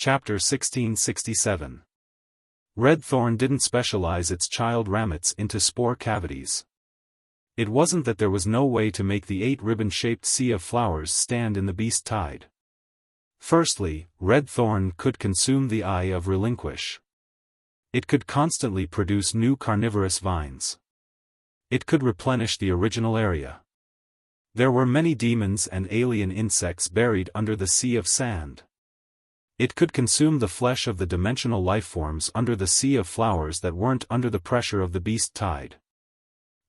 Chapter 1667. Red thorn didn't specialize its child ramets into spore cavities. It wasn't that there was no way to make the 8-ribbon-shaped sea of flowers stand in the beast tide. Firstly, red thorn could consume the eye of relinquish. It could constantly produce new carnivorous vines. It could replenish the original area. There were many demons and alien insects buried under the sea of sand. It could consume the flesh of the dimensional lifeforms under the sea of flowers that weren't under the pressure of the beast tide.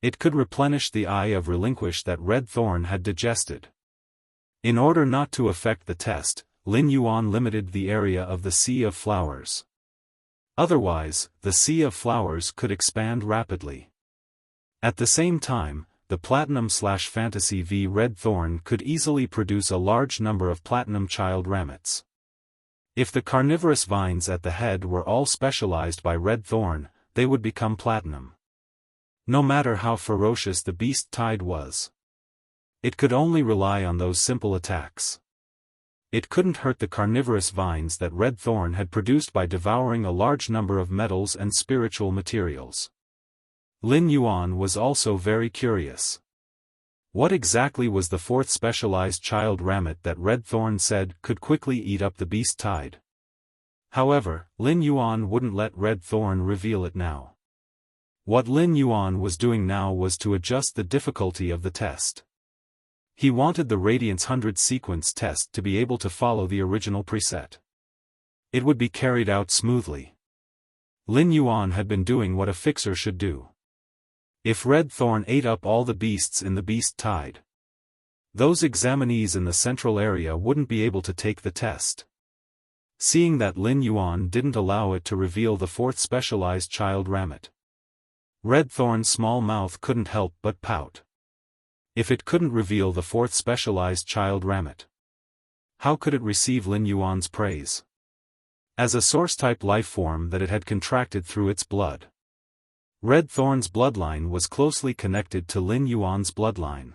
It could replenish the eye of relinquish that red thorn had digested. In order not to affect the test, Lin Yuan limited the area of the sea of flowers. Otherwise, the sea of flowers could expand rapidly. At the same time, the Platinum/Fantasy V red thorn could easily produce a large number of platinum child ramets. If the carnivorous vines at the head were all specialized by red thorn, they would become platinum. No matter how ferocious the beast tide was, it could only rely on those simple attacks. It couldn't hurt the carnivorous vines that red thorn had produced by devouring a large number of metals and spiritual materials. Lin Yuan was also very curious. What exactly was the fourth specialized child ramet that red thorn said could quickly eat up the beast tide? However, Lin Yuan wouldn't let red thorn reveal it now. What Lin Yuan was doing now was to adjust the difficulty of the test. He wanted the Radiance 100 sequence test to be able to follow the original preset. It would be carried out smoothly. Lin Yuan had been doing what a fixer should do. If red thorn ate up all the beasts in the beast tide, those examinees in the central area wouldn't be able to take the test. Seeing that Lin Yuan didn't allow it to reveal the fourth specialized child ramet, red thorn's small mouth couldn't help but pout. If it couldn't reveal the fourth specialized child ramet, how could it receive Lin Yuan's praise? As a source-type life-form that it had contracted through its blood, red thorn's bloodline was closely connected to Lin Yuan's bloodline.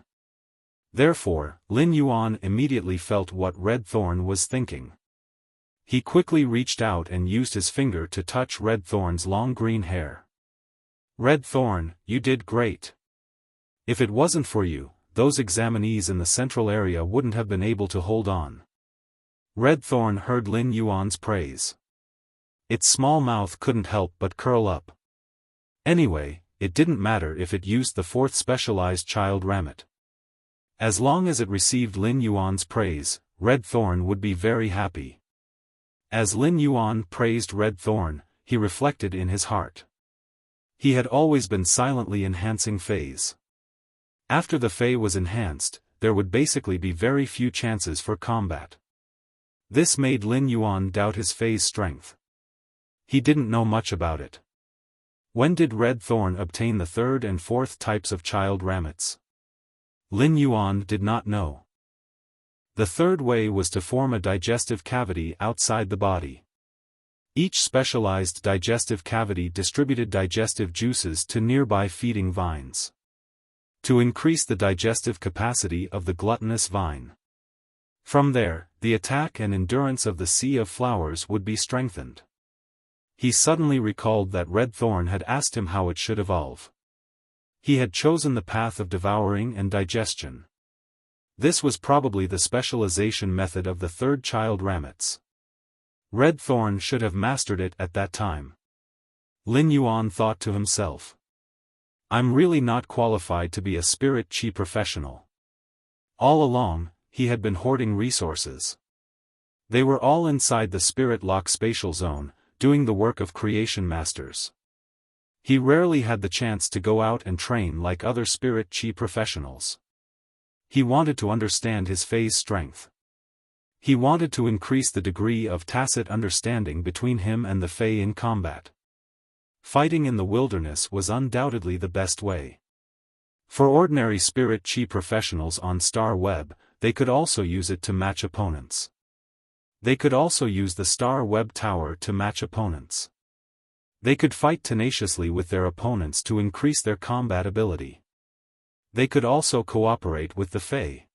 Therefore, Lin Yuan immediately felt what red thorn was thinking. He quickly reached out and used his finger to touch red thorn's long green hair. Red thorn, you did great. If it wasn't for you, those examinees in the central area wouldn't have been able to hold on. Red thorn heard Lin Yuan's praise. Its small mouth couldn't help but curl up. Anyway, it didn't matter if it used the fourth specialized child ramet. As long as it received Lin Yuan's praise, red thorn would be very happy. As Lin Yuan praised red thorn, he reflected in his heart. He had always been silently enhancing Fays. After the Fey was enhanced, there would basically be very few chances for combat. This made Lin Yuan doubt his Fey's strength. He didn't know much about it. When did red thorn obtain the third and fourth types of child ramets? Lin Yuan did not know. The third way was to form a digestive cavity outside the body. Each specialized digestive cavity distributed digestive juices to nearby feeding vines, to increase the digestive capacity of the gluttonous vine. From there, the attack and endurance of the sea of flowers would be strengthened. He suddenly recalled that red thorn had asked him how it should evolve. He had chosen the path of devouring and digestion. This was probably the specialization method of the third child ramets. Red thorn should have mastered it at that time. Lin Yuan thought to himself. I'm really not qualified to be a spirit chi professional. All along, he had been hoarding resources. They were all inside the spirit lock spatial zone, doing the work of creation masters. He rarely had the chance to go out and train like other spirit chi professionals. He wanted to understand his Fey's strength. He wanted to increase the degree of tacit understanding between him and the Fey in combat. Fighting in the wilderness was undoubtedly the best way. For ordinary spirit chi professionals on Star Web, they could also use it to match opponents. They could also use the Star Web Tower to match opponents. They could fight tenaciously with their opponents to increase their combat ability. They could also cooperate with the Fey.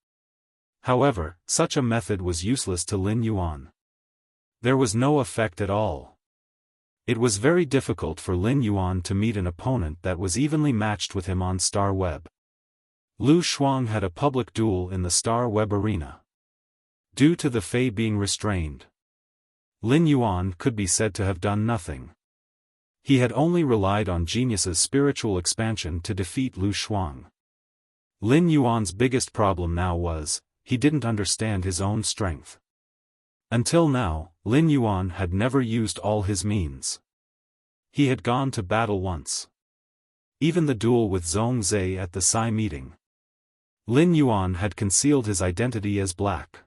However, such a method was useless to Lin Yuan. There was no effect at all. It was very difficult for Lin Yuan to meet an opponent that was evenly matched with him on Star Web. Lu Shuang had a public duel in the Star Web arena. Due to the Fei being restrained, Lin Yuan could be said to have done nothing. He had only relied on genius's spiritual expansion to defeat Lu Shuang. Lin Yuan's biggest problem now was, he didn't understand his own strength. Until now, Lin Yuan had never used all his means. He had gone to battle once. Even the duel with Zhong Zhe at the Sai meeting. Lin Yuan had concealed his identity as black.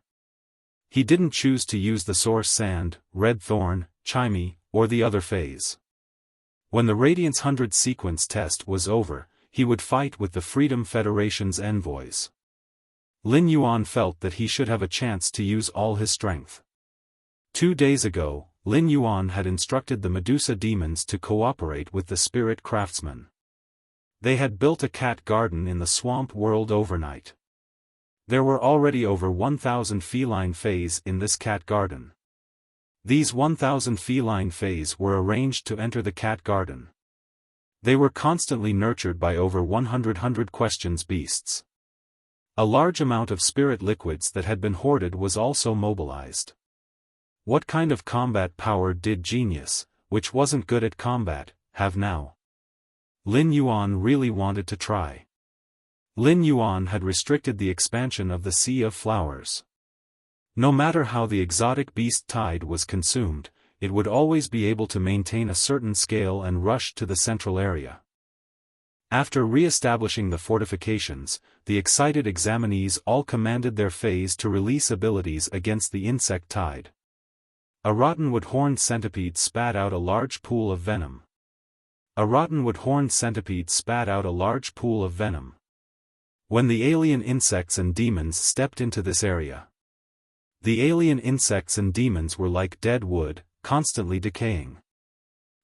He didn't choose to use the source sand, red thorn, chimey, or the other phase. When the Radiance 100 sequence test was over, he would fight with the Freedom Federation's envoys. Lin Yuan felt that he should have a chance to use all his strength. 2 days ago, Lin Yuan had instructed the Medusa demons to cooperate with the spirit craftsmen. They had built a cat garden in the swamp world overnight. There were already over 1,000 feline fays in this cat garden. These 1,000 feline fays were arranged to enter the cat garden. They were constantly nurtured by over 100 questions beasts. A large amount of spirit liquids that had been hoarded was also mobilized. What kind of combat power did genius, which wasn't good at combat, have now? Lin Yuan really wanted to try. Lin Yuan had restricted the expansion of the Sea of Flowers. No matter how the exotic beast tide was consumed, it would always be able to maintain a certain scale and rush to the central area. After re-establishing the fortifications, the excited examinees all commanded their fays to release abilities against the insect tide. A rottenwood horned centipede spat out a large pool of venom. When the alien insects and demons stepped into this area, the alien insects and demons were like dead wood, constantly decaying.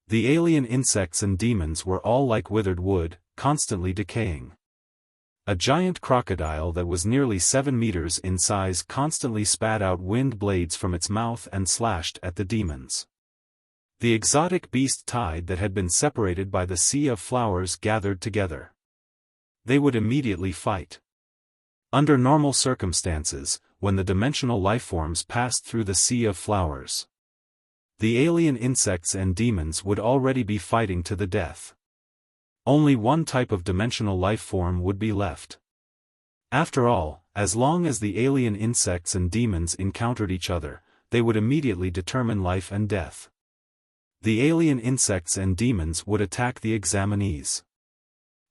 The alien insects and demons were all like withered wood, constantly decaying. A giant crocodile that was nearly 7 meters in size constantly spat out wind blades from its mouth and slashed at the demons. The exotic beast tide that had been separated by the Sea of Flowers gathered together. They would immediately fight. Under normal circumstances, when the dimensional lifeforms passed through the Sea of Flowers, the alien insects and demons would already be fighting to the death. Only one type of dimensional life form would be left. After all, as long as the alien insects and demons encountered each other, they would immediately determine life and death. The alien insects and demons would attack the examinees.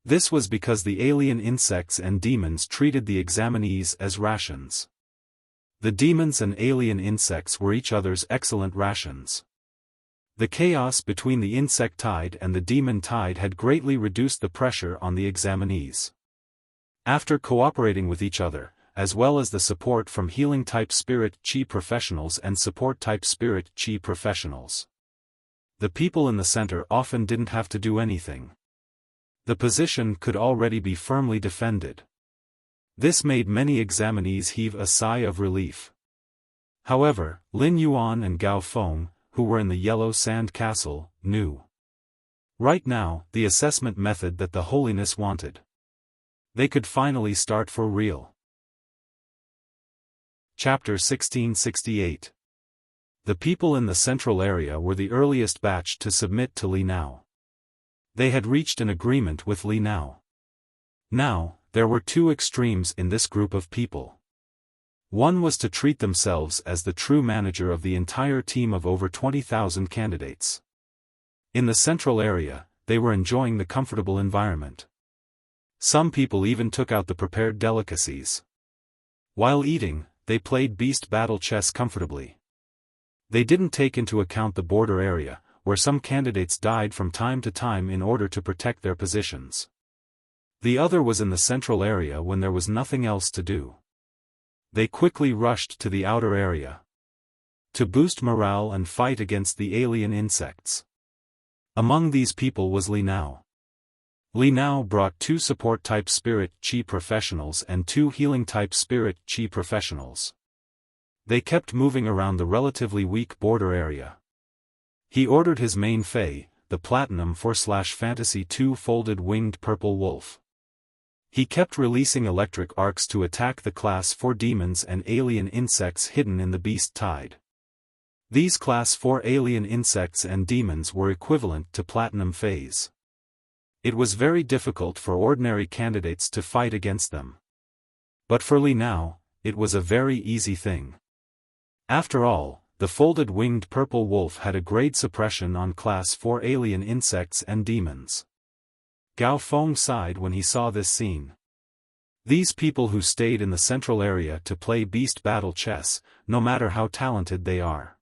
This was because the alien insects and demons treated the examinees as rations. The demons and alien insects were each other's excellent rations. The chaos between the insect tide and the demon tide had greatly reduced the pressure on the examinees. After cooperating with each other, as well as the support from healing-type spirit chi professionals and support-type spirit chi professionals, the people in the center often didn't have to do anything. The position could already be firmly defended. This made many examinees heave a sigh of relief. However, Lin Yuan and Gao Feng, who were in the Yellow Sand Castle, knew right now the assessment method that the holiness wanted. They could finally start for real. Chapter 1668. The people in the central area were the earliest batch to submit to Li Nao. They had reached an agreement with Li Nao. Now, there were two extremes in this group of people. One was to treat themselves as the true manager of the entire team of over 20,000 candidates. In the central area, they were enjoying the comfortable environment. Some people even took out the prepared delicacies. While eating, they played beast battle chess comfortably. They didn't take into account the border area, where some candidates died from time to time in order to protect their positions. The other was in the central area when there was nothing else to do. They quickly rushed to the outer area to boost morale and fight against the alien insects. Among these people was Li Nao. Li Nao brought 2 support-type spirit chi professionals and 2 healing-type spirit chi professionals. They kept moving around the relatively weak border area. He ordered his main Fey, the Platinum 4/Fantasy 2 folded winged purple wolf. He kept releasing electric arcs to attack the Class 4 demons and alien insects hidden in the beast tide. These Class 4 alien insects and demons were equivalent to Platinum Fays. It was very difficult for ordinary candidates to fight against them. But for Li now, it was a very easy thing. After all, the folded winged purple wolf had a great suppression on Class 4 alien insects and demons. Gao Feng sighed when he saw this scene. These people who stayed in the central area to play beast battle chess, no matter how talented they are.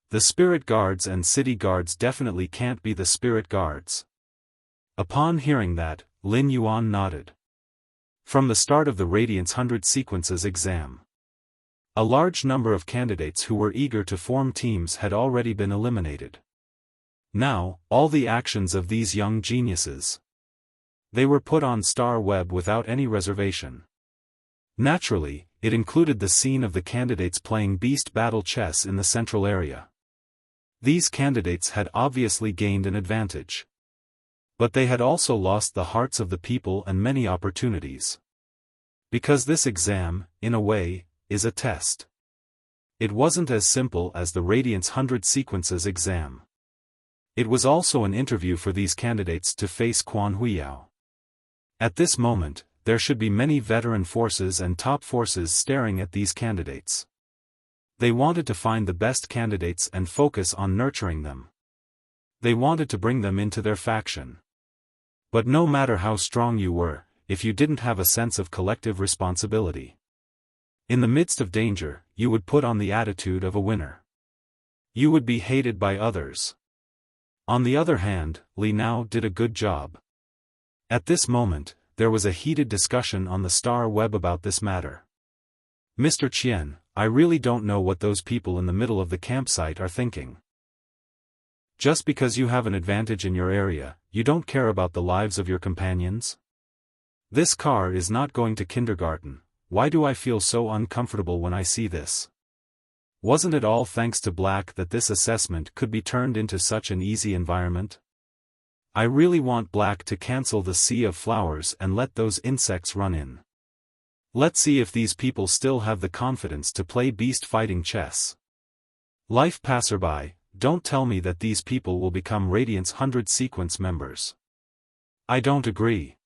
The spirit guards and city guards definitely can't be the spirit guards. Upon hearing that, Lin Yuan nodded. From the start of the Radiance 100 Sequences exam, a large number of candidates who were eager to form teams had already been eliminated. Now, all the actions of these young geniuses. They were put on Star Web without any reservation. Naturally, it included the scene of the candidates playing beast battle chess in the central area. These candidates had obviously gained an advantage. But they had also lost the hearts of the people and many opportunities. Because this exam, in a way, is a test. It wasn't as simple as the Radiance 100 Sequences exam. It was also an interview for these candidates to face Quan Huiyao. At this moment, there should be many veteran forces and top forces staring at these candidates. They wanted to find the best candidates and focus on nurturing them. They wanted to bring them into their faction. But no matter how strong you were, if you didn't have a sense of collective responsibility, in the midst of danger, you would put on the attitude of a winner. You would be hated by others. On the other hand, Li now did a good job. At this moment, there was a heated discussion on the Star Web about this matter. Mr. Qian, I really don't know what those people in the middle of the campsite are thinking. Just because you have an advantage in your area, you don't care about the lives of your companions? This car is not going to kindergarten. Why do I feel so uncomfortable when I see this? Wasn't it all thanks to Black that this assessment could be turned into such an easy environment? I really want Black to cancel the Sea of Flowers and let those insects run in. Let's see if these people still have the confidence to play beast fighting chess. Life passerby, don't tell me that these people will become Radiance 100 Sequence members. I don't agree.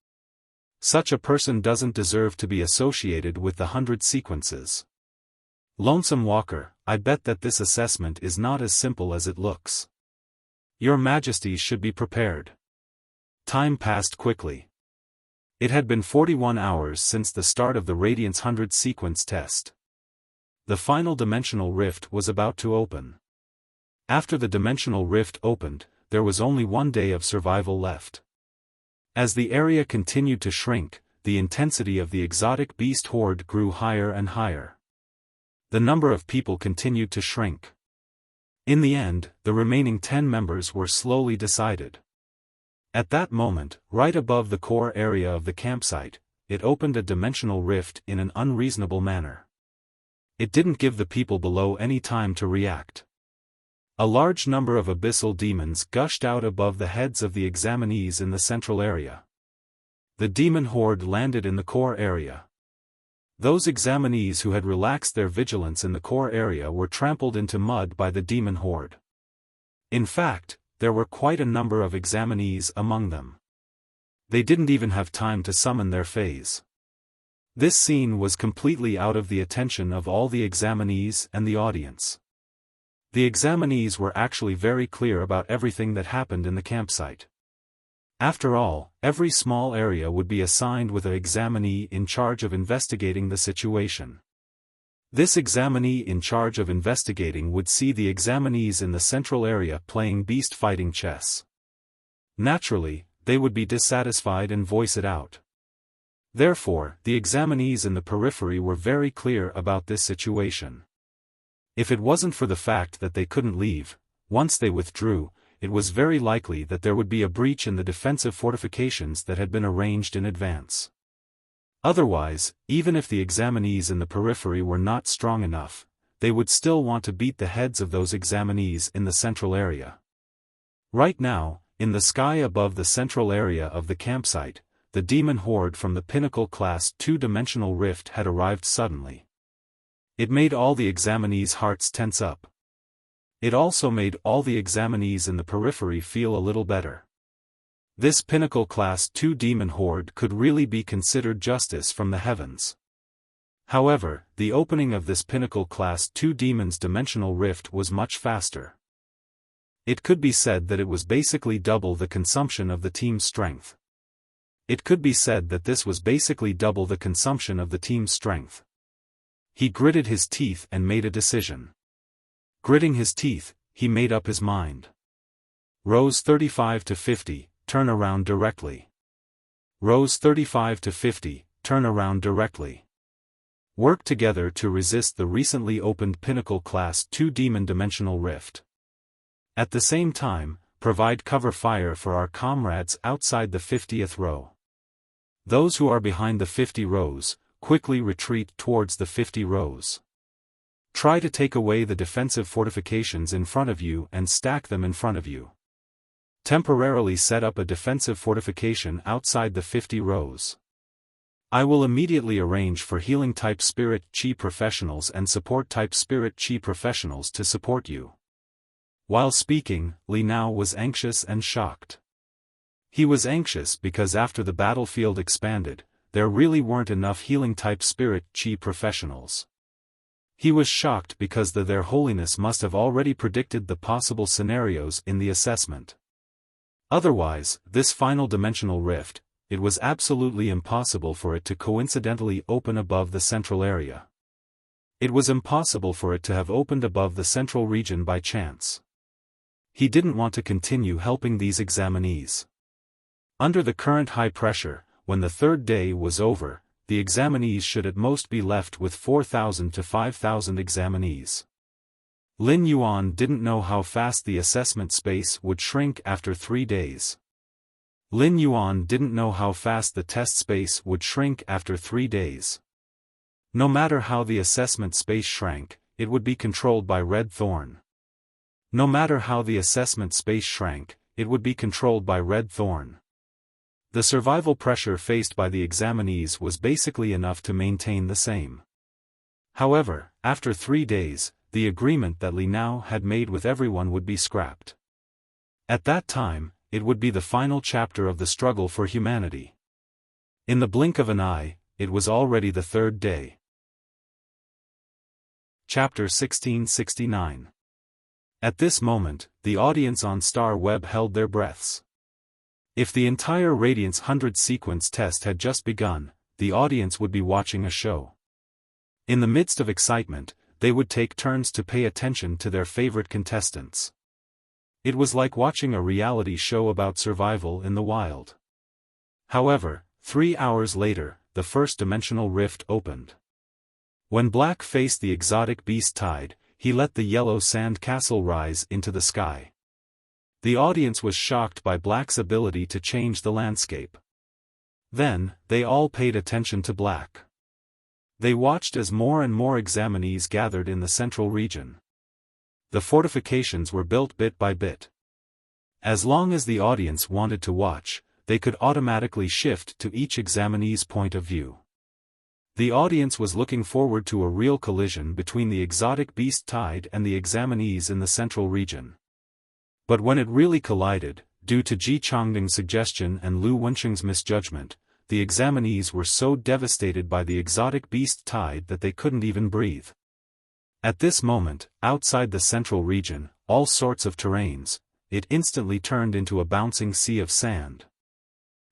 Such a person doesn't deserve to be associated with the 100 Sequences. Lonesome Walker, I bet that this assessment is not as simple as it looks. Your Majesties should be prepared. Time passed quickly. It had been 41 hours since the start of the Radiance 100 Sequence test. The final dimensional rift was about to open. After the dimensional rift opened, there was only one day of survival left. As the area continued to shrink, the intensity of the exotic beast horde grew higher and higher. The number of people continued to shrink. In the end, the remaining 10 members were slowly decided. At that moment, right above the core area of the campsite, it opened a dimensional rift in an unreasonable manner. It didn't give the people below any time to react. A large number of abyssal demons gushed out above the heads of the examinees in the central area. The demon horde landed in the core area. Those examinees who had relaxed their vigilance in the core area were trampled into mud by the demon horde. In fact, there were quite a number of examinees among them. They didn't even have time to summon their phase. This scene was completely out of the attention of all the examinees and the audience. The examinees were actually very clear about everything that happened in the campsite. After all, every small area would be assigned with an examinee in charge of investigating the situation. This examinee in charge of investigating would see the examinees in the central area playing beast fighting chess. Naturally, they would be dissatisfied and voice it out. Therefore, the examinees in the periphery were very clear about this situation. If it wasn't for the fact that they couldn't leave, once they withdrew, it was very likely that there would be a breach in the defensive fortifications that had been arranged in advance. Otherwise, even if the examinees in the periphery were not strong enough, they would still want to beat the heads of those examinees in the central area. Right now, in the sky above the central area of the campsite, the demon horde from the Pinnacle Class 2-dimensional rift had arrived suddenly. It made all the examinees' hearts tense up. It also made all the examinees in the periphery feel a little better. This Pinnacle Class 2 demon horde could really be considered justice from the heavens. However, the opening of this Pinnacle Class 2 demon's dimensional rift was much faster. It could be said that it was basically double the consumption of the team's strength. It could be said that this was basically double the consumption of the team's strength. He gritted his teeth and made a decision. Gritting his teeth, he made up his mind. Rows 35 to 50, turn around directly. Rows 35 to 50, turn around directly. Work together to resist the recently opened Pinnacle Class 2 demon dimensional rift. At the same time, provide cover fire for our comrades outside the 50th row. Those who are behind the 50 rows, quickly retreat towards the 50 rows. Try to take away the defensive fortifications in front of you and stack them in front of you. Temporarily set up a defensive fortification outside the 50 rows. I will immediately arrange for healing-type Spirit Chi professionals and support-type Spirit Chi professionals to support you. While speaking, Li Nao was anxious and shocked. He was anxious because after the battlefield expanded, there really weren't enough healing-type Spirit Chi professionals. He was shocked because Their Holiness must have already predicted the possible scenarios in the assessment. Otherwise, this final dimensional rift, it was absolutely impossible for it to coincidentally open above the central area. It was impossible for it to have opened above the central region by chance. He didn't want to continue helping these examinees. Under the current high pressure, when the third day was over, the examinees should at most be left with 4,000 to 5,000 examinees. Lin Yuan didn't know how fast the assessment space would shrink after 3 days. Lin Yuan didn't know how fast the test space would shrink after 3 days. No matter how the assessment space shrank, it would be controlled by Red Thorn. No matter how the assessment space shrank, it would be controlled by Red Thorn. The survival pressure faced by the examinees was basically enough to maintain the same. However, after 3 days, the agreement that Li Nao had made with everyone would be scrapped. At that time, it would be the final chapter of the struggle for humanity. In the blink of an eye, it was already the third day. Chapter 1669. At this moment, the audience on Star Web held their breaths. If the entire Radiance 100 sequence test had just begun, the audience would be watching a show. In the midst of excitement, they would take turns to pay attention to their favorite contestants. It was like watching a reality show about survival in the wild. However, 3 hours later, the first dimensional rift opened. When Black faced the exotic beast tide, he let the yellow sand castle rise into the sky. The audience was shocked by Black's ability to change the landscape. Then, they all paid attention to Black. They watched as more and more examinees gathered in the central region. The fortifications were built bit by bit. As long as the audience wanted to watch, they could automatically shift to each examinee's point of view. The audience was looking forward to a real collision between the exotic beast tide and the examinees in the central region. But when it really collided, due to Ji Changding's suggestion and Lu Wensheng's misjudgment, the examinees were so devastated by the exotic beast tide that they couldn't even breathe. At this moment, outside the central region, all sorts of terrains, it instantly turned into a bouncing sea of sand.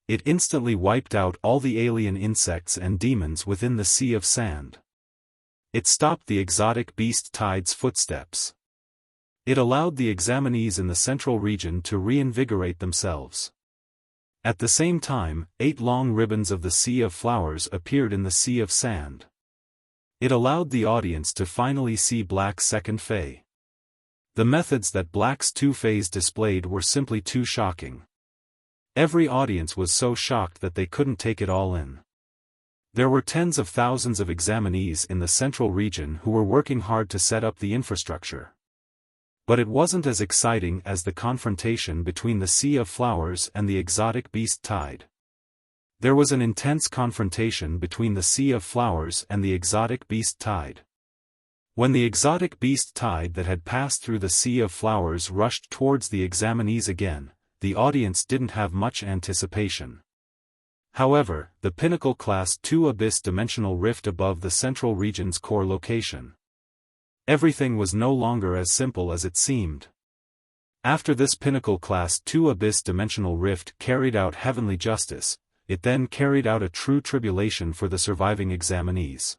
It instantly wiped out all the alien insects and demons within the sea of sand. It stopped the exotic beast tide's footsteps. It allowed the examinees in the central region to reinvigorate themselves. At the same time, 8 long ribbons of the Sea of Flowers appeared in the sea of sand. It allowed the audience to finally see Black's second Fey. The methods that Black's 2 Feys displayed were simply too shocking. Every audience was so shocked that they couldn't take it all in. There were tens of thousands of examinees in the central region who were working hard to set up the infrastructure. But it wasn't as exciting as the confrontation between the Sea of Flowers and the exotic beast tide. There was an intense confrontation between the Sea of Flowers and the exotic beast tide. When the exotic beast tide that had passed through the Sea of Flowers rushed towards the examinees again, the audience didn't have much anticipation. However, the Pinnacle Class 2 Abyss dimensional rift above the central region's core location. Everything was no longer as simple as it seemed. After this Pinnacle Class 2 Abyss dimensional rift carried out heavenly justice, it then carried out a true tribulation for the surviving examinees.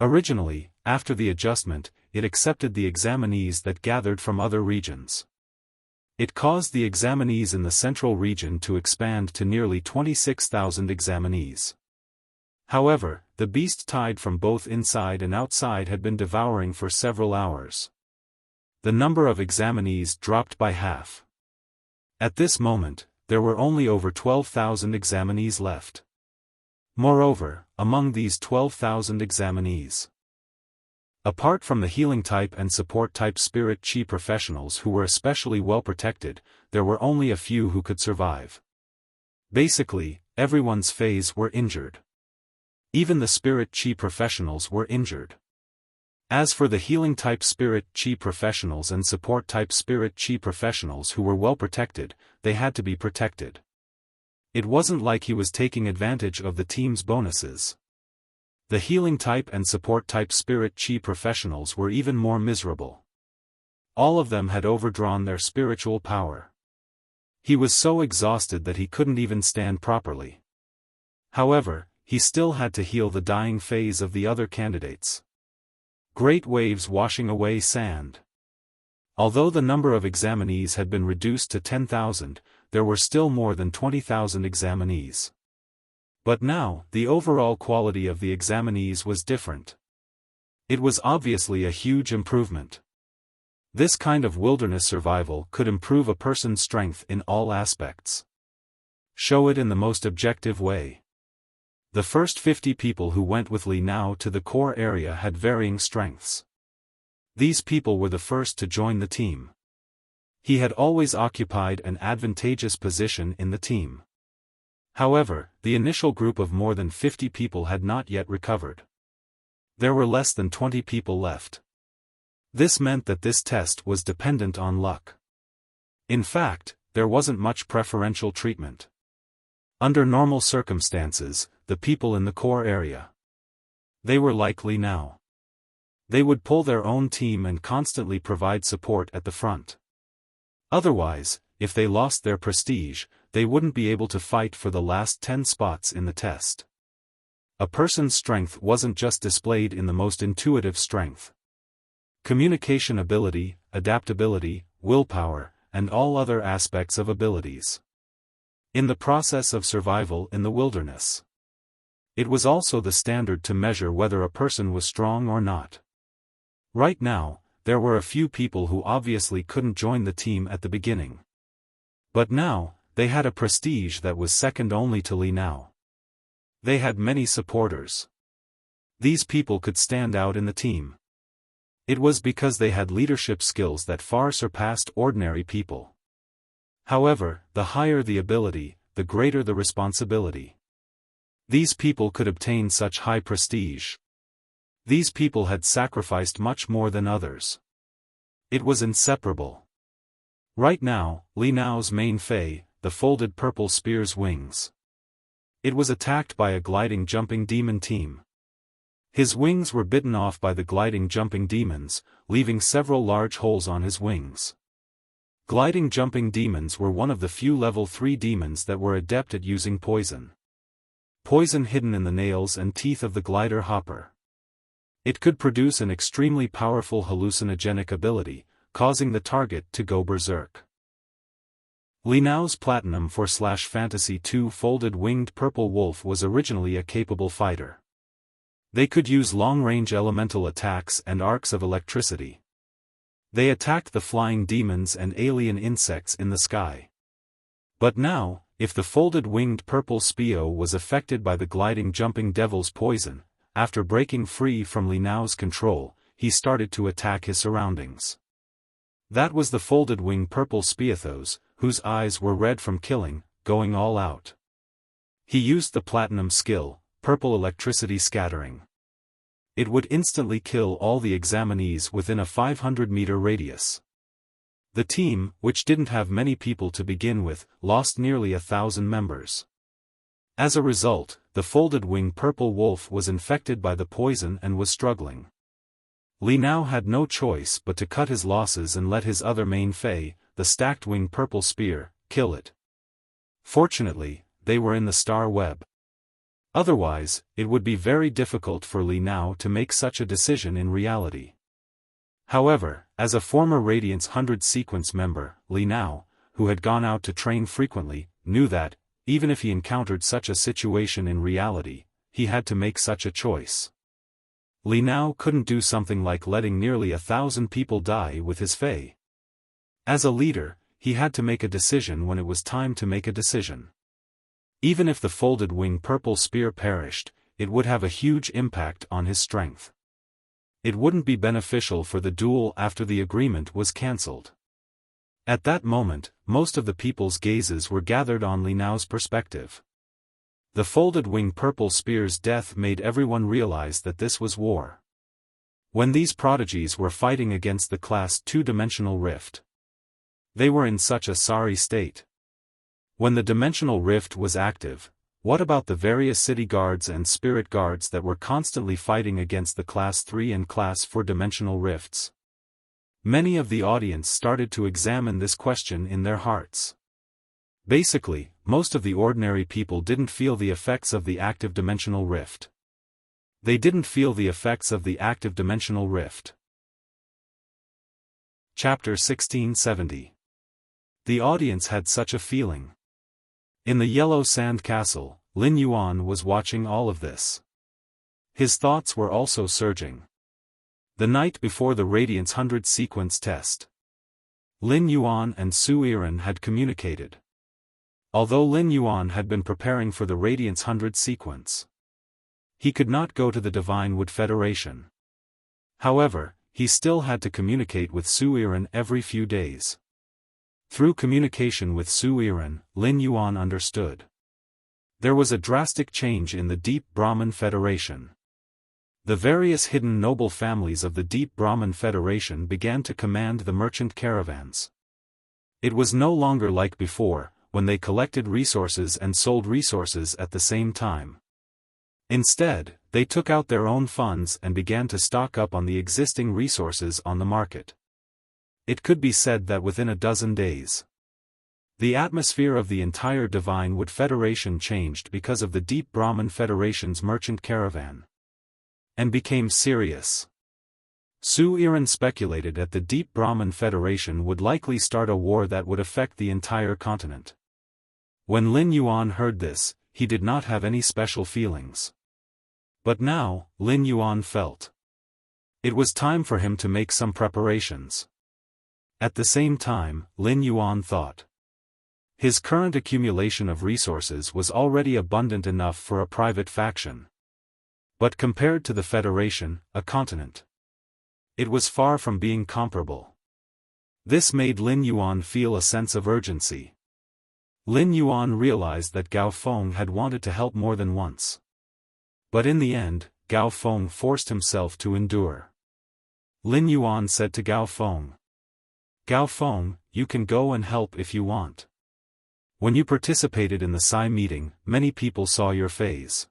Originally, after the adjustment, it accepted the examinees that gathered from other regions. It caused the examinees in the central region to expand to nearly 26,000 examinees. However, the beast tide from both inside and outside had been devouring for several hours. The number of examinees dropped by half. At this moment, there were only over 12,000 examinees left. Moreover, among these 12,000 examinees, apart from the healing type and support type spirit chi professionals who were especially well protected, there were only a few who could survive. Basically, everyone's phase were injured. Even the spirit chi professionals were injured. As for the healing type spirit chi professionals and support type spirit chi professionals who were well protected, they had to be protected. It wasn't like he was taking advantage of the team's bonuses. The healing type and support type spirit chi professionals were even more miserable. All of them had overdrawn their spiritual power. He was so exhausted that he couldn't even stand properly. However, he still had to heal the dying phase of the other candidates. Great waves washing away sand. Although the number of examinees had been reduced to 10,000, there were still more than 20,000 examinees. But now, the overall quality of the examinees was different. It was obviously a huge improvement. This kind of wilderness survival could improve a person's strength in all aspects. Show it in the most objective way. The first 50 people who went with Li Nao to the core area had varying strengths. These people were the first to join the team. He had always occupied an advantageous position in the team. However, the initial group of more than 50 people had not yet recovered. There were less than 20 people left. This meant that this test was dependent on luck. In fact, there wasn't much preferential treatment. Under normal circumstances, the people in the core area, they were like Li Nao. They would pull their own team and constantly provide support at the front. Otherwise, if they lost their prestige, they wouldn't be able to fight for the last 10 spots in the test. A person's strength wasn't just displayed in the most intuitive strength. Communication ability, adaptability, willpower, and all other aspects of abilities. In the process of survival in the wilderness, it was also the standard to measure whether a person was strong or not. Right now, there were a few people who obviously couldn't join the team at the beginning. But now, they had a prestige that was second only to Li Nao. They had many supporters. These people could stand out in the team. It was because they had leadership skills that far surpassed ordinary people. However, the higher the ability, the greater the responsibility. These people could obtain such high prestige. These people had sacrificed much more than others. It was inseparable. Right now, Li Nao's main fei, the folded purple spear's wings. It was attacked by a gliding jumping demon team. His wings were bitten off by the gliding jumping demons, leaving several large holes on his wings. Gliding jumping demons were one of the few level 3 demons that were adept at using poison. Poison hidden in the nails and teeth of the glider hopper. It could produce an extremely powerful hallucinogenic ability, causing the target to go berserk. Li Nao's Platinum 4/Fantasy 2 folded winged purple wolf was originally a capable fighter. They could use long-range elemental attacks and arcs of electricity. They attacked the flying demons and alien insects in the sky. But now, if the folded-winged purple Spio was affected by the gliding jumping devil's poison, after breaking free from Li Nao's control, he started to attack his surroundings. That was the folded-wing purple Spiathos, whose eyes were red from killing, going all out. He used the platinum skill, purple electricity scattering. It would instantly kill all the examinees within a 500-meter radius. The team, which didn't have many people to begin with, lost nearly 1,000 members. As a result, the folded-wing purple wolf was infected by the poison and was struggling. Li Nao had no choice but to cut his losses and let his other main fei, the stacked-wing purple spear, kill it. Fortunately, they were in the star web. Otherwise, it would be very difficult for Li Nao to make such a decision in reality. However, as a former Radiance 100 sequence member, Li Nao, who had gone out to train frequently, knew that, even if he encountered such a situation in reality, he had to make such a choice. Li Nao couldn't do something like letting nearly 1,000 people die with his fei. As a leader, he had to make a decision when it was time to make a decision. Even if the folded-wing purple spear perished, it would have a huge impact on his strength. It wouldn't be beneficial for the duel after the agreement was cancelled. At that moment, most of the people's gazes were gathered on Li Nao's perspective. The folded-wing purple spear's death made everyone realize that this was war. When these prodigies were fighting against the Class 2-dimensional rift, they were in such a sorry state. When the dimensional rift was active, what about the various city guards and spirit guards that were constantly fighting against the Class 3 and Class 4 dimensional rifts? Many of the audience started to examine this question in their hearts. Basically, most of the ordinary people didn't feel the effects of the active dimensional rift. They didn't feel the effects of the active dimensional rift. Chapter 1670. The audience had such a feeling. In the yellow sand castle, Lin Yuan was watching all of this. His thoughts were also surging. The night before the Radiance 100 sequence test, Lin Yuan and Su Yiren had communicated. Although Lin Yuan had been preparing for the Radiance 100 sequence, he could not go to the Divine Wood Federation. However, he still had to communicate with Su Yiren every few days. Through communication with Su Yiren, Lin Yuan understood. There was a drastic change in the Deep Brahman Federation. The various hidden noble families of the Deep Brahman Federation began to command the merchant caravans. It was no longer like before, when they collected resources and sold resources at the same time. Instead, they took out their own funds and began to stock up on the existing resources on the market. It could be said that within a dozen days, the atmosphere of the entire Divine Wood Federation changed because of the Deep Brahman Federation's merchant caravan, and became serious. Su Yiren speculated that the Deep Brahman Federation would likely start a war that would affect the entire continent. When Lin Yuan heard this, he did not have any special feelings. But now, Lin Yuan felt it was time for him to make some preparations. At the same time, Lin Yuan thought his current accumulation of resources was already abundant enough for a private faction. But compared to the Federation, a continent, it was far from being comparable. This made Lin Yuan feel a sense of urgency. Lin Yuan realized that Gao Feng had wanted to help more than once. But in the end, Gao Feng forced himself to endure. Lin Yuan said to Gao Feng, "Gao Feng, you can go and help if you want. When you participated in the Psi meeting, many people saw your phase.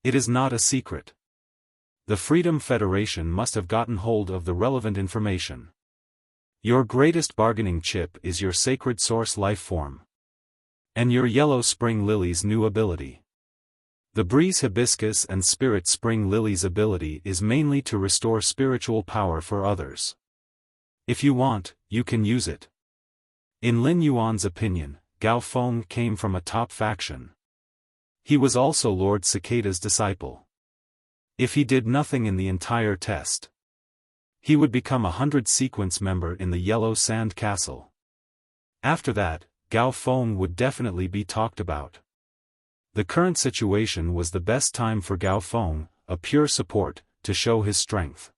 It is not a secret. The Freedom Federation must have gotten hold of the relevant information. Your greatest bargaining chip is your sacred source life form. And your yellow spring lily's new ability. The breeze hibiscus and spirit spring lily's ability is mainly to restore spiritual power for others. If you want, you can use it." In Lin Yuan's opinion, Gao Feng came from a top faction. He was also Lord Cicada's disciple. If he did nothing in the entire test, he would become a 100 sequence member in the Yellow Sand Castle. After that, Gao Feng would definitely be talked about. The current situation was the best time for Gao Feng, a pure support, to show his strength.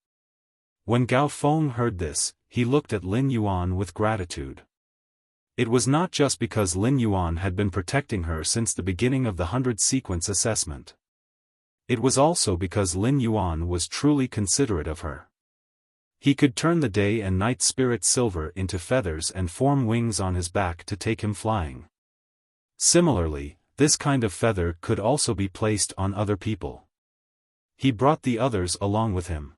When Gao Feng heard this, he looked at Lin Yuan with gratitude. It was not just because Lin Yuan had been protecting her since the beginning of the 100-sequence assessment. It was also because Lin Yuan was truly considerate of her. He could turn the day and night spirit silver into feathers and form wings on his back to take him flying. Similarly, this kind of feather could also be placed on other people. He brought the others along with him.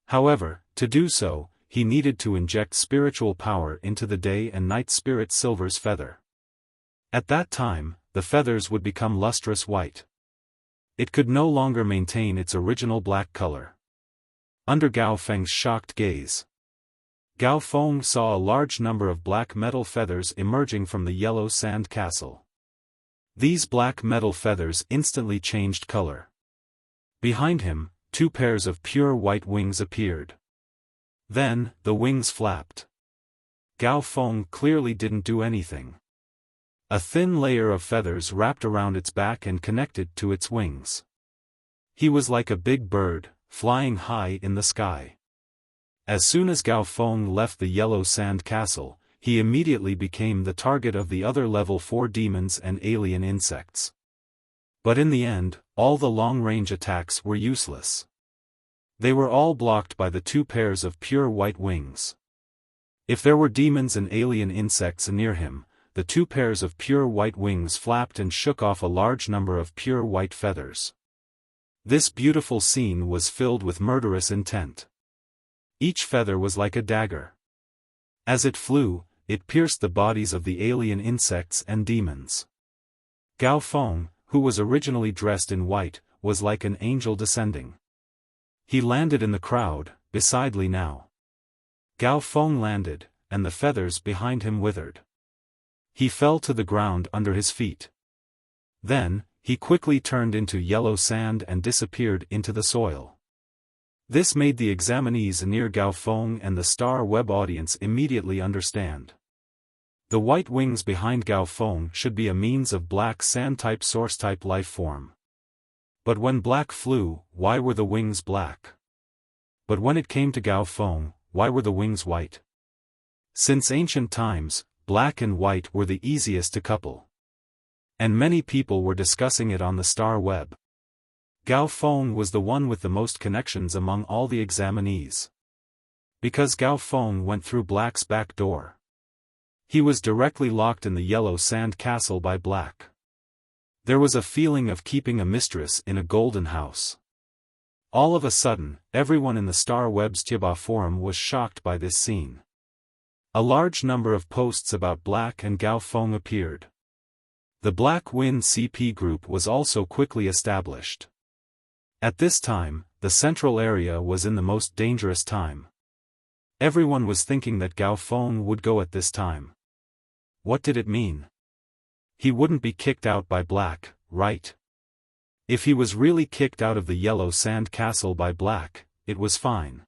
However, to do so, he needed to inject spiritual power into the day and night spirit silver's feather. At that time, the feathers would become lustrous white. It could no longer maintain its original black color. Under Gao Feng's shocked gaze, Gao Feng saw a large number of black metal feathers emerging from the yellow sand castle. These black metal feathers instantly changed color. Behind him, 2 pairs of pure white wings appeared. Then, the wings flapped. Gao Feng clearly didn't do anything. A thin layer of feathers wrapped around its back and connected to its wings. He was like a big bird, flying high in the sky. As soon as Gao Feng left the yellow sand castle, he immediately became the target of the other level 4 demons and alien insects. But in the end, all the long-range attacks were useless. They were all blocked by the 2 pairs of pure white wings. If there were demons and alien insects near him, the 2 pairs of pure white wings flapped and shook off a large number of pure white feathers. This beautiful scene was filled with murderous intent. Each feather was like a dagger. As it flew, it pierced the bodies of the alien insects and demons. Gao Feng, who was originally dressed in white, was like an angel descending. He landed in the crowd, beside Li Nao. Gao Feng landed, and the feathers behind him withered. He fell to the ground under his feet. Then, he quickly turned into yellow sand and disappeared into the soil. This made the examinees near Gao Feng and the Star Web audience immediately understand. The white wings behind Gao Feng should be a means of black sand-type source-type life form. But when black flew, why were the wings black? But when it came to Gao Feng, why were the wings white? Since ancient times, black and white were the easiest to couple. And many people were discussing it on the Star Web. Gao Feng was the one with the most connections among all the examinees. Because Gao Feng went through Black's back door. He was directly locked in the yellow sand castle by Black. There was a feeling of keeping a mistress in a golden house. All of a sudden, everyone in the Star Web's Tieba forum was shocked by this scene. A large number of posts about Black and Gao Feng appeared. The Black Wind CP group was also quickly established. At this time, the central area was in the most dangerous time. Everyone was thinking that Gao Feng would go at this time. What did it mean? He wouldn't be kicked out by Black, right? If he was really kicked out of the yellow sand castle by Black, it was fine.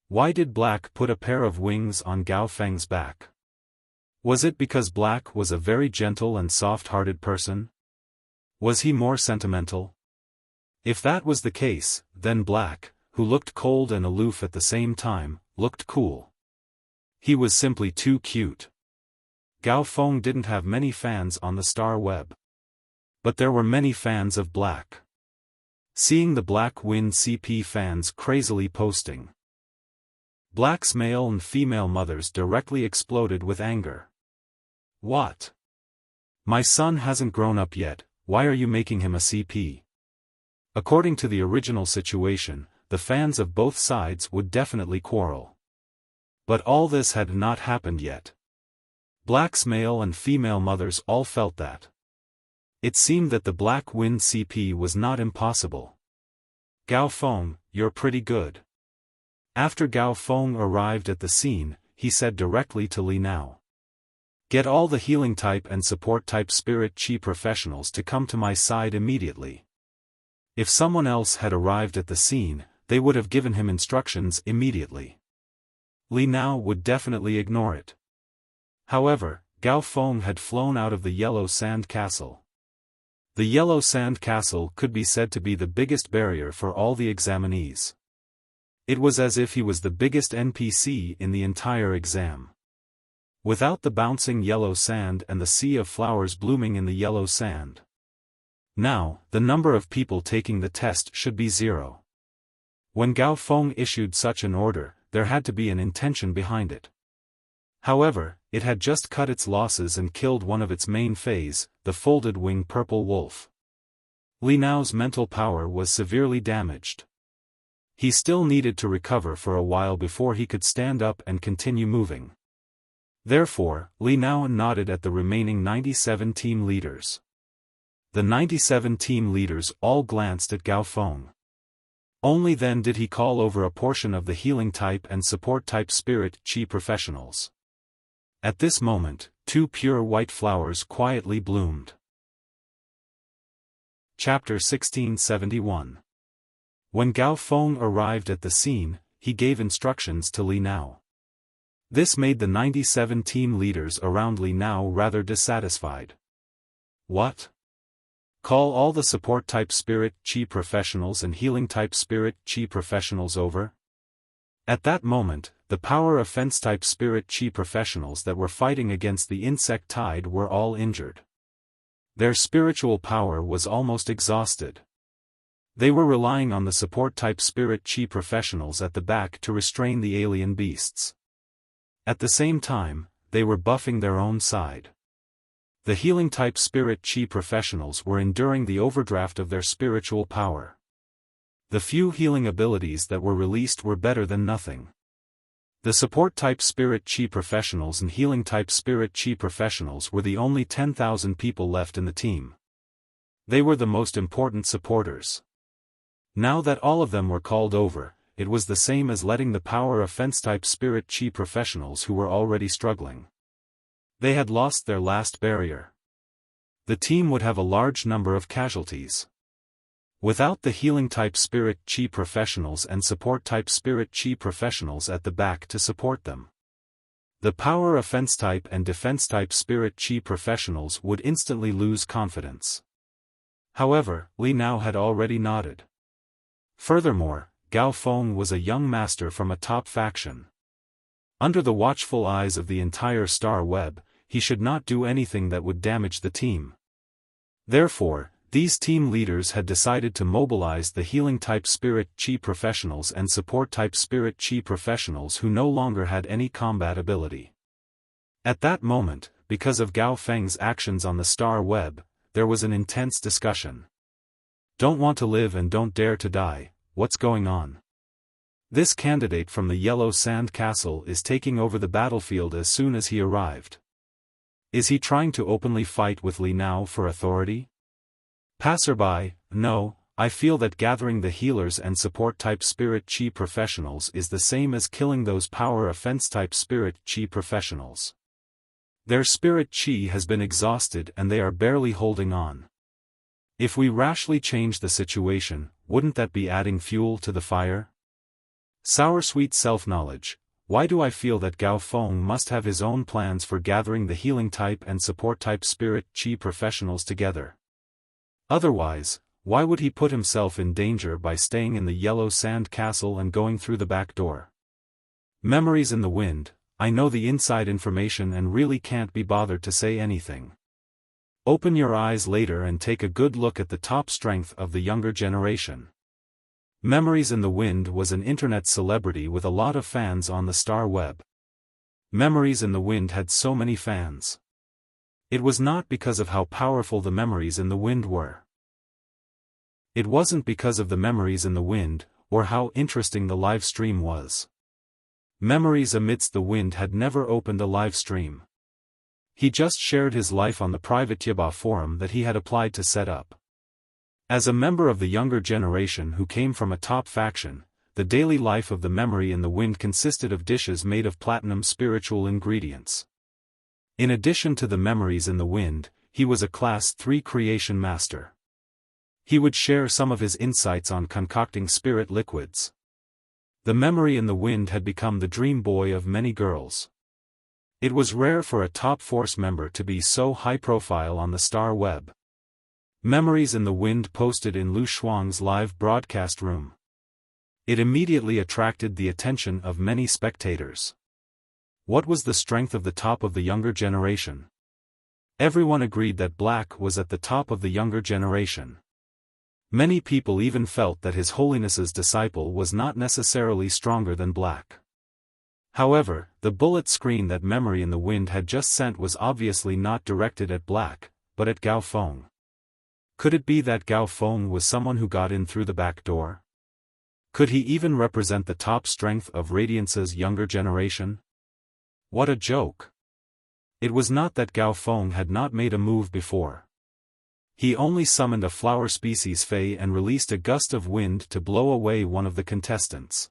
Why did Black put a pair of wings on Gao Feng's back? Was it because Black was a very gentle and soft-hearted person? Was he more sentimental? If that was the case, then Black, who looked cold and aloof at the same time, looked cool. He was simply too cute. Gao Feng didn't have many fans on the Star Web. But there were many fans of Black. Seeing the Black Wind CP fans crazily posting. Black's male and female mothers directly exploded with anger. What? My son hasn't grown up yet, why are you making him a CP? According to the original situation, the fans of both sides would definitely quarrel. But all this had not happened yet. Black's male and female mothers all felt that. It seemed that the Black Wind CP was not impossible. Gao Feng, you're pretty good. After Gao Feng arrived at the scene, he said directly to Li Nao. Get all the healing type and support type spirit chi professionals to come to my side immediately. If someone else had arrived at the scene, they would have given him instructions immediately. Li Nao would definitely ignore it. However, Gao Feng had flown out of the Yellow Sand Castle. The Yellow Sand Castle could be said to be the biggest barrier for all the examinees. It was as if he was the biggest NPC in the entire exam. Without the bouncing yellow sand and the sea of flowers blooming in the yellow sand. Now, the number of people taking the test should be 0. When Gao Feng issued such an order, there had to be an intention behind it. However, it had just cut its losses and killed one of its main fays, the folded-wing purple wolf. Li Nao's mental power was severely damaged. He still needed to recover for a while before he could stand up and continue moving. Therefore, Li Nao nodded at the remaining 97 team leaders. The 97 team leaders all glanced at Gao Feng. Only then did he call over a portion of the healing type and support type spirit Qi professionals. At this moment, 2 pure white flowers quietly bloomed. Chapter 1671. When Gao Feng arrived at the scene, he gave instructions to Li Nao. This made the 97 team leaders around Li Nao rather dissatisfied. What? Call all the support type spirit Qi professionals and healing type spirit Qi professionals over? At that moment, the power offense type spirit Qi professionals that were fighting against the insect tide were all injured. Their spiritual power was almost exhausted. They were relying on the support type spirit Qi professionals at the back to restrain the alien beasts. At the same time, they were buffing their own side. The healing type spirit Qi professionals were enduring the overdraft of their spiritual power. The few healing abilities that were released were better than nothing. The support type spirit Qi professionals and healing type spirit Qi professionals were the only 10,000 people left in the team. They were the most important supporters. Now that all of them were called over, it was the same as letting the power offense type spirit Qi professionals who were already struggling. They had lost their last barrier. The team would have a large number of casualties. Without the healing type spirit Qi professionals and support type spirit Qi professionals at the back to support them, the power offense type and defense type spirit Qi professionals would instantly lose confidence. However, Li Nao had already nodded. Furthermore, Gao Feng was a young master from a top faction. Under the watchful eyes of the entire star web, he should not do anything that would damage the team. Therefore, these team leaders had decided to mobilize the healing type spirit Qi professionals and support type spirit Qi professionals who no longer had any combat ability. At that moment, because of Gao Feng's actions on the star web, there was an intense discussion. Don't want to live and don't dare to die, what's going on? This candidate from the Yellow Sand Castle is taking over the battlefield as soon as he arrived. Is he trying to openly fight with Li Nao for authority? Passerby, no, I feel that gathering the healers and support type spirit Qi professionals is the same as killing those power offense type spirit Qi professionals. Their spirit Qi has been exhausted and they are barely holding on. If we rashly change the situation, wouldn't that be adding fuel to the fire? Sour-sweet self-knowledge, why do I feel that Gao Feng must have his own plans for gathering the healing type and support type spirit Qi professionals together? Otherwise, why would he put himself in danger by staying in the Yellow Sand Castle and going through the back door? Memories in the wind, I know the inside information and really can't be bothered to say anything. Open your eyes later and take a good look at the top strength of the younger generation. Memories in the Wind was an internet celebrity with a lot of fans on the star web. Memories in the Wind had so many fans. It was not because of how powerful the Memories in the Wind were. It wasn't because of the Memories in the Wind, or how interesting the live stream was. Memories Amidst the Wind had never opened a live stream. He just shared his life on the private Yiba forum that he had applied to set up. As a member of the younger generation who came from a top faction, the daily life of the Memory in the Wind consisted of dishes made of platinum spiritual ingredients. In addition to the Memories in the Wind, he was a Class 3 creation master. He would share some of his insights on concocting spirit liquids. The Memory in the Wind had become the dream boy of many girls. It was rare for a top force member to be so high-profile on the star web. Memories in the Wind posted in Lu Shuang's live broadcast room. It immediately attracted the attention of many spectators. What was the strength of the top of the younger generation? Everyone agreed that Black was at the top of the younger generation. Many people even felt that His Holiness's disciple was not necessarily stronger than Black. However, the bullet screen that Memory in the Wind had just sent was obviously not directed at Black, but at Gao Feng. Could it be that Gao Feng was someone who got in through the back door? Could he even represent the top strength of Radiance's younger generation? What a joke! It was not that Gao Feng had not made a move before. He only summoned a flower species Fei and released a gust of wind to blow away one of the contestants.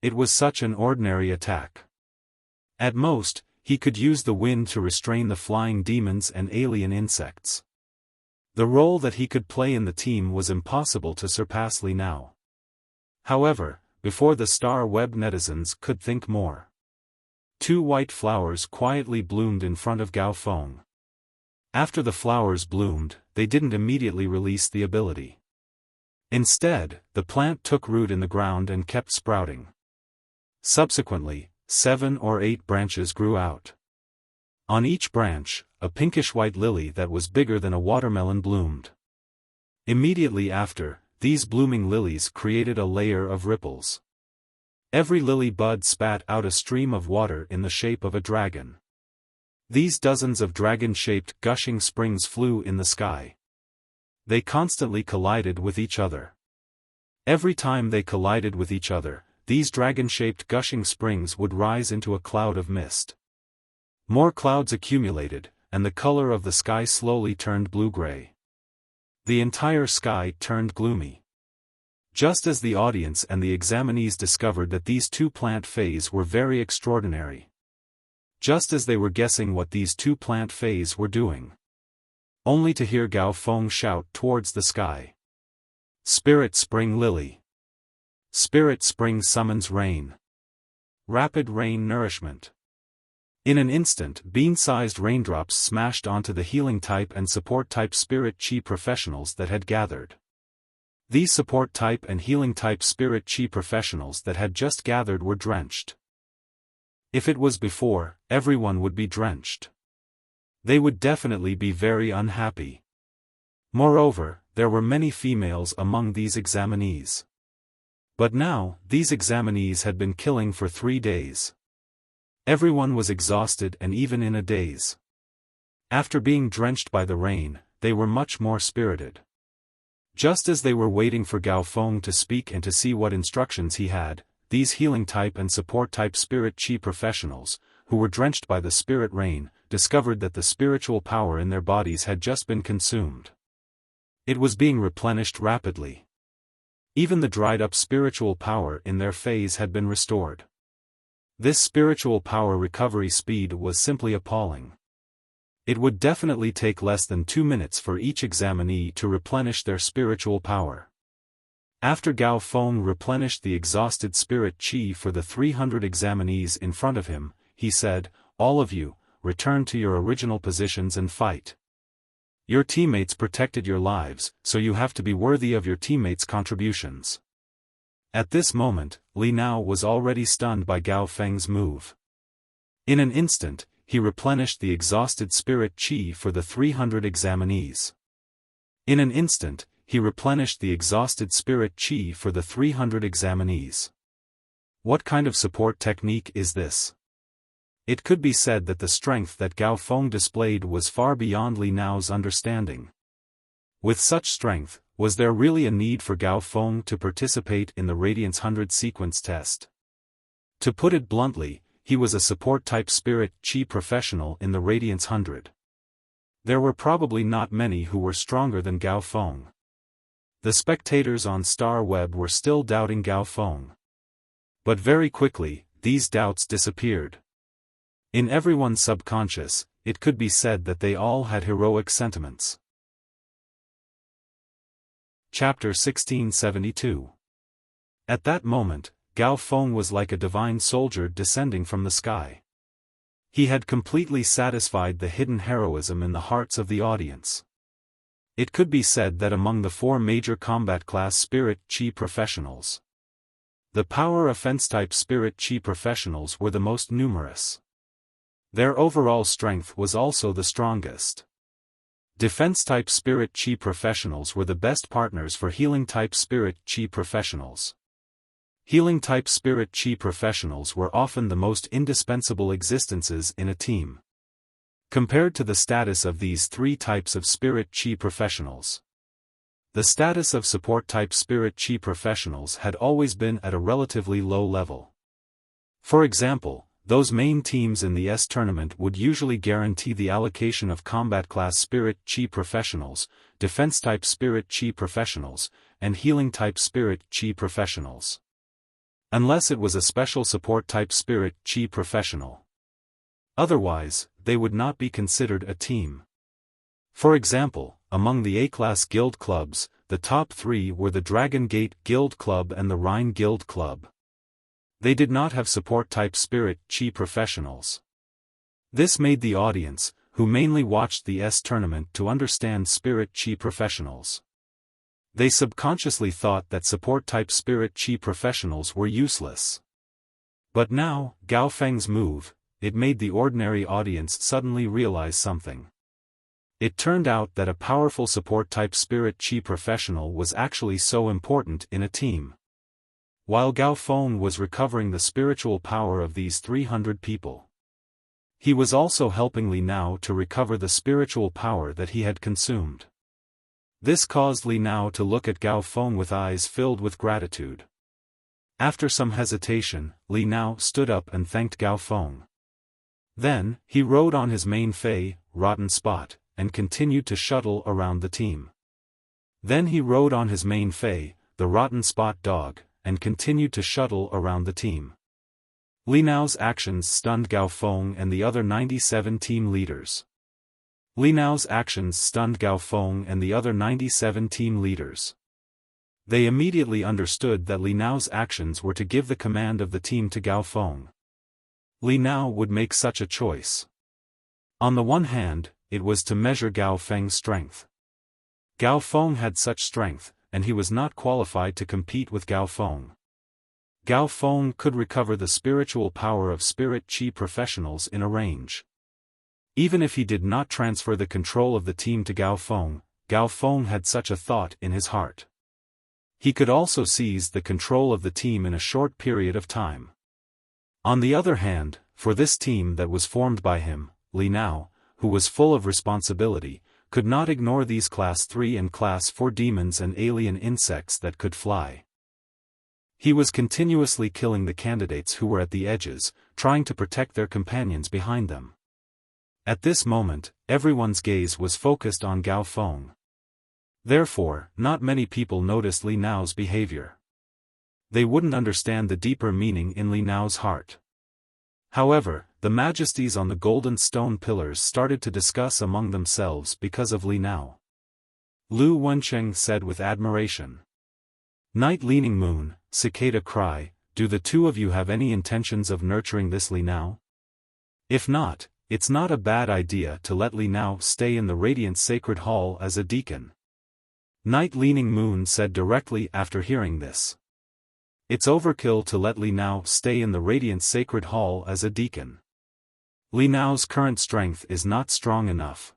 It was such an ordinary attack. At most, he could use the wind to restrain the flying demons and alien insects. The role that he could play in the team was impossible to surpass Li now. However, before the star web netizens could think more, 2 white flowers quietly bloomed in front of Gao Feng. After the flowers bloomed, they didn't immediately release the ability. Instead, the plant took root in the ground and kept sprouting. Subsequently, 7 or 8 branches grew out. On each branch, a pinkish-white lily that was bigger than a watermelon bloomed. Immediately after, these blooming lilies created a layer of ripples. Every lily bud spat out a stream of water in the shape of a dragon. These dozens of dragon-shaped gushing springs flew in the sky. They constantly collided with each other. Every time they collided with each other, these dragon-shaped gushing springs would rise into a cloud of mist. More clouds accumulated, and the color of the sky slowly turned blue-gray. The entire sky turned gloomy. Just as the audience and the examinees discovered that these 2 plant Feis were very extraordinary. Just as they were guessing what these 2 plant Feis were doing. Only to hear Gao Feng shout towards the sky. Spirit Spring Lily. Spirit Spring summons rain. Rapid rain nourishment. In an instant, bean-sized raindrops smashed onto the healing-type and support-type Spirit Chi professionals that had gathered. These support-type and healing-type Spirit Chi professionals that had just gathered were drenched. If it was before, everyone would be drenched. They would definitely be very unhappy. Moreover, there were many females among these examinees. But now, these examinees had been killing for 3 days. Everyone was exhausted and even in a daze. After being drenched by the rain, they were much more spirited. Just as they were waiting for Gao Feng to speak and to see what instructions he had, these healing-type and support-type Spirit Chi professionals, who were drenched by the spirit rain, discovered that the spiritual power in their bodies had just been consumed. It was being replenished rapidly. Even the dried-up spiritual power in their phase had been restored. This spiritual power recovery speed was simply appalling. It would definitely take less than 2 minutes for each examinee to replenish their spiritual power. After Gao Feng replenished the exhausted Spirit Chi for the 300 examinees in front of him, he said, "All of you, return to your original positions and fight. Your teammates protected your lives, so you have to be worthy of your teammates' contributions." At this moment, Li Nao was already stunned by Gao Feng's move. In an instant, he replenished the exhausted Spirit Chi for the 300 examinees. In an instant, he replenished the exhausted Spirit Chi for the 300 examinees. What kind of support technique is this? It could be said that the strength that Gao Feng displayed was far beyond Li Nao's understanding. With such strength, was there really a need for Gao Feng to participate in the Radiance 100 sequence test? To put it bluntly, he was a support-type Spirit Chi professional in the Radiance 100. There were probably not many who were stronger than Gao Feng. The spectators on Star Web were still doubting Gao Feng. But very quickly, these doubts disappeared. In everyone's subconscious, it could be said that they all had heroic sentiments. Chapter 1672. At that moment, Gao Feng was like a divine soldier descending from the sky. He had completely satisfied the hidden heroism in the hearts of the audience. It could be said that among the 4 major combat class spirit chi professionals, the power offense type spirit chi professionals were the most numerous. Their overall strength was also the strongest. Defense type spirit chi professionals were the best partners for healing type spirit chi professionals. Healing type spirit chi professionals were often the most indispensable existences in a team. Compared to the status of these 3 types of spirit chi professionals, the status of support type spirit chi professionals had always been at a relatively low level. For example, those main teams in the S tournament would usually guarantee the allocation of combat class spirit chi professionals, defense type spirit chi professionals, and healing type spirit chi professionals. Unless it was a special support type spirit chi professional. Otherwise, they would not be considered a team. For example, among the A-class guild clubs, the top 3 were the Dragon Gate Guild Club and the Rhine Guild Club. They did not have support-type spirit chi professionals. This made the audience, who mainly watched the S tournament, to understand spirit chi professionals. They subconsciously thought that support-type spirit chi professionals were useless. But now, Gao Feng's move, it made the ordinary audience suddenly realize something. It turned out that a powerful support-type spirit chi professional was actually so important in a team. While Gao Feng was recovering the spiritual power of these 300 people, he was also helping Li Nao to recover the spiritual power that he had consumed. This caused Li Nao to look at Gao Feng with eyes filled with gratitude. After some hesitation, Li Nao stood up and thanked Gao Feng. Then, he rode on his main fei, Rotten Spot, and continued to shuttle around the team. Then he rode on his main fei, the Rotten Spot Dog, and continued to shuttle around the team. Li Nao's actions stunned Gao Feng and the other 97 team leaders. Li Nao's actions stunned Gao Feng and the other 97 team leaders. They immediately understood that Li Nao's actions were to give the command of the team to Gao Feng. Li Nao would make such a choice. On the one hand, it was to measure Gao Feng's strength. Gao Feng had such strength, and he was not qualified to compete with Gao Feng. Gao Feng could recover the spiritual power of spirit chi professionals in a range. Even if he did not transfer the control of the team to Gao Feng had such a thought in his heart. He could also seize the control of the team in a short period of time. On the other hand, for this team that was formed by him, Li Nao, who was full of responsibility, could not ignore these Class 3 and Class 4 demons and alien insects that could fly. He was continuously killing the candidates who were at the edges, trying to protect their companions behind them. At this moment, everyone's gaze was focused on Gao Feng. Therefore, not many people noticed Li Nao's behavior. They wouldn't understand the deeper meaning in Li Nao's heart. However, the majesties on the golden stone pillars started to discuss among themselves because of Li Nao. Lu Wencheng said with admiration. Night Leaning Moon, Cicada Cry, do the 2 of you have any intentions of nurturing this Li Nao? If not, it's not a bad idea to let Li Nao stay in the Radiant Sacred Hall as a deacon. Night Leaning Moon said directly after hearing this. It's overkill to let Li Nao stay in the Radiant Sacred Hall as a deacon. Li Nao's current strength is not strong enough.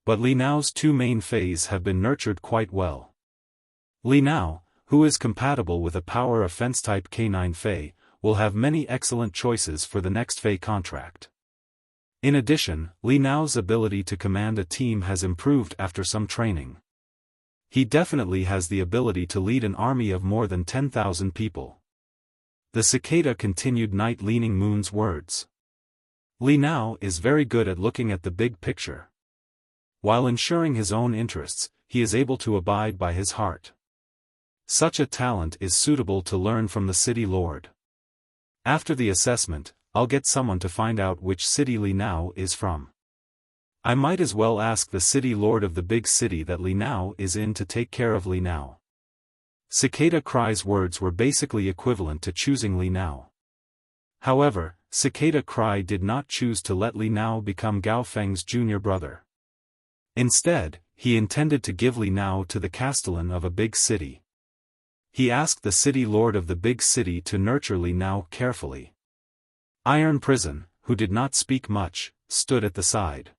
But Li Nao's 2 main feis have been nurtured quite well. Li Nao, who is compatible with a power offense type K9 fei, will have many excellent choices for the next fei contract. In addition, Li Nao's ability to command a team has improved after some training. He definitely has the ability to lead an army of more than 10,000 people. The cicada continued Night Leaning Moon's words. Li Nao is very good at looking at the big picture. While ensuring his own interests, he is able to abide by his heart. Such a talent is suitable to learn from the city lord. After the assessment, I'll get someone to find out which city Li Nao is from. I might as well ask the city lord of the big city that Li Nao is in to take care of Li Nao. Cicada Cry's words were basically equivalent to choosing Li Nao. However, Cicada Cry did not choose to let Li Nao become Gao Feng's junior brother. Instead, he intended to give Li Nao to the castellan of a big city. He asked the city lord of the big city to nurture Li Nao carefully. Iron Prison, who did not speak much, stood at the side.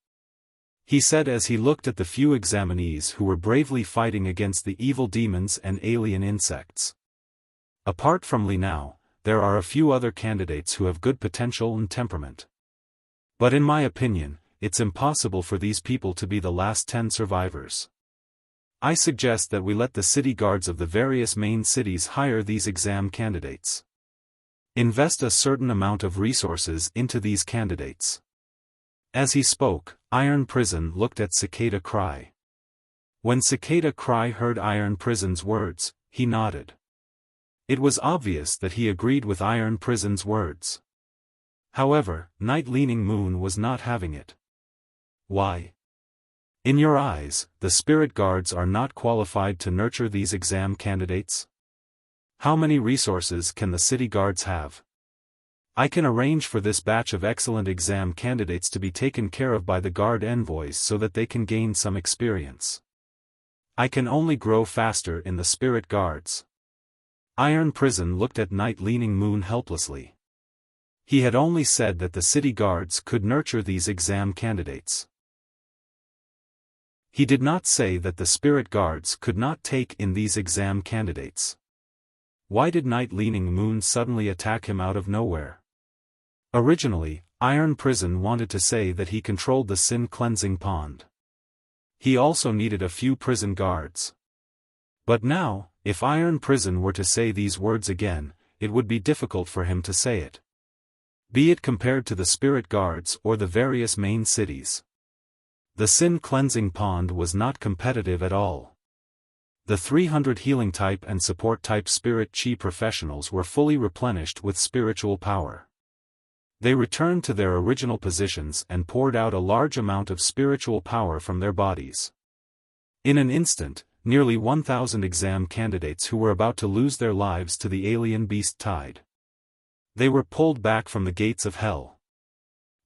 He said as he looked at the few examinees who were bravely fighting against the evil demons and alien insects. Apart from Li Nao, there are a few other candidates who have good potential and temperament. But in my opinion, it's impossible for these people to be the last 10 survivors. I suggest that we let the city guards of the various main cities hire these exam candidates. Invest a certain amount of resources into these candidates. As he spoke, Iron Prison looked at Cicada Cry. When Cicada Cry heard Iron Prison's words, he nodded. It was obvious that he agreed with Iron Prison's words. However, Night Leaning Moon was not having it. Why? In your eyes, the spirit guards are not qualified to nurture these exam candidates? How many resources can the city guards have? I can arrange for this batch of excellent exam candidates to be taken care of by the guard envoys so that they can gain some experience. I can only grow faster in the spirit guards. Iron Prison looked at Night Leaning Moon helplessly. He had only said that the city guards could nurture these exam candidates. He did not say that the spirit guards could not take in these exam candidates. Why did Night Leaning Moon suddenly attack him out of nowhere? Originally, Iron Prison wanted to say that he controlled the sin cleansing pond. He also needed a few prison guards. But now, if Iron Prison were to say these words again, it would be difficult for him to say it. Be it compared to the spirit guards or the various main cities. The sin cleansing pond was not competitive at all. The 300 healing type and support type spirit chi professionals were fully replenished with spiritual power. They returned to their original positions and poured out a large amount of spiritual power from their bodies. In an instant, nearly 1,000 exam candidates who were about to lose their lives to the alien beast tide. They were pulled back from the gates of hell.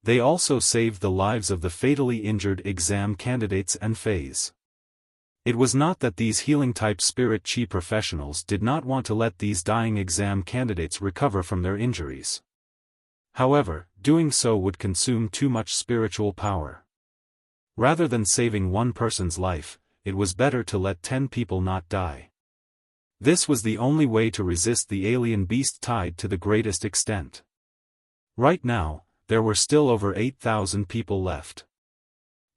They also saved the lives of the fatally injured exam candidates and phase. It was not that these healing-type spirit chi professionals did not want to let these dying exam candidates recover from their injuries. However, doing so would consume too much spiritual power. Rather than saving one person's life, it was better to let 10 people not die. This was the only way to resist the alien beast tide to the greatest extent. Right now, there were still over 8,000 people left.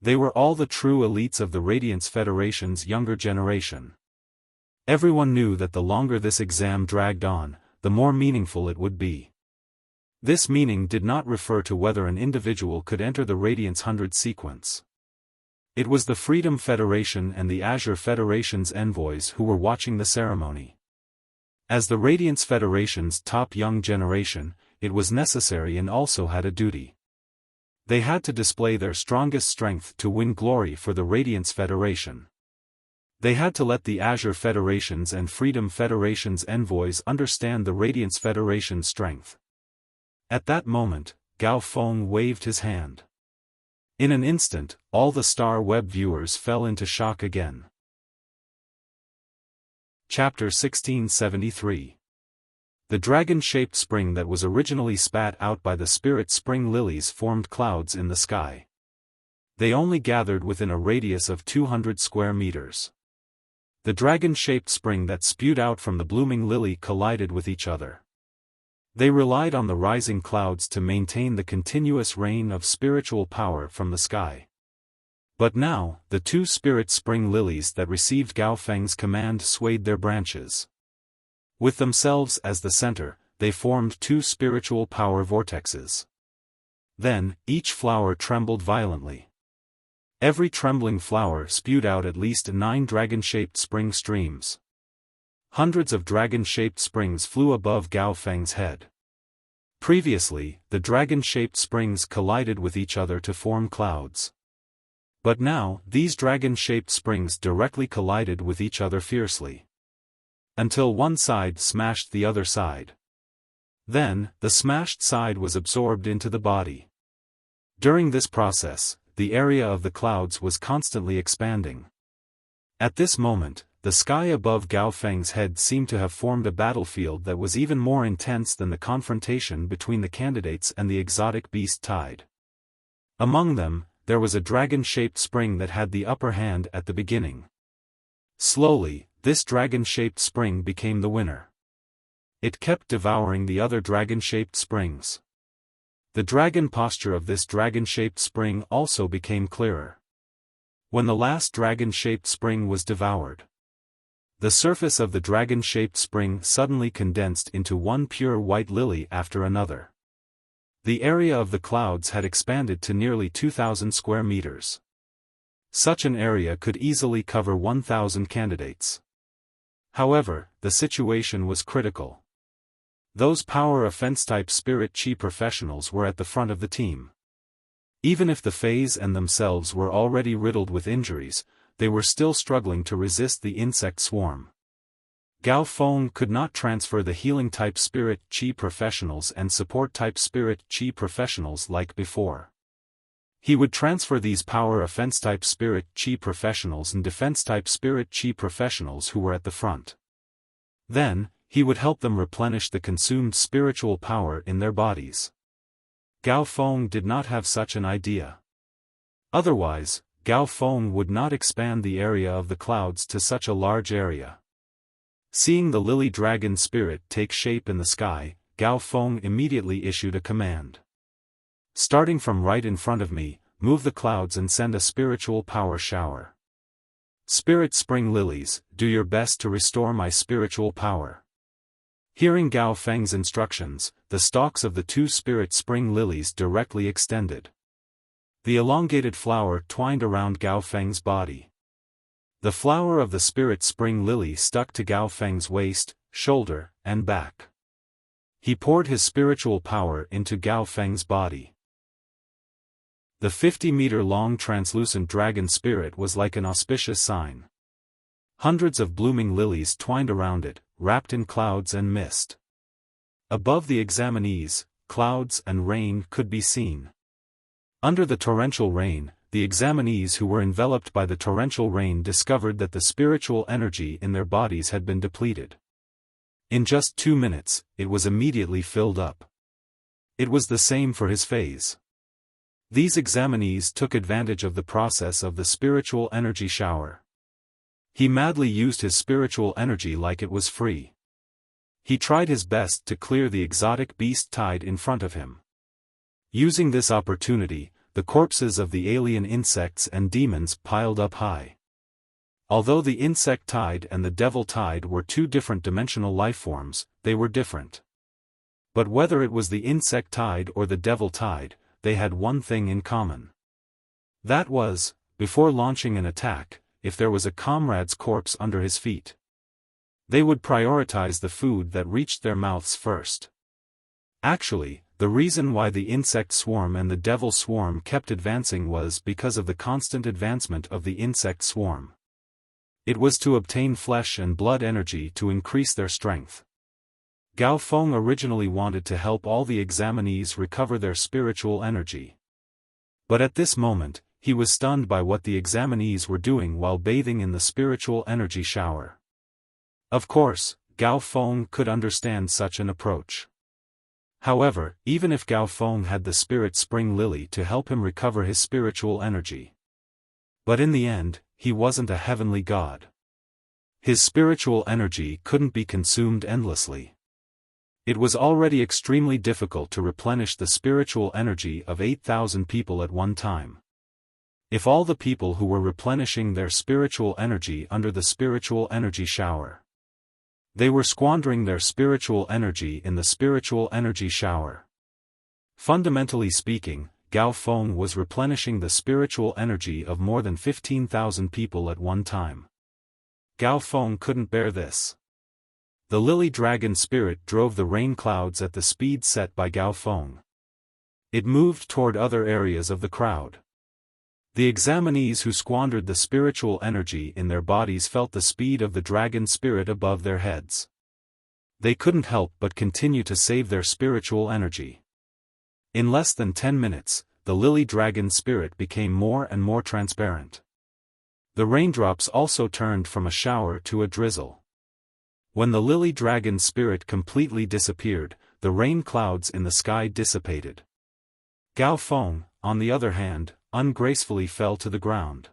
They were all the true elites of the Radiance Federation's younger generation. Everyone knew that the longer this exam dragged on, the more meaningful it would be. This meaning did not refer to whether an individual could enter the Radiance 100 sequence. It was the Freedom Federation and the Azure Federation's envoys who were watching the ceremony. As the Radiance Federation's top young generation, it was necessary and also had a duty. They had to display their strongest strength to win glory for the Radiance Federation. They had to let the Azure Federation's and Freedom Federation's envoys understand the Radiance Federation's strength. At that moment, Gao Feng waved his hand. In an instant, all the Star Web viewers fell into shock again. Chapter 1673. The dragon-shaped spring that was originally spat out by the spirit spring lilies formed clouds in the sky. They only gathered within a radius of 200 square meters. The dragon-shaped spring that spewed out from the blooming lily collided with each other. They relied on the rising clouds to maintain the continuous rain of spiritual power from the sky. But now, the two spirit spring lilies that received Gao Feng's command swayed their branches. With themselves as the center, they formed two spiritual power vortexes. Then, each flower trembled violently. Every trembling flower spewed out at least 9 dragon-shaped spring streams. Hundreds of dragon-shaped springs flew above Gao Feng's head. Previously, the dragon-shaped springs collided with each other to form clouds. But now, these dragon-shaped springs directly collided with each other fiercely. Until one side smashed the other side. Then, the smashed side was absorbed into the body. During this process, the area of the clouds was constantly expanding. At this moment, the sky above Gao Feng's head seemed to have formed a battlefield that was even more intense than the confrontation between the candidates and the exotic beast tide. Among them, there was a dragon-shaped spring that had the upper hand at the beginning. Slowly, this dragon-shaped spring became the winner. It kept devouring the other dragon-shaped springs. The dragon posture of this dragon-shaped spring also became clearer. When the last dragon-shaped spring was devoured, the surface of the dragon-shaped spring suddenly condensed into one pure white lily after another. The area of the clouds had expanded to nearly 2,000 square meters. Such an area could easily cover 1,000 candidates. However, the situation was critical. Those power offense-type spirit chi professionals were at the front of the team. Even if the phase and themselves were already riddled with injuries, they were still struggling to resist the insect swarm. Gao Feng could not transfer the healing-type spirit chi professionals and support-type spirit chi professionals like before. He would transfer these power offense-type spirit chi professionals and defense-type spirit chi professionals who were at the front. Then, he would help them replenish the consumed spiritual power in their bodies. Gao Feng did not have such an idea. Otherwise, Gao Feng would not expand the area of the clouds to such a large area. Seeing the lily dragon spirit take shape in the sky, Gao Feng immediately issued a command. Starting from right in front of me, move the clouds and send a spiritual power shower. Spirit spring lilies, do your best to restore my spiritual power. Hearing Gao Feng's instructions, the stalks of the two spirit spring lilies directly extended. The elongated flower twined around Gao Feng's body. The flower of the spirit spring lily stuck to Gao Feng's waist, shoulder, and back. He poured his spiritual power into Gao Feng's body. The 50-meter-long translucent dragon spirit was like an auspicious sign. Hundreds of blooming lilies twined around it, wrapped in clouds and mist. Above the examinees, clouds and rain could be seen. Under the torrential rain, the examinees who were enveloped by the torrential rain discovered that the spiritual energy in their bodies had been depleted. In just 2 minutes, it was immediately filled up. It was the same for his phase. These examinees took advantage of the process of the spiritual energy shower. He madly used his spiritual energy like it was free. He tried his best to clear the exotic beast tide in front of him. Using this opportunity, the corpses of the alien insects and demons piled up high. Although the insect tide and the devil tide were two different dimensional lifeforms, they were different. But whether it was the insect tide or the devil tide, they had one thing in common. That was, before launching an attack, if there was a comrade's corpse under his feet, they would prioritize the food that reached their mouths first. Actually, the reason why the insect swarm and the devil swarm kept advancing was because of the constant advancement of the insect swarm. It was to obtain flesh and blood energy to increase their strength. Gao Feng originally wanted to help all the examinees recover their spiritual energy. But at this moment, he was stunned by what the examinees were doing while bathing in the spiritual energy shower. Of course, Gao Feng could understand such an approach. However, even if Gao Feng had the spirit spring lily to help him recover his spiritual energy. But in the end, he wasn't a heavenly god. His spiritual energy couldn't be consumed endlessly. It was already extremely difficult to replenish the spiritual energy of 8,000 people at one time. If all the people who were replenishing their spiritual energy under the spiritual energy shower, they were squandering their spiritual energy in the spiritual energy shower. Fundamentally speaking, Gao Feng was replenishing the spiritual energy of more than 15,000 people at one time. Gao Feng couldn't bear this. The lily dragon spirit drove the rain clouds at the speed set by Gao Feng. It moved toward other areas of the crowd. The examinees who squandered the spiritual energy in their bodies felt the speed of the dragon spirit above their heads. They couldn't help but continue to save their spiritual energy. In less than 10 minutes, the lily dragon spirit became more and more transparent. The raindrops also turned from a shower to a drizzle. When the lily dragon spirit completely disappeared, the rain clouds in the sky dissipated. Gao Feng, on the other hand, ungracefully fell to the ground.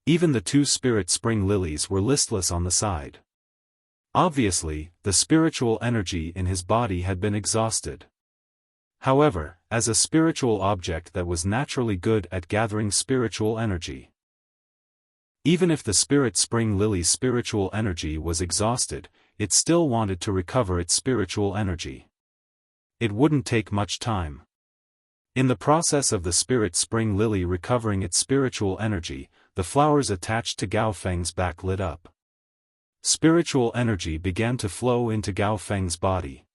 Even the two spirit spring lilies were listless on the side. Obviously, the spiritual energy in his body had been exhausted. However, as a spiritual object that was naturally good at gathering spiritual energy. Even if the spirit spring lily's spiritual energy was exhausted, it still wanted to recover its spiritual energy. It wouldn't take much time. In the process of the spirit spring lily recovering its spiritual energy, the flowers attached to Gao Feng's back lit up. Spiritual energy began to flow into Gao Feng's body.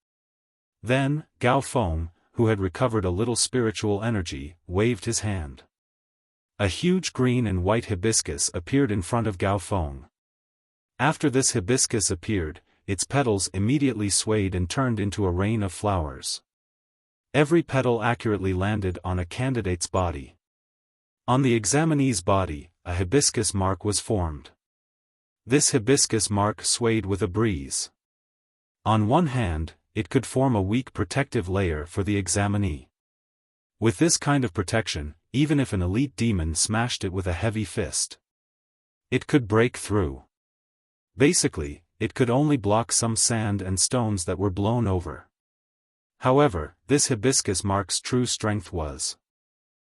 Then, Gao Feng, who had recovered a little spiritual energy, waved his hand. A huge green and white hibiscus appeared in front of Gao Feng. After this hibiscus appeared, its petals immediately swayed and turned into a rain of flowers. Every petal accurately landed on a candidate's body. On the examinee's body, a hibiscus mark was formed. This hibiscus mark swayed with a breeze. On one hand, it could form a weak protective layer for the examinee. With this kind of protection, even if an elite demon smashed it with a heavy fist, it could break through. Basically, it could only block some sand and stones that were blown over. However, this hibiscus mark's true strength was.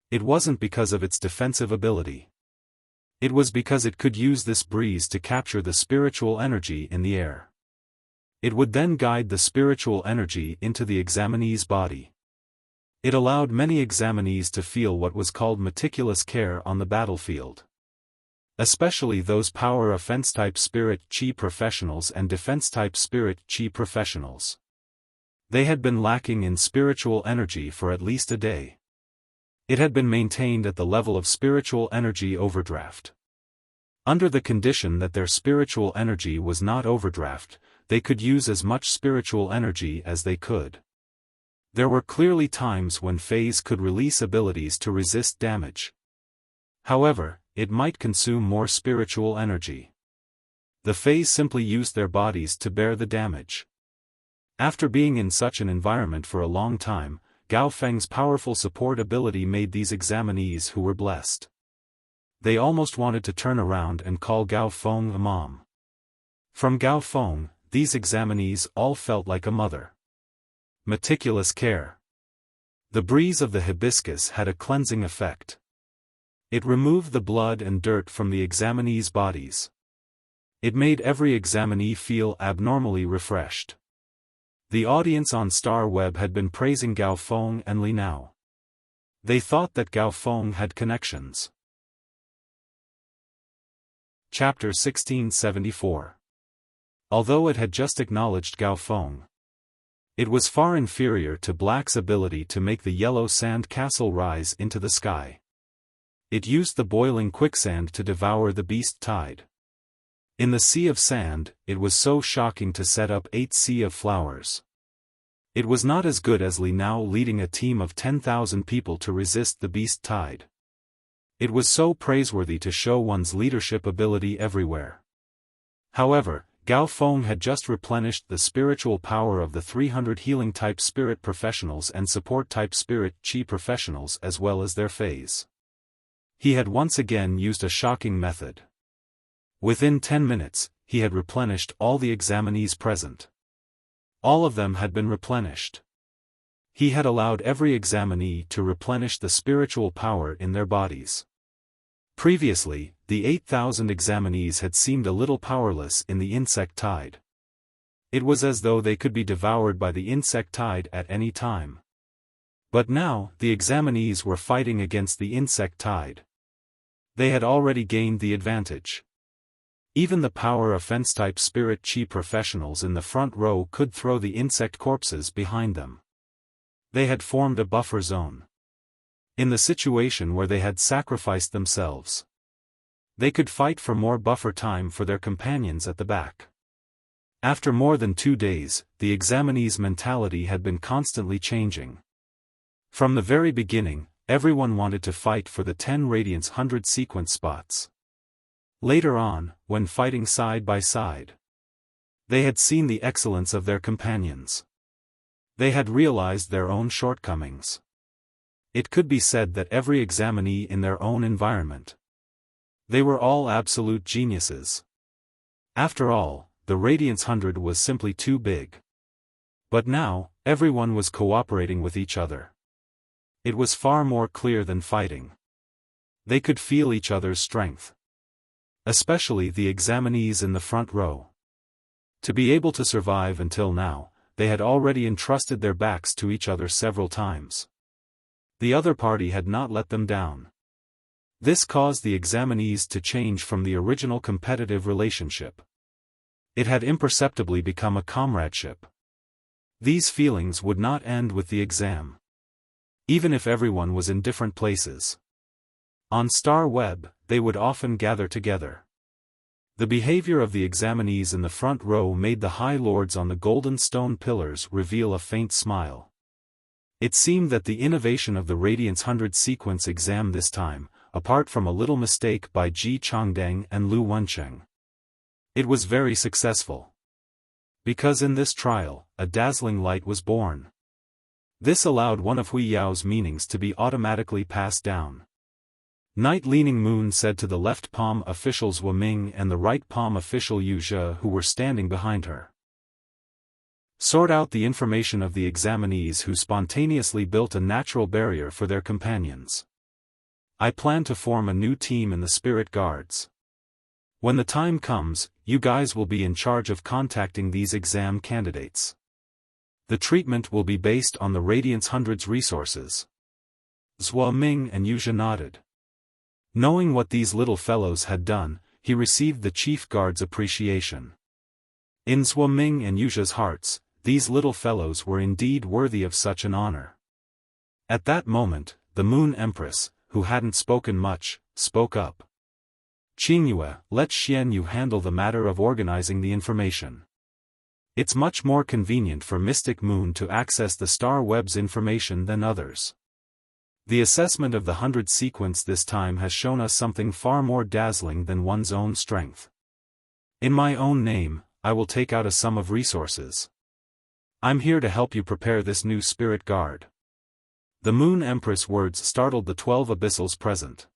It wasn't because of its defensive ability. It was because it could use this breeze to capture the spiritual energy in the air. It would then guide the spiritual energy into the examinee's body. It allowed many examinees to feel what was called meticulous care on the battlefield. Especially those power offense-type spirit chi professionals and defense-type spirit chi professionals. They had been lacking in spiritual energy for at least a day. It had been maintained at the level of spiritual energy overdraft. Under the condition that their spiritual energy was not overdraft, they could use as much spiritual energy as they could. There were clearly times when phase could release abilities to resist damage. However, it might consume more spiritual energy. The phase simply used their bodies to bear the damage. After being in such an environment for a long time, Gao Feng's powerful support ability made these examinees who were blessed. They almost wanted to turn around and call Gao Feng a mom. From Gao Feng, these examinees all felt like a mother. Meticulous care. The breeze of the hibiscus had a cleansing effect. It removed the blood and dirt from the examinees' bodies. It made every examinee feel abnormally refreshed. The audience on Star Web had been praising Gao Feng and Li Nao. They thought that Gao Feng had connections. Chapter 1674. Although it had just acknowledged Gao Feng, it was far inferior to Black's ability to make the yellow sand castle rise into the sky. It used the boiling quicksand to devour the beast tide. In the sea of sand, it was so shocking to set up 8 sea of flowers. It was not as good as Li Nao leading a team of 10,000 people to resist the beast tide. It was so praiseworthy to show one's leadership ability everywhere. However, Gao Feng had just replenished the spiritual power of the 300 healing-type spirit professionals and support-type spirit chi professionals as well as their phase. He had once again used a shocking method. Within 10 minutes, he had replenished all the examinees present. All of them had been replenished. He had allowed every examinee to replenish the spiritual power in their bodies. Previously, the 8,000 examinees had seemed a little powerless in the insect tide. It was as though they could be devoured by the insect tide at any time. But now, the examinees were fighting against the insect tide. They had already gained the advantage. Even the power offense-type spirit chi professionals in the front row could throw the insect corpses behind them. They had formed a buffer zone. In the situation where they had sacrificed themselves, they could fight for more buffer time for their companions at the back. After more than 2 days, the examinees' mentality had been constantly changing. From the very beginning, everyone wanted to fight for the 10 Radiance 100 sequence spots. Later on, when fighting side by side, they had seen the excellence of their companions. They had realized their own shortcomings. It could be said that every examinee in their own environment, they were all absolute geniuses. After all, the Radiance 100 was simply too big. But now, everyone was cooperating with each other. It was far more clear than fighting. They could feel each other's strength. Especially the examinees in the front row. To be able to survive until now, they had already entrusted their backs to each other several times. The other party had not let them down. This caused the examinees to change from the original competitive relationship. It had imperceptibly become a comradeship. These feelings would not end with the exam. Even if everyone was in different places. On Star Web, they would often gather together. The behavior of the examinees in the front row made the High Lords on the golden stone pillars reveal a faint smile. It seemed that the innovation of the Radiance 100 sequence exam this time, apart from a little mistake by Ji Chongdeng and Lu Wencheng, it was very successful. Because in this trial, a dazzling light was born. This allowed one of Hui Yao's meanings to be automatically passed down. Night Leaning Moon said to the left palm officials Wu Ming and the right palm official Yu Zhe who were standing behind her. Sort out the information of the examinees who spontaneously built a natural barrier for their companions. I plan to form a new team in the Spirit Guards. When the time comes, you guys will be in charge of contacting these exam candidates. The treatment will be based on the Radiance 100's resources. Zhou Ming and Yu Zhe nodded. Knowing what these little fellows had done, he received the chief guard's appreciation. In Zhou Ming and Yu Zhe's hearts, these little fellows were indeed worthy of such an honor. At that moment, the Moon Empress, who hadn't spoken much, spoke up. Qingyue, let Xian Yu handle the matter of organizing the information. It's much more convenient for Mystic Moon to access the Star Web's information than others. The assessment of the 100 sequence this time has shown us something far more dazzling than one's own strength. In my own name, I will take out a sum of resources. I'm here to help you prepare this new Spirit Guard. The Moon Empress words startled the 12 abyssals present.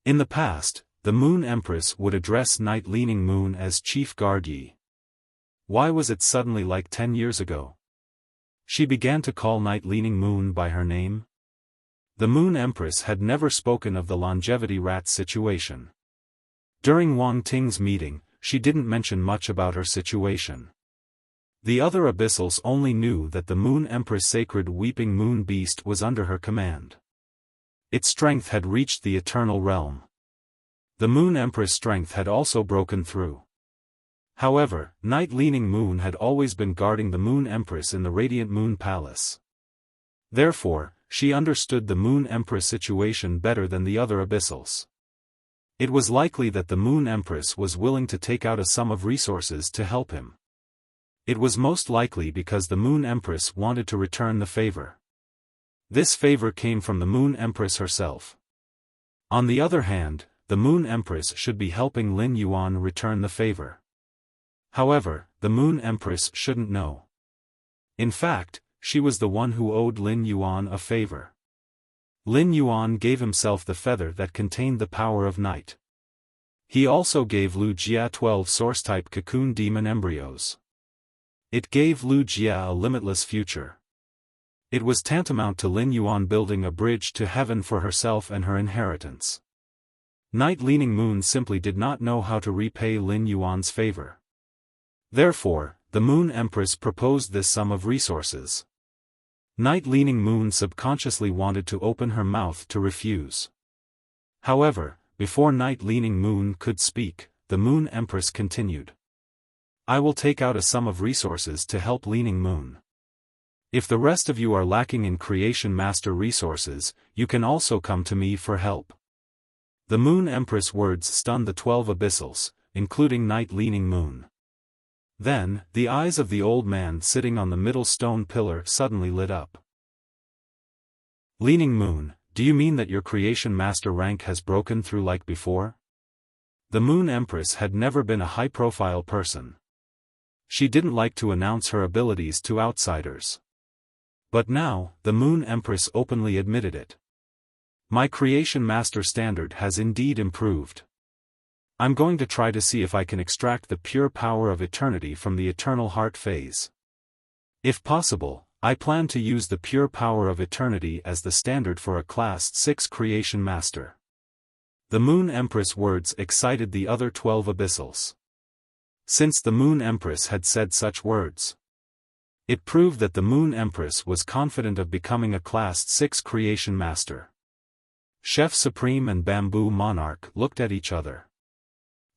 In the past, the Moon Empress would address Night Leaning Moon as Chief Guard Yi. Why was it suddenly like 10 years ago? She began to call Night Leaning Moon by her name. The Moon Empress had never spoken of the longevity rat situation. During Wang Ting's meeting, she didn't mention much about her situation. The other abyssals only knew that the Moon Empress Sacred Weeping Moon Beast was under her command. Its strength had reached the Eternal Realm. The Moon Empress' strength had also broken through. However, Night Leaning Moon had always been guarding the Moon Empress in the Radiant Moon Palace. Therefore, she understood the Moon Empress situation better than the other abyssals. It was likely that the Moon Empress was willing to take out a sum of resources to help him. It was most likely because the Moon Empress wanted to return the favor. This favor came from the Moon Empress herself. On the other hand, the Moon Empress should be helping Lin Yuan return the favor. However, the Moon Empress shouldn't know. In fact, she was the one who owed Lin Yuan a favor. Lin Yuan gave himself the feather that contained the power of night. He also gave Lu Jia 12 source-type cocoon demon embryos. It gave Lu Jia a limitless future. It was tantamount to Lin Yuan building a bridge to heaven for herself and her inheritance. Night Leaning Moon simply did not know how to repay Lin Yuan's favor. Therefore, the Moon Empress proposed this sum of resources. Night Leaning Moon subconsciously wanted to open her mouth to refuse. However, before Night Leaning Moon could speak, the Moon Empress continued. I will take out a sum of resources to help Leaning Moon. If the rest of you are lacking in Creation Master resources, you can also come to me for help. The Moon Empress words stunned the 12 abyssals, including Night Leaning Moon. Then, the eyes of the old man sitting on the middle stone pillar suddenly lit up. Leaning Moon, do you mean that your creation master rank has broken through like before? The Moon Empress had never been a high-profile person. She didn't like to announce her abilities to outsiders. But now, the Moon Empress openly admitted it. My creation master standard has indeed improved. I'm going to try to see if I can extract the pure power of eternity from the eternal heart phase. If possible, I plan to use the pure power of eternity as the standard for a Class 6 creation master. The Moon Empress words excited the other 12 abyssals. Since the Moon Empress had said such words, it proved that the Moon Empress was confident of becoming a Class 6 creation master. Chef Supreme and Bamboo Monarch looked at each other.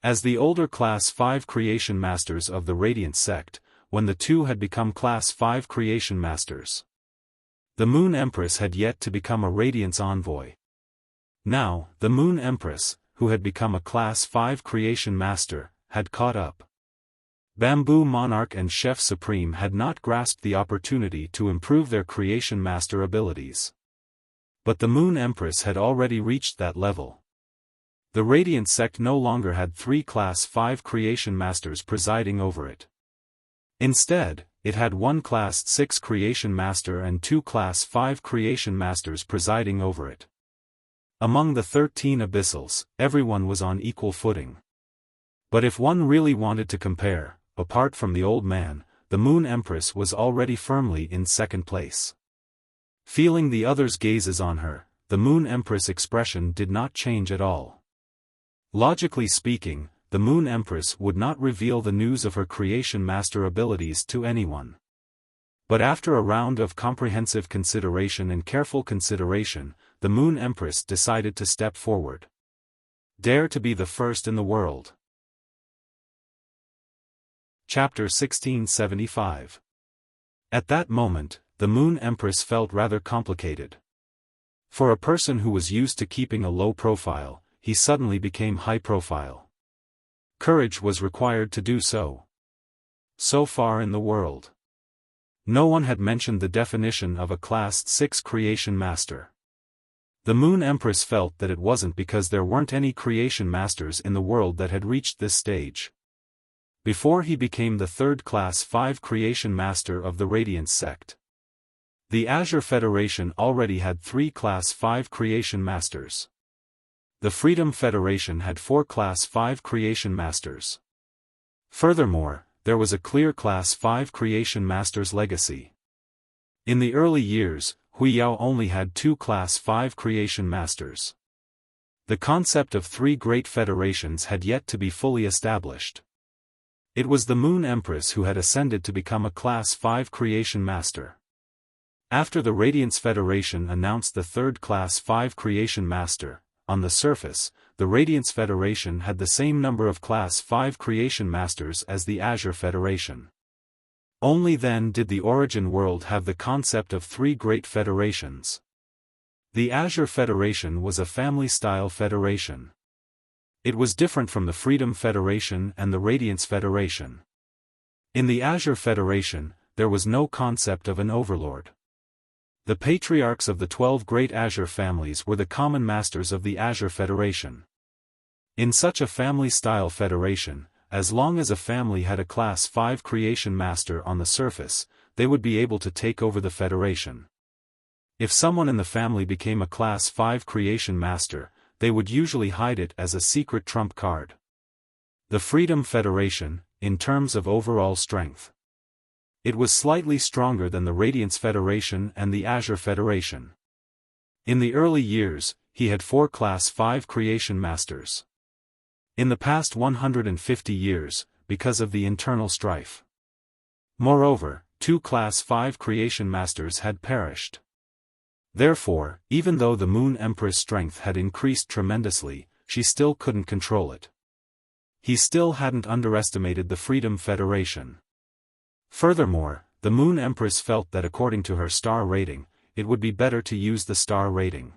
As the older Class 5 creation masters of the Radiant sect, when the two had become Class 5 creation masters, the Moon Empress had yet to become a Radiance envoy. Now, the Moon Empress, who had become a Class 5 creation master, had caught up. Bamboo Monarch and Chef Supreme had not grasped the opportunity to improve their creation master abilities. But the Moon Empress had already reached that level. The Radiant sect no longer had 3 Class 5 creation masters presiding over it. Instead, it had 1 Class 6 creation master and 2 Class 5 creation masters presiding over it. Among the 13 abyssals, everyone was on equal footing. But if one really wanted to compare, apart from the old man, the Moon Empress was already firmly in second place. Feeling the others' gazes on her, the Moon Empress' expression did not change at all. Logically speaking, the Moon Empress would not reveal the news of her creation master abilities to anyone. But after a round of comprehensive consideration and careful consideration, the Moon Empress decided to step forward. Dare to be the first in the world. Chapter 1675. At that moment, the Moon Empress felt rather complicated. For a person who was used to keeping a low profile, he suddenly became high profile. Courage was required to do so. So far in the world, no one had mentioned the definition of a Class 6 creation master. The Moon Empress felt that it wasn't because there weren't any creation masters in the world that had reached this stage. Before he became the 3rd Class 5 creation master of the Radiant sect, the Azure Federation already had 3 Class 5 creation masters. The Freedom Federation had 4 Class 5 creation masters. Furthermore, there was a clear Class 5 creation master's legacy. In the early years, Wuxia only had 2 Class 5 creation masters. The concept of 3 great federations had yet to be fully established. It was the Moon Empress who had ascended to become a Class 5 creation master. After the Radiance Federation announced the 3rd Class 5 creation master, on the surface, the Radiance Federation had the same number of Class 5 creation masters as the Azure Federation. Only then did the Origin world have the concept of 3 great federations. The Azure Federation was a family-style federation. It was different from the Freedom Federation and the Radiance Federation. In the Azure Federation, there was no concept of an overlord. The patriarchs of the 12 great Azure families were the common masters of the Azure Federation. In such a family-style federation, as long as a family had a Class 5 creation master on the surface, they would be able to take over the federation. If someone in the family became a Class 5 creation master, they would usually hide it as a secret trump card. The Freedom Federation, in terms of overall strength, it was slightly stronger than the Radiance Federation and the Azure Federation. In the early years, he had 4 Class 5 creation masters. In the past 150 years, because of the internal strife, moreover, 2 Class 5 creation masters had perished. Therefore, even though the Moon Empress' strength had increased tremendously, she still couldn't control it. He still hadn't underestimated the Freedom Federation. Furthermore, the Moon Empress felt that according to her star rating, it would be better to use the star rating.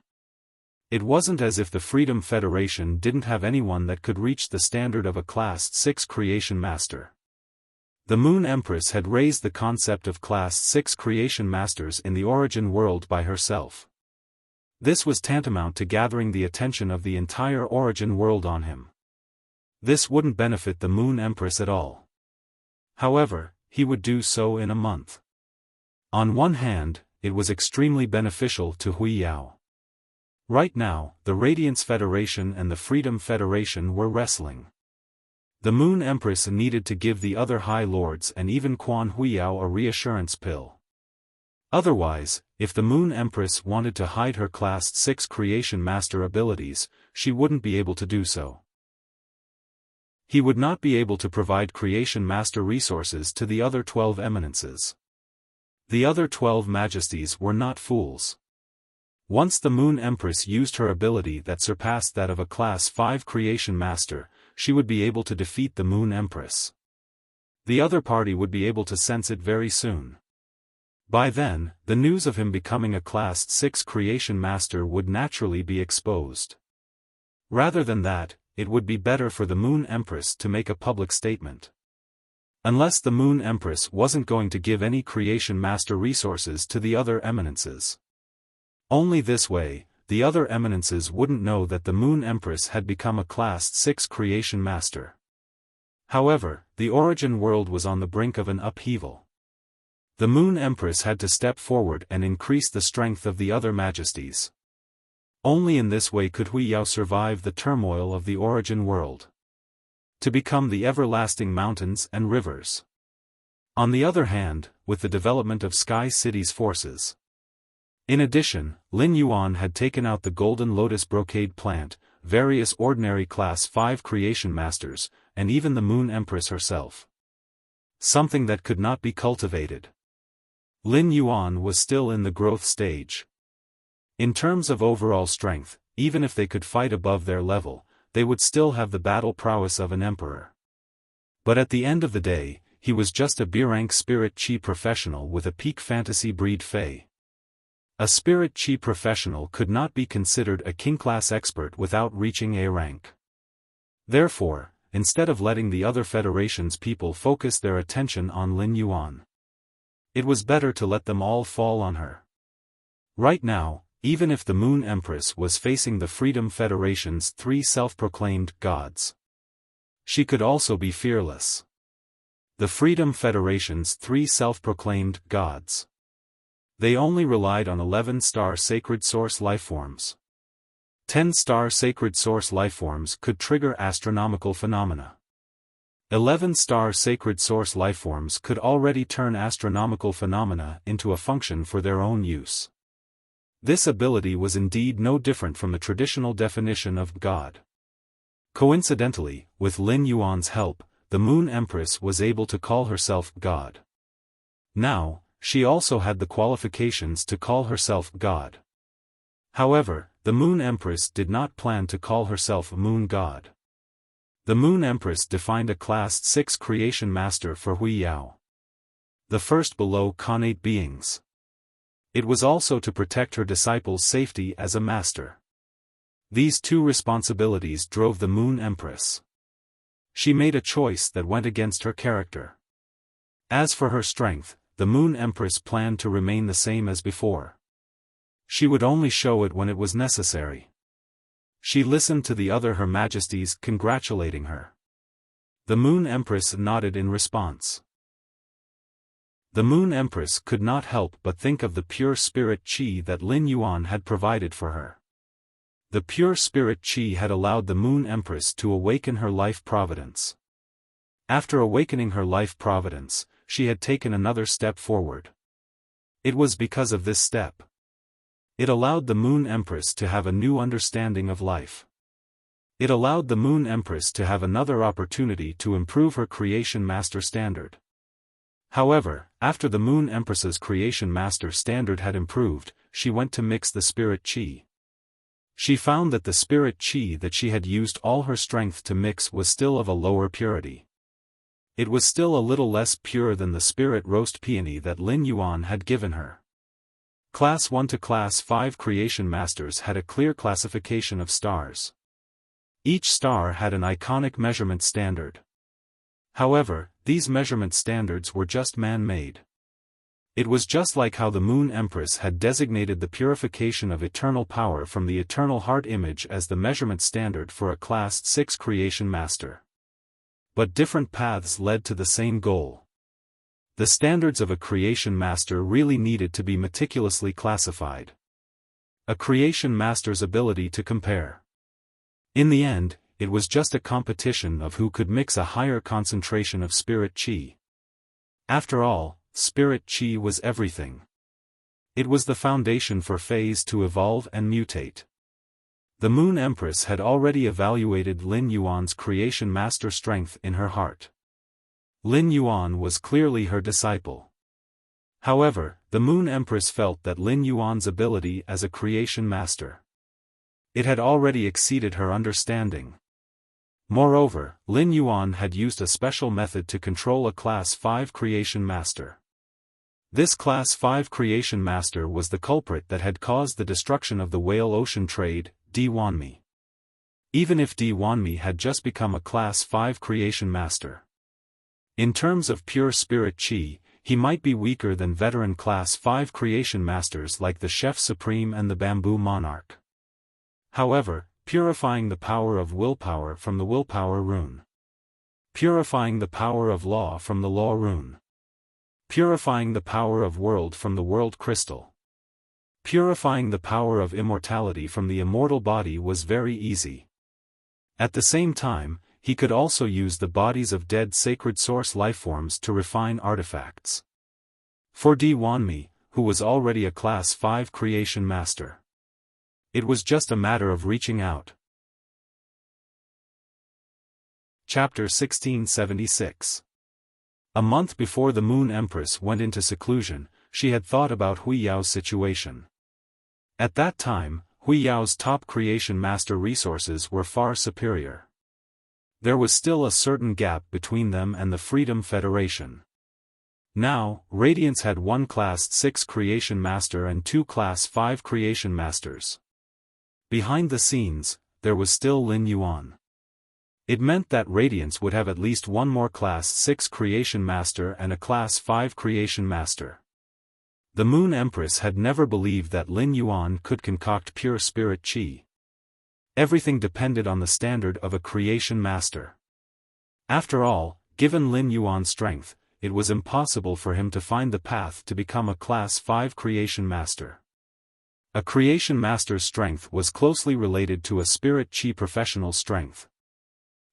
It wasn't as if the Freedom Federation didn't have anyone that could reach the standard of a Class 6 creation master. The Moon Empress had raised the concept of Class 6 Creation Masters in the origin world by herself. This was tantamount to gathering the attention of the entire origin world on him. This wouldn't benefit the Moon Empress at all. However, he would do so in a month. On one hand, it was extremely beneficial to Hui Yao. Right now, the Radiance Federation and the Freedom Federation were wrestling. The Moon Empress needed to give the other High Lords and even Quan Huiyao a reassurance pill. Otherwise, if the Moon Empress wanted to hide her Class 6 Creation Master abilities, she wouldn't be able to do so. He would not be able to provide Creation Master resources to the other 12 eminences. The other 12 majesties were not fools. Once the Moon Empress used her ability that surpassed that of a Class 5 Creation Master, she would be able to defeat the Moon Empress. The other party would be able to sense it very soon. By then, the news of him becoming a Class 6 Creation Master would naturally be exposed. Rather than that, it would be better for the Moon Empress to make a public statement. Unless the Moon Empress wasn't going to give any Creation Master resources to the other eminences. Only this way, the other eminences wouldn't know that the Moon Empress had become a Class 6 Creation Master. However, the origin world was on the brink of an upheaval. The Moon Empress had to step forward and increase the strength of the other majesties. Only in this way could Hui Yao survive the turmoil of the origin world. To become the everlasting mountains and rivers. On the other hand, with the development of Sky City's forces. In addition, Lin Yuan had taken out the Golden Lotus Brocade plant, various ordinary Class 5 Creation Masters, and even the Moon Empress herself. Something that could not be cultivated. Lin Yuan was still in the growth stage. In terms of overall strength, even if they could fight above their level, they would still have the battle prowess of an emperor. But at the end of the day, he was just a B-rank Spirit Chi professional with a peak fantasy breed Fey. A Spirit Chi professional could not be considered a king-class expert without reaching A rank. Therefore, instead of letting the other federation's people focus their attention on Lin Yuan, it was better to let them all fall on her. Right now, even if the Moon Empress was facing the Freedom Federation's 3 self-proclaimed gods, she could also be fearless. The Freedom Federation's 3 self-proclaimed gods. They only relied on 11-star Sacred Source lifeforms. 10-star Sacred Source lifeforms could trigger astronomical phenomena. 11-star Sacred Source lifeforms could already turn astronomical phenomena into a function for their own use. This ability was indeed no different from the traditional definition of God. Coincidentally, with Lin Yuan's help, the Moon Empress was able to call herself God. Now, she also had the qualifications to call herself God. However, the Moon Empress did not plan to call herself Moon God. The Moon Empress defined a Class 6 Creation Master for Hui Yao. The first below connate beings. It was also to protect her disciples' safety as a master. These 2 responsibilities drove the Moon Empress. She made a choice that went against her character. As for her strength, the Moon Empress planned to remain the same as before. She would only show it when it was necessary. She listened to the other Her Majesties congratulating her. The Moon Empress nodded in response. The Moon Empress could not help but think of the pure spirit Qi that Lin Yuan had provided for her. The pure spirit Qi had allowed the Moon Empress to awaken her life providence. After awakening her life providence, she had taken another step forward. It was because of this step. It allowed the Moon Empress to have a new understanding of life. It allowed the Moon Empress to have another opportunity to improve her Creation Master standard. However, after the Moon Empress's Creation Master standard had improved, she went to mix the Spirit Qi. She found that the Spirit Qi that she had used all her strength to mix was still of a lower purity. It was still a little less pure than the Spirit Roast Peony that Lin Yuan had given her. Class 1 to Class 5 Creation Masters had a clear classification of stars. Each star had an iconic measurement standard. However, these measurement standards were just man-made. It was just like how the Moon Empress had designated the purification of eternal power from the eternal heart image as the measurement standard for a Class 6 creation master. But different paths led to the same goal. The standards of a creation master really needed to be meticulously classified. A creation master's ability to compare. In the end, it was just a competition of who could mix a higher concentration of spirit chi. After all, spirit chi was everything. It was the foundation for phase to evolve and mutate. The Moon Empress had already evaluated Lin Yuan's creation master strength in her heart. Lin Yuan was clearly her disciple. However, the Moon Empress felt that Lin Yuan's ability as a creation master. It had already exceeded her understanding. Moreover, Lin Yuan had used a special method to control a Class 5 creation master. This Class 5 creation master was the culprit that had caused the destruction of the whale ocean trade, Di Wanmi. Even if Di Wanmi had just become a Class 5 creation master. In terms of pure spirit chi, he might be weaker than veteran Class 5 creation masters like the Chef Supreme and the Bamboo Monarch. However, purifying the power of willpower from the willpower rune. Purifying the power of law from the law rune. Purifying the power of world from the world crystal. Purifying the power of immortality from the immortal body was very easy. At the same time, he could also use the bodies of dead sacred source lifeforms to refine artifacts. For Di Wanmi, who was already a Class 5 creation master. It was just a matter of reaching out. Chapter 1676. A month before the Moon Empress went into seclusion, she had thought about Hui Yao's situation. At that time, Hui Yao's top creation master resources were far superior. There was still a certain gap between them and the Freedom Federation. Now, Radiance had one Class 6 creation master and two Class 5 creation masters. Behind the scenes, there was still Lin Yuan. It meant that Radiance would have at least one more Class 6 creation master and a Class 5 creation master. The Moon Empress had never believed that Lin Yuan could concoct pure spirit chi. Everything depended on the standard of a creation master. After all, given Lin Yuan's strength, it was impossible for him to find the path to become a Class 5 creation master. A creation master's strength was closely related to a spirit chi professional's strength.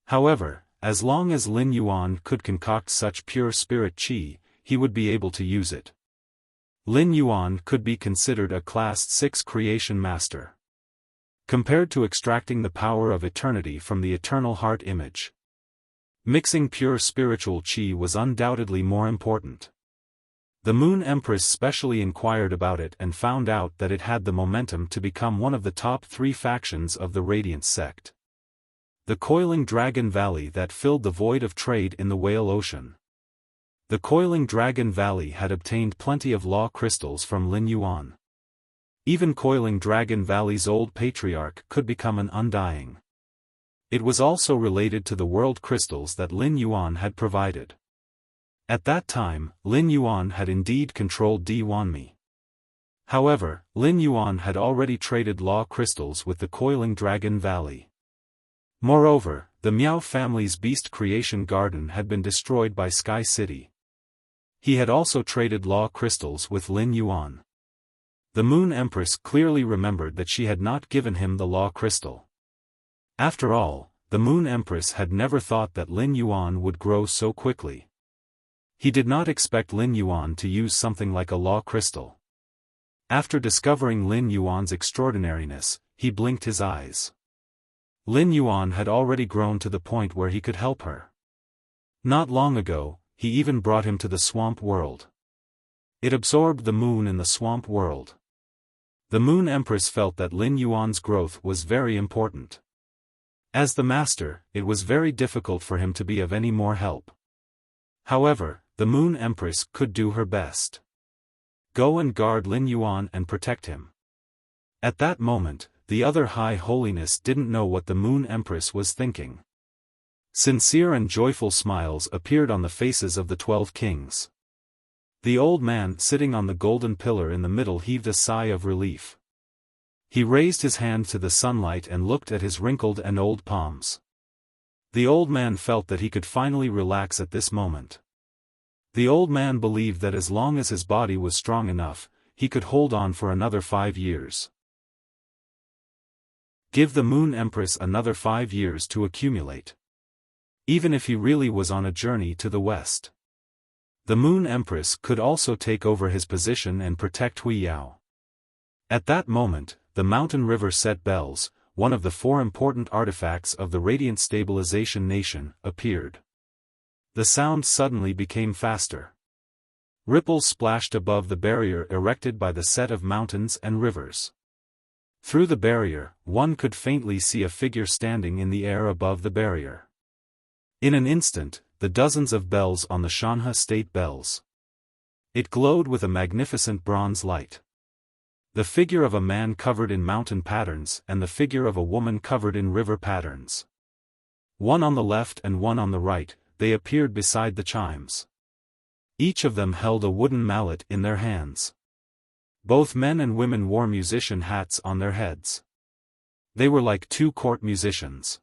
However, as long as Lin Yuan could concoct such pure spirit chi, he would be able to use it. Lin Yuan could be considered a Class 6 creation master. Compared to extracting the power of eternity from the eternal heart image. Mixing pure spiritual chi was undoubtedly more important. The Moon Empress specially inquired about it and found out that it had the momentum to become one of the top 3 factions of the Radiance sect. The coiling Dragon Valley that filled the void of trade in the Whale Ocean. The coiling Dragon Valley had obtained plenty of law crystals from Lin Yuan. Even coiling Dragon Valley's old patriarch could become an undying. It was also related to the world crystals that Lin Yuan had provided. At that time, Lin Yuan had indeed controlled Di Wanmi. However, Lin Yuan had already traded law crystals with the coiling Dragon Valley. Moreover, the Miao family's beast creation garden had been destroyed by Sky City. He had also traded law crystals with Lin Yuan. The Moon Empress clearly remembered that she had not given him the law crystal. After all, the Moon Empress had never thought that Lin Yuan would grow so quickly. He did not expect Lin Yuan to use something like a law crystal. After discovering Lin Yuan's extraordinariness, he blinked his eyes. Lin Yuan had already grown to the point where he could help her. Not long ago, he even brought him to the swamp world. It absorbed the moon in the swamp world. The Moon Empress felt that Lin Yuan's growth was very important. As the master, it was very difficult for him to be of any more help. However, the Moon Empress could do her best. Go and guard Lin Yuan and protect him. At that moment, the other High Holiness didn't know what the Moon Empress was thinking. Sincere and joyful smiles appeared on the faces of the 12 kings. The old man sitting on the golden pillar in the middle heaved a sigh of relief. He raised his hand to the sunlight and looked at his wrinkled and old palms. The old man felt that he could finally relax at this moment. The old man believed that as long as his body was strong enough, he could hold on for another 5 years. Give the Moon Empress another 5 years to accumulate. Even if he really was on a journey to the west, the Moon Empress could also take over his position and protect Wuxia. At that moment, the mountain river set bells, one of the 4 important artifacts of the Radiant Stabilization Nation, appeared. The sound suddenly became faster. Ripples splashed above the barrier erected by the set of mountains and rivers. Through the barrier, one could faintly see a figure standing in the air above the barrier. In an instant, the dozens of bells on the Shanha state bells. It glowed with a magnificent bronze light. The figure of a man covered in mountain patterns and the figure of a woman covered in river patterns. One on the left and one on the right, they appeared beside the chimes. Each of them held a wooden mallet in their hands. Both men and women wore musician hats on their heads. They were like 2 court musicians.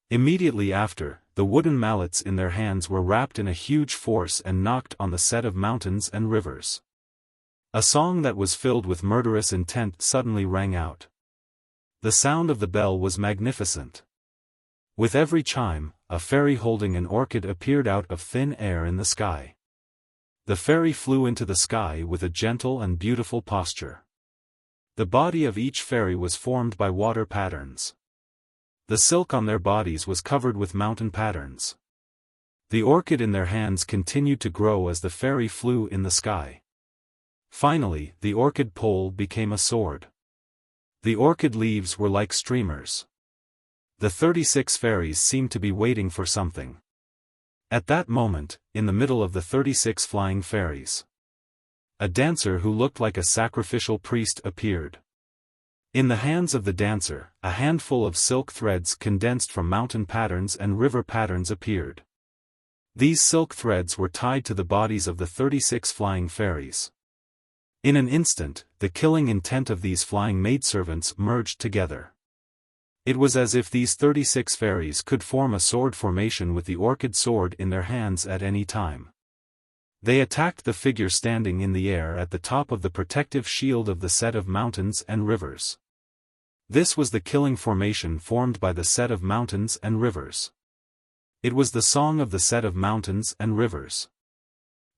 Immediately after, the wooden mallets in their hands were wrapped in a huge force and knocked on the set of mountains and rivers. A song that was filled with murderous intent suddenly rang out. The sound of the bell was magnificent. With every chime, a fairy holding an orchid appeared out of thin air in the sky. The fairy flew into the sky with a gentle and beautiful posture. The body of each fairy was formed by water patterns. The silk on their bodies was covered with mountain patterns. The orchid in their hands continued to grow as the fairy flew in the sky. Finally, the orchid pole became a sword. The orchid leaves were like streamers. The 36 fairies seemed to be waiting for something. At that moment, in the middle of the 36 flying fairies, a dancer who looked like a sacrificial priest appeared. In the hands of the dancer, a handful of silk threads condensed from mountain patterns and river patterns appeared. These silk threads were tied to the bodies of the 36 flying fairies. In an instant, the killing intent of these flying maidservants merged together. It was as if these 36 fairies could form a sword formation with the orchid sword in their hands at any time. They attacked the figure standing in the air at the top of the protective shield of the set of mountains and rivers. This was the killing formation formed by the set of mountains and rivers. It was the song of the set of mountains and rivers.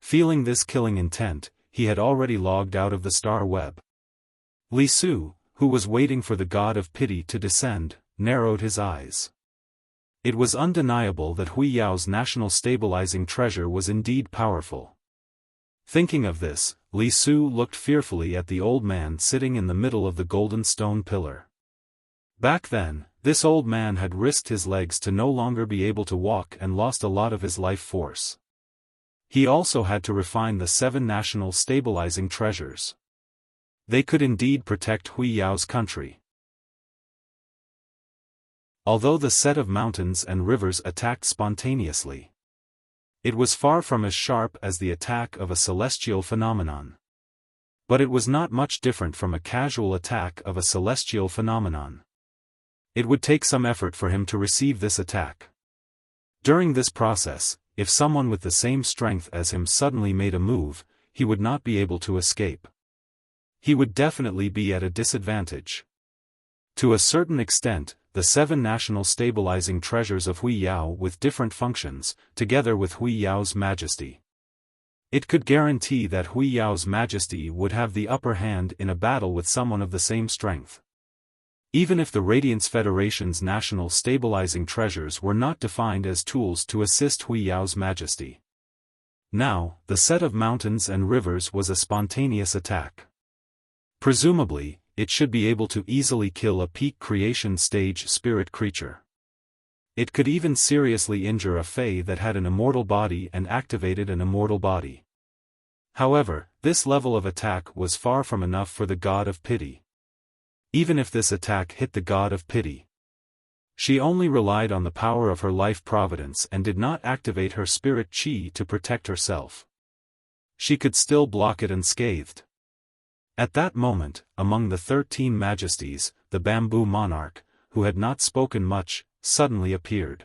Feeling this killing intent, he had already logged out of the star web. Li Su, who was waiting for the god of pity to descend, narrowed his eyes. It was undeniable that Wuxiao's national stabilizing treasure was indeed powerful. Thinking of this, Li Su looked fearfully at the old man sitting in the middle of the golden stone pillar. Back then, this old man had risked his legs to no longer be able to walk and lost a lot of his life force. He also had to refine the 7 national stabilizing treasures. They could indeed protect Wuxiao's country. Although the set of mountains and rivers attacked spontaneously, it was far from as sharp as the attack of a celestial phenomenon. But it was not much different from a casual attack of a celestial phenomenon. It would take some effort for him to receive this attack. During this process, if someone with the same strength as him suddenly made a move, he would not be able to escape. He would definitely be at a disadvantage. To a certain extent, the 7 national stabilizing treasures of Wuxiao with different functions, together with Wuxiao's majesty. It could guarantee that Wuxiao's majesty would have the upper hand in a battle with someone of the same strength. Even if the Radiance Federation's national stabilizing treasures were not defined as tools to assist Wuxiao's majesty. Now, the set of mountains and rivers was a spontaneous attack. Presumably, it should be able to easily kill a peak creation stage spirit creature. It could even seriously injure a fae that had an immortal body and activated an immortal body. However, this level of attack was far from enough for the god of pity. Even if this attack hit the god of pity, She only relied on the power of her life providence and did not activate her spirit chi to protect herself. She could still block it unscathed. At that moment, among the 13 majesties, the bamboo monarch, who had not spoken much, suddenly appeared.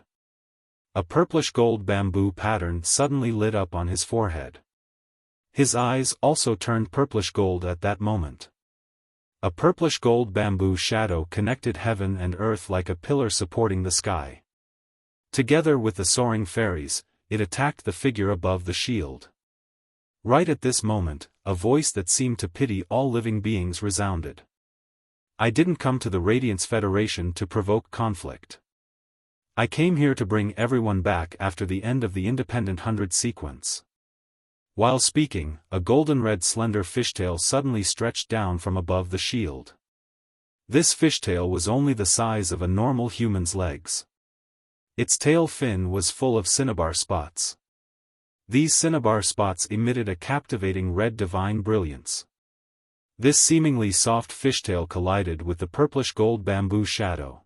A purplish-gold bamboo pattern suddenly lit up on his forehead. His eyes also turned purplish-gold at that moment. A purplish-gold bamboo shadow connected heaven and earth like a pillar supporting the sky. Together with the soaring fairies, it attacked the figure above the shield. Right at this moment, a voice that seemed to pity all living beings resounded. I didn't come to the Radiance Federation to provoke conflict. I came here to bring everyone back after the end of the Independent 100 sequence. While speaking, a golden-red slender fishtail suddenly stretched down from above the shield. This fishtail was only the size of a normal human's legs. Its tail fin was full of cinnabar spots. These cinnabar spots emitted a captivating red divine brilliance. This seemingly soft fishtail collided with the purplish-gold bamboo shadow.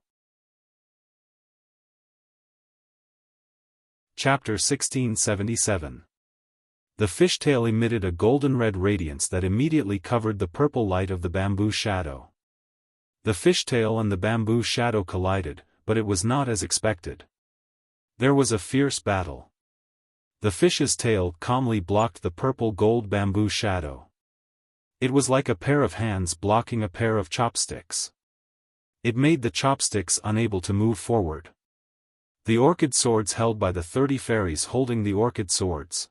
Chapter 1677. The fishtail emitted a golden-red radiance that immediately covered the purple light of the bamboo shadow. The fishtail and the bamboo shadow collided, but it was not as expected. There was a fierce battle. The fish's tail calmly blocked the purple-gold bamboo shadow. It was like a pair of hands blocking a pair of chopsticks. It made the chopsticks unable to move forward. The orchid swords held by the 30 fairies holding the orchid swords.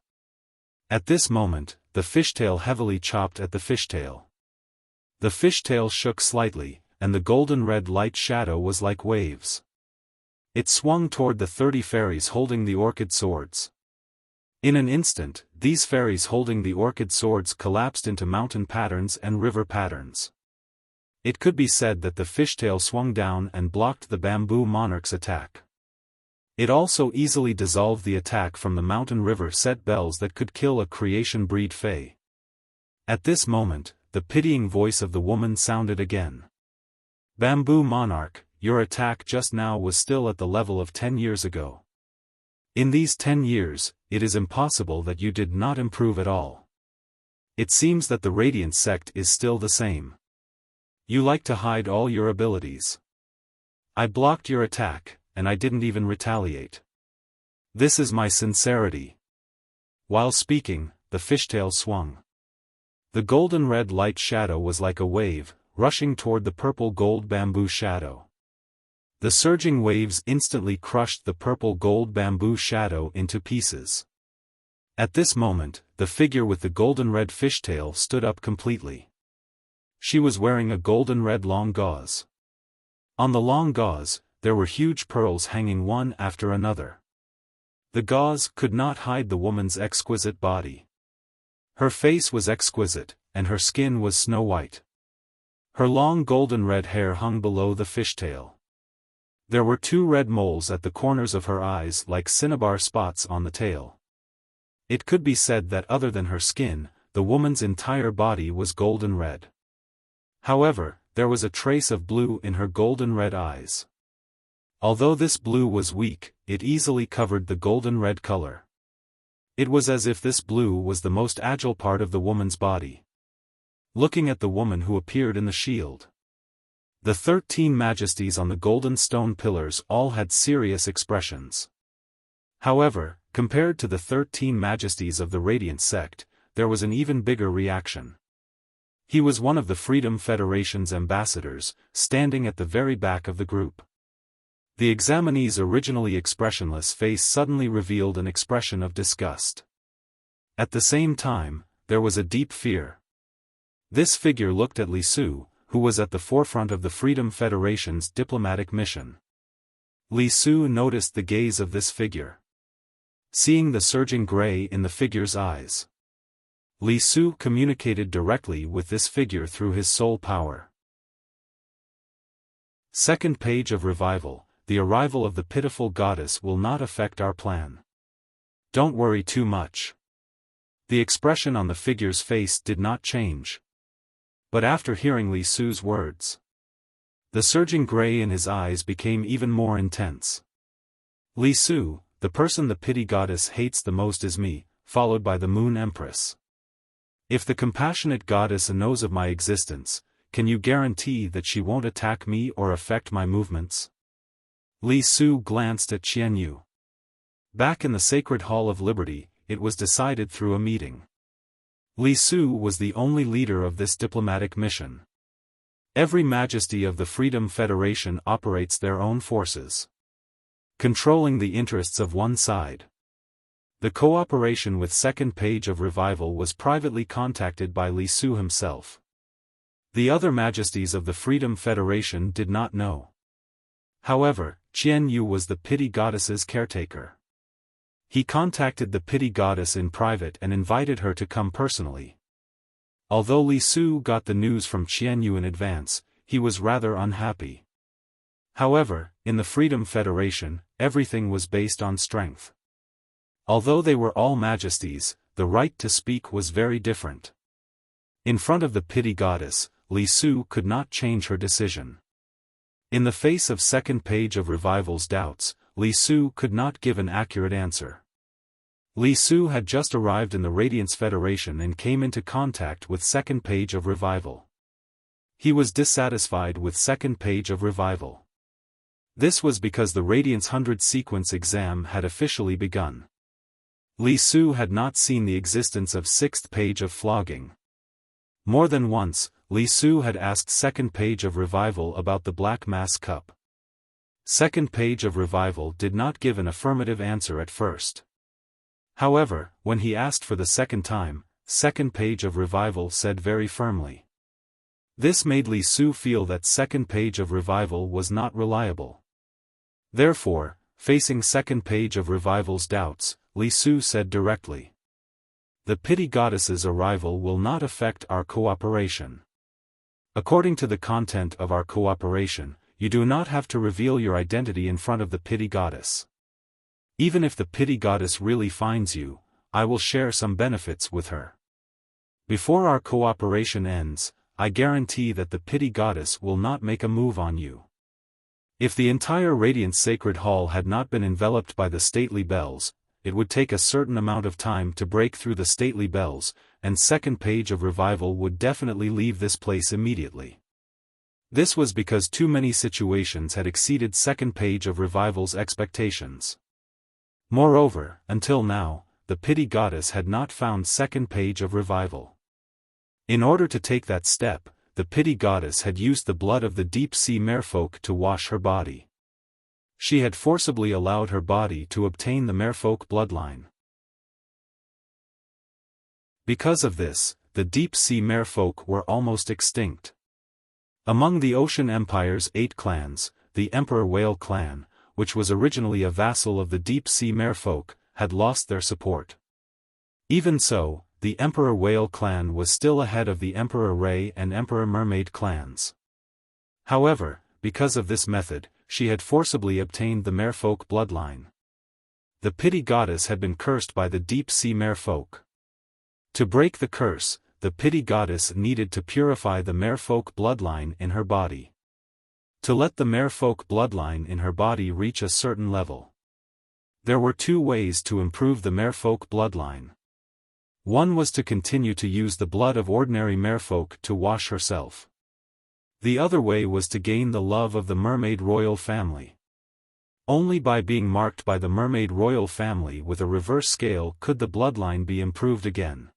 At this moment, the fishtail heavily chopped at the fishtail. The fishtail shook slightly, and the golden-red light shadow was like waves. It swung toward the 30 fairies holding the orchid swords. In an instant, these fairies holding the orchid swords collapsed into mountain patterns and river patterns. It could be said that the fishtail swung down and blocked the bamboo monarch's attack. It also easily dissolved the attack from the mountain river set bells that could kill a creation breed fae. At this moment, the pitying voice of the woman sounded again. Bamboo monarch, your attack just now was still at the level of 10 years ago. In these 10 years, it is impossible that you did not improve at all. It seems that the Radiance sect is still the same. You like to hide all your abilities. I blocked your attack, and I didn't even retaliate. This is my sincerity. While speaking, the fishtail swung. The golden-red light shadow was like a wave, rushing toward the purple-gold bamboo shadow. The surging waves instantly crushed the purple-gold bamboo shadow into pieces. At this moment, the figure with the golden-red fishtail stood up completely. She was wearing a golden-red long gauze. On the long gauze, there were huge pearls hanging one after another. The gauze could not hide the woman's exquisite body. Her face was exquisite, and her skin was snow-white. Her long golden-red hair hung below the fishtail. There were 2 red moles at the corners of her eyes like cinnabar spots on the tail. It could be said that other than her skin, the woman's entire body was golden red. However, there was a trace of blue in her golden red eyes. Although this blue was weak, it easily covered the golden red color. It was as if this blue was the most agile part of the woman's body. Looking at the woman who appeared in the shield. The 13 majesties on the golden stone pillars all had serious expressions. However, compared to the 13 majesties of the Radiant sect, there was an even bigger reaction. He was one of the Freedom Federation's ambassadors, standing at the very back of the group. The examinee's originally expressionless face suddenly revealed an expression of disgust. At the same time, there was a deep fear. This figure looked at Li Su, who was at the forefront of the Freedom Federation's diplomatic mission. Li Su noticed the gaze of this figure. Seeing the surging gray in the figure's eyes, Li Su communicated directly with this figure through his soul power. Second page of Revival. The arrival of the pitiful goddess will not affect our plan. Don't worry too much. The expression on the figure's face did not change. But after hearing Li Su's words, The surging gray in his eyes became even more intense. Li Su, the person the pity goddess hates the most is me, followed by the Moon Empress. If the compassionate goddess knows of my existence, can you guarantee that she won't attack me or affect my movements? Li Su glanced at Qian Yu. Back in the Sacred Hall of Liberty, it was decided through a meeting. Li Su was the only leader of this diplomatic mission. Every majesty of the Freedom Federation operates their own forces, controlling the interests of one side. The cooperation with Second Page of Revival was privately contacted by Li Su himself. The other majesties of the Freedom Federation did not know. However, Qian Yu was the pity goddess's caretaker. He contacted the pity goddess in private and invited her to come personally. Although Li Su got the news from Qian Yu in advance, he was rather unhappy. However, in the Freedom Federation, everything was based on strength. Although they were all majesties, the right to speak was very different. In front of the pity goddess, Li Su could not change her decision. In the face of Second Page of Revival's doubts, Li Su could not give an accurate answer. Li Su had just arrived in the Radiance Federation and came into contact with Second Page of Revival. He was dissatisfied with Second Page of Revival. This was because the Radiance 100 sequence exam had officially begun. Li Su had not seen the existence of Sixth Page of Flogging. More than once, Li Su had asked Second Page of Revival about the Black Mass Cup. Second Page of Revival did not give an affirmative answer at first. However, when he asked for the second time, Second Page of Revival said very firmly. This made Li Su feel that Second Page of Revival was not reliable. Therefore, facing Second Page of Revival's doubts, Li Su said directly, "The pity goddess's arrival will not affect our cooperation. According to the content of our cooperation, you do not have to reveal your identity in front of the pity goddess. Even if the pity goddess really finds you, I will share some benefits with her. Before our cooperation ends, I guarantee that the pity goddess will not make a move on you." If the entire Radiant Sacred Hall had not been enveloped by the stately bells, it would take a certain amount of time to break through the stately bells, and Second Page of Revival would definitely leave this place immediately. This was because too many situations had exceeded Second Page of Revival's expectations. Moreover, until now, the pity goddess had not found Second Page of Revival. In order to take that step, the pity goddess had used the blood of the deep-sea merfolk to wash her body. She had forcibly allowed her body to obtain the merfolk bloodline. Because of this, the deep-sea merfolk were almost extinct. Among the Ocean Empire's 8 clans, the Emperor Whale clan, which was originally a vassal of the deep-sea merfolk, had lost their support. Even so, the Emperor Whale clan was still ahead of the Emperor Ray and Emperor Mermaid clans. However, because of this method, she had forcibly obtained the merfolk bloodline. The pity goddess had been cursed by the deep-sea merfolk. To break the curse, the pity goddess needed to purify the merfolk bloodline in her body. To let the merfolk bloodline in her body reach a certain level. There were 2 ways to improve the merfolk bloodline. One was to continue to use the blood of ordinary merfolk to wash herself. The other way was to gain the love of the Mermaid Royal family. Only by being marked by the Mermaid Royal family with a reverse scale could the bloodline be improved again.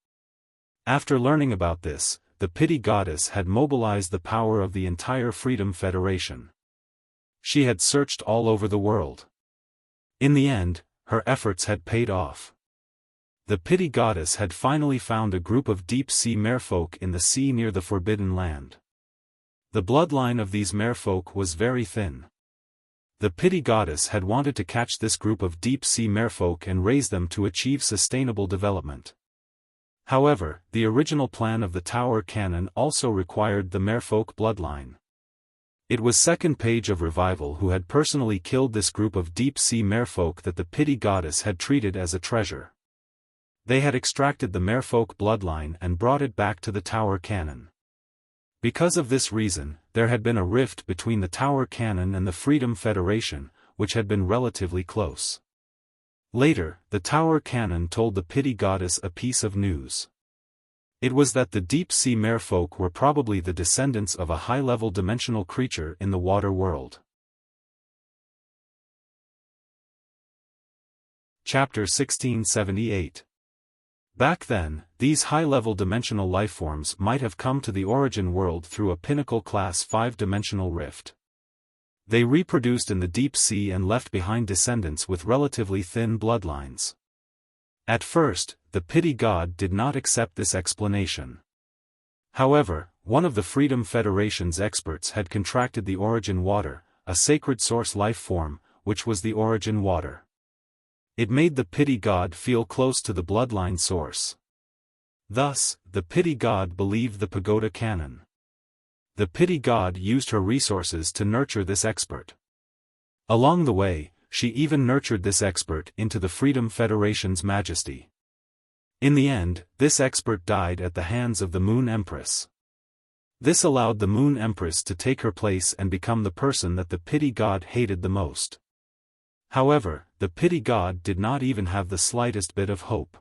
After learning about this, the pity goddess had mobilized the power of the entire Freedom Federation. She had searched all over the world. In the end, her efforts had paid off. The pity goddess had finally found a group of deep-sea merfolk in the sea near the Forbidden Land. The bloodline of these merfolk was very thin. The pity goddess had wanted to catch this group of deep-sea merfolk and raise them to achieve sustainable development. However, the original plan of the Tower Cannon also required the merfolk bloodline. It was Second Page of Revival who had personally killed this group of deep-sea merfolk that the pity goddess had treated as a treasure. They had extracted the merfolk bloodline and brought it back to the Tower Cannon. Because of this reason, there had been a rift between the Tower Canon and the Freedom Federation, which had been relatively close. Later, the Tower Canon told the Pity Goddess a piece of news. It was that the deep-sea merfolk were probably the descendants of a high-level dimensional creature in the water world. Chapter 1678. Back then, these high-level dimensional lifeforms might have come to the origin world through a pinnacle class 5-dimensional rift. They reproduced in the deep sea and left behind descendants with relatively thin bloodlines. At first, the Pity God did not accept this explanation. However, one of the Freedom Federation's experts had contracted the origin water, a sacred source life form, which was the origin water. It made the Pity God feel close to the bloodline source. Thus, the Pity God believed the Pagoda Canon. The Pity God used her resources to nurture this expert. Along the way, she even nurtured this expert into the Freedom Federation's majesty. In the end, this expert died at the hands of the Moon Empress. This allowed the Moon Empress to take her place and become the person that the Pity God hated the most. However, the Pity God did not even have the slightest bit of hope.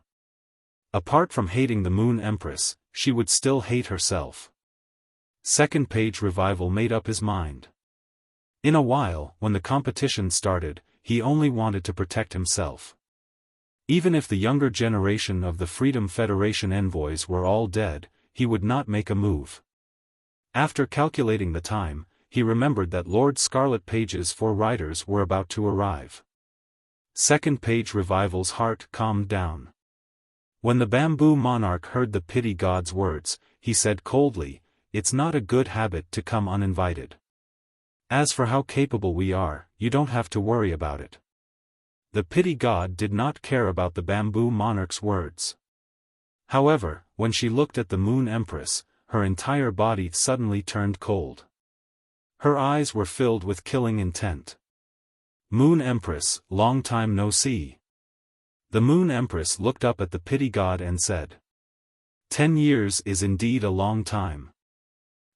Apart from hating the Moon Empress, she would still hate herself. Second Page Revival made up his mind. In a while, when the competition started, he only wanted to protect himself. Even if the younger generation of the Freedom Federation envoys were all dead, he would not make a move. After calculating the time, he remembered that Lord Scarlet Page's 4 riders were about to arrive. Second Page Revival's heart calmed down. When the Bamboo Monarch heard the Pity God's words, he said coldly, "It's not a good habit to come uninvited. As for how capable we are, you don't have to worry about it." The Pity God did not care about the Bamboo Monarch's words. However, when she looked at the Moon Empress, her entire body suddenly turned cold. Her eyes were filled with killing intent. "Moon Empress, long time no see." The Moon Empress looked up at the Pity God and said, 10 years is indeed a long time.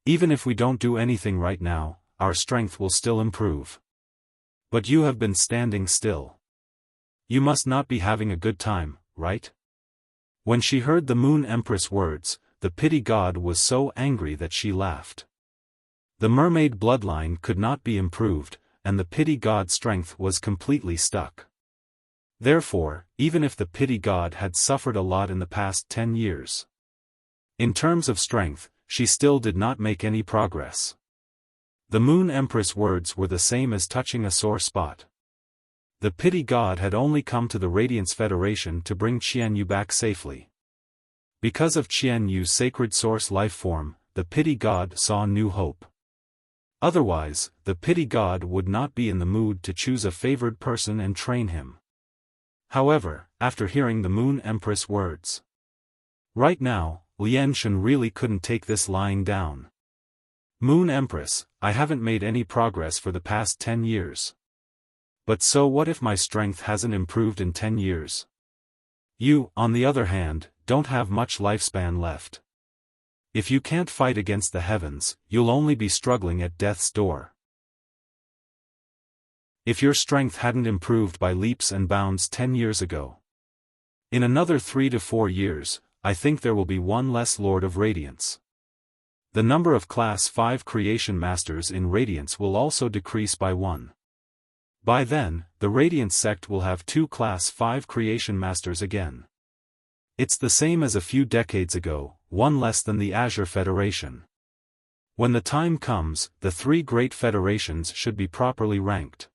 Even if we don't do anything right now, our strength will still improve. But you have been standing still. You must not be having a good time, right?" When she heard the Moon Empress' words, the Pity God was so angry that she laughed. The mermaid bloodline could not be improved, and the Pity God's strength was completely stuck. Therefore, even if the Pity God had suffered a lot in the past 10 years, in terms of strength, she still did not make any progress. The Moon Empress' words were the same as touching a sore spot. The Pity God had only come to the Radiance Federation to bring Qianyu back safely. Because of Qianyu's sacred source life form, the Pity God saw new hope. Otherwise, the Pity God would not be in the mood to choose a favored person and train him. However, after hearing the Moon Empress' words, right now, Lian Shen really couldn't take this lying down. "Moon Empress, I haven't made any progress for the past 10 years. But so what if my strength hasn't improved in 10 years? You, on the other hand, don't have much lifespan left. If you can't fight against the heavens, you'll only be struggling at death's door. If your strength hadn't improved by leaps and bounds 10 years ago, in another 3 to 4 years, I think there will be one less Lord of Radiance. The number of Class 5 Creation Masters in Radiance will also decrease by 1. By then, the Radiance sect will have 2 Class 5 Creation Masters again. It's the same as a few decades ago, 1 less than the Azure Federation. When the time comes, the 3 great federations should be properly ranked.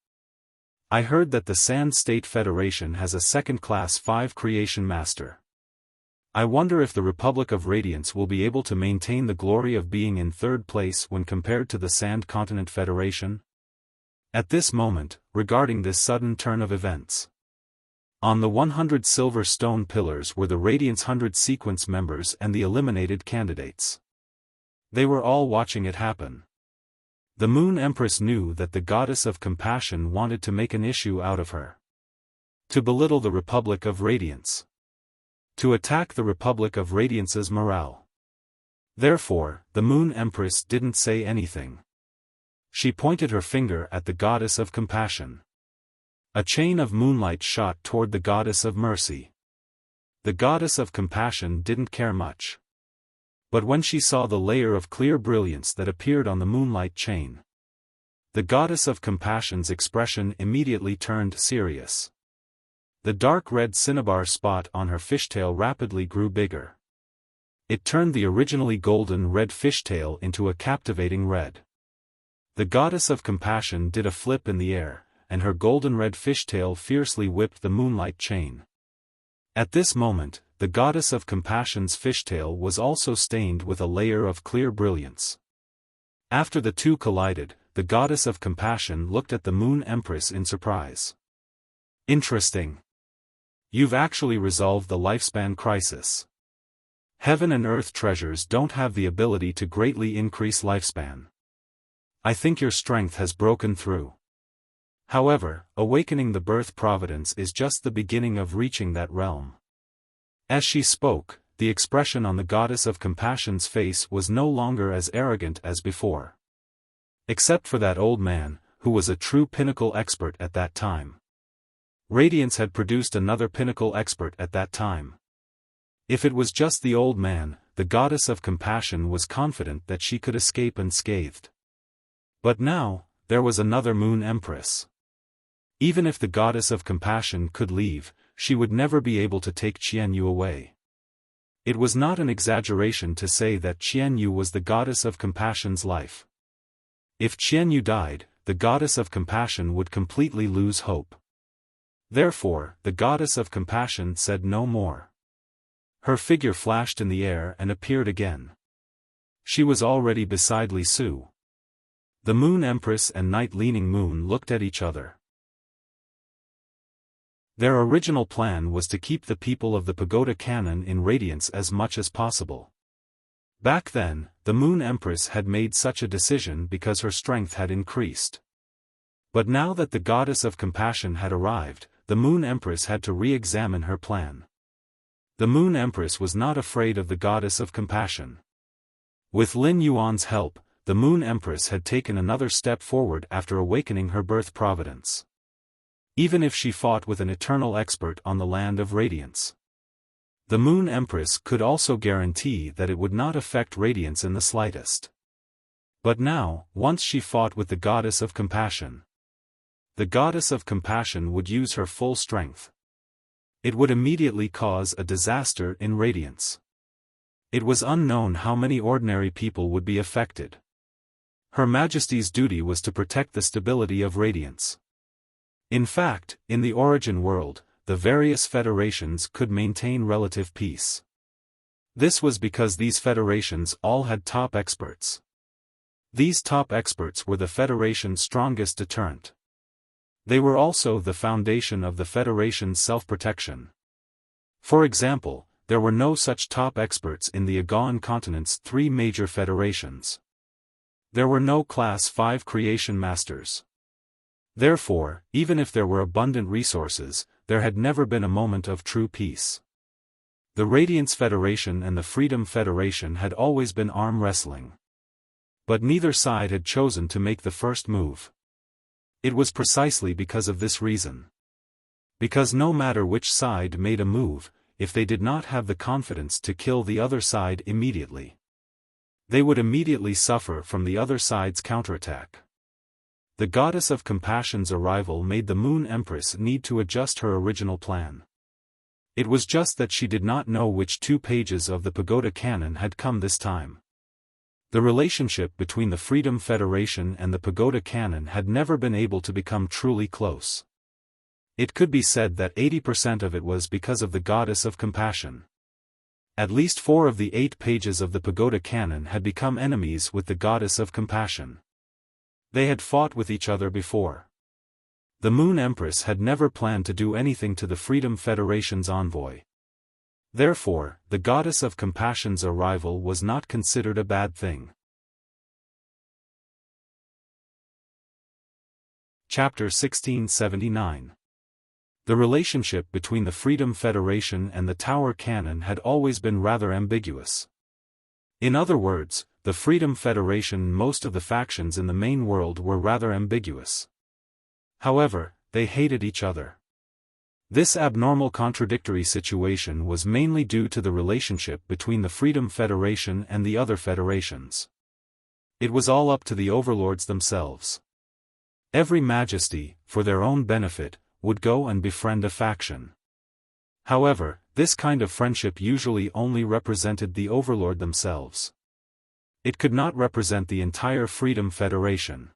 I heard that the Sand State Federation has a second Class 5 Creation Master. I wonder if the Republic of Radiance will be able to maintain the glory of being in 3rd place when compared to the Sand Continent Federation? At this moment, regarding this sudden turn of events, on the 100 silver stone pillars were the Radiance 100 sequence members and the eliminated candidates. They were all watching it happen. The Moon Empress knew that the Goddess of Compassion wanted to make an issue out of her. To belittle the Republic of Radiance. To attack the Republic of Radiance's morale. Therefore, the Moon Empress didn't say anything. She pointed her finger at the goddess of compassion. A chain of moonlight shot toward the goddess of mercy. The goddess of compassion didn't care much. But when she saw the layer of clear brilliance that appeared on the moonlight chain, the goddess of compassion's expression immediately turned serious. The dark red cinnabar spot on her fishtail rapidly grew bigger. It turned the originally golden red fishtail into a captivating red. The goddess of compassion did a flip in the air, and her golden red fishtail fiercely whipped the moonlight chain. At this moment, the goddess of compassion's fishtail was also stained with a layer of clear brilliance. After the two collided, the goddess of compassion looked at the Moon Empress in surprise. Interesting. You've actually resolved the lifespan crisis. Heaven and earth treasures don't have the ability to greatly increase lifespan. I think your strength has broken through. However, awakening the birth providence is just the beginning of reaching that realm. As she spoke, the expression on the goddess of compassion's face was no longer as arrogant as before. Except for that old man, who was a true pinnacle expert at that time. Radiance had produced another pinnacle expert at that time. If it was just the old man, the goddess of compassion was confident that she could escape unscathed. But now, there was another Moon Empress. Even if the goddess of compassion could leave, she would never be able to take Qianyu away. It was not an exaggeration to say that Qianyu was the goddess of compassion's life. If Qianyu died, the goddess of compassion would completely lose hope. Therefore, the goddess of compassion said no more. Her figure flashed in the air and appeared again. She was already beside Li Su. The Moon Empress and Night Leaning Moon looked at each other. Their original plan was to keep the people of the Pagoda Canon in radiance as much as possible. Back then, the Moon Empress had made such a decision because her strength had increased. But now that the goddess of compassion had arrived, the Moon Empress had to re-examine her plan. The Moon Empress was not afraid of the goddess of compassion. With Lin Yuan's help, the Moon Empress had taken another step forward after awakening her birth providence. Even if she fought with an eternal expert on the land of radiance, the Moon Empress could also guarantee that it would not affect radiance in the slightest. But now, once she fought with the goddess of compassion, the goddess of compassion would use her full strength. It would immediately cause a disaster in radiance. It was unknown how many ordinary people would be affected. Her Majesty's duty was to protect the stability of radiance. In fact, in the origin world, the various federations could maintain relative peace. This was because these federations all had top experts. These top experts were the Federation's strongest deterrent. They were also the foundation of the Federation's self-protection. For example, there were no such top experts in the Agawan continent's three major federations. There were no Class 5 creation masters. Therefore, even if there were abundant resources, there had never been a moment of true peace. The Radiance Federation and the Freedom Federation had always been arm wrestling. But neither side had chosen to make the first move. It was precisely because of this reason. Because no matter which side made a move, if they did not have the confidence to kill the other side immediately, they would immediately suffer from the other side's counterattack. The goddess of compassion's arrival made the Moon Empress need to adjust her original plan. It was just that she did not know which two pages of the Pagoda Canon had come this time. The relationship between the Freedom Federation and the Pagoda Canon had never been able to become truly close. It could be said that 80% of it was because of the goddess of compassion. At least 4 of the 8 pages of the Pagoda Canon had become enemies with the goddess of compassion. They had fought with each other before. The Moon Empress had never planned to do anything to the Freedom Federation's envoy. Therefore, the goddess of compassion's arrival was not considered a bad thing. Chapter 1679. The relationship between the Freedom Federation and the Tower Canon had always been rather ambiguous. In other words, the Freedom Federation and most of the factions in the main world were rather ambiguous. However, they hated each other. This abnormal contradictory situation was mainly due to the relationship between the Freedom Federation and the other federations. It was all up to the overlords themselves. Every majesty, for their own benefit, would go and befriend a faction. However, this kind of friendship usually only represented the overlord themselves. It could not represent the entire Freedom Federation.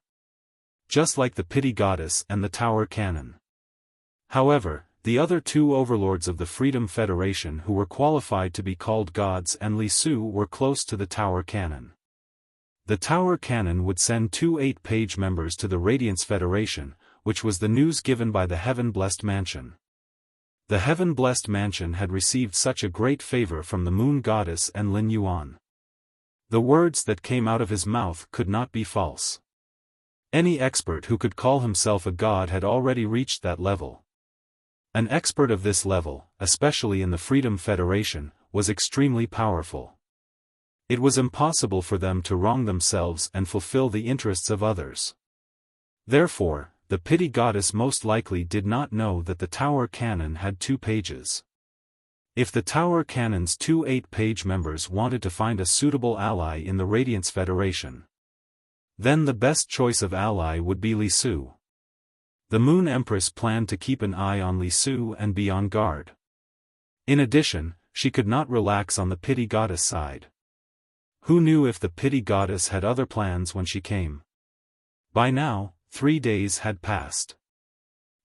Just like the Pity Goddess and the Tower Cannon. However, the other two overlords of the Freedom Federation who were qualified to be called gods and Li Su were close to the Tower Cannon. The Tower Cannon would send 2 8-page members to the Radiance Federation, which was the news given by the Heaven-Blessed Mansion. The Heaven-Blessed Mansion had received such a great favor from the Moon Goddess and Lin Yuan. The words that came out of his mouth could not be false. Any expert who could call himself a god had already reached that level. An expert of this level, especially in the Freedom Federation, was extremely powerful. It was impossible for them to wrong themselves and fulfill the interests of others. Therefore, the Pity Goddess most likely did not know that the Tower Cannon had 2 pages. If the Tower Cannon's 2 8-page members wanted to find a suitable ally in the Radiance Federation, then the best choice of ally would be Li Su. The Moon Empress planned to keep an eye on Li Su and be on guard. In addition, she could not relax on the Pity Goddess side. Who knew if the Pity Goddess had other plans when she came? By now, 3 days had passed.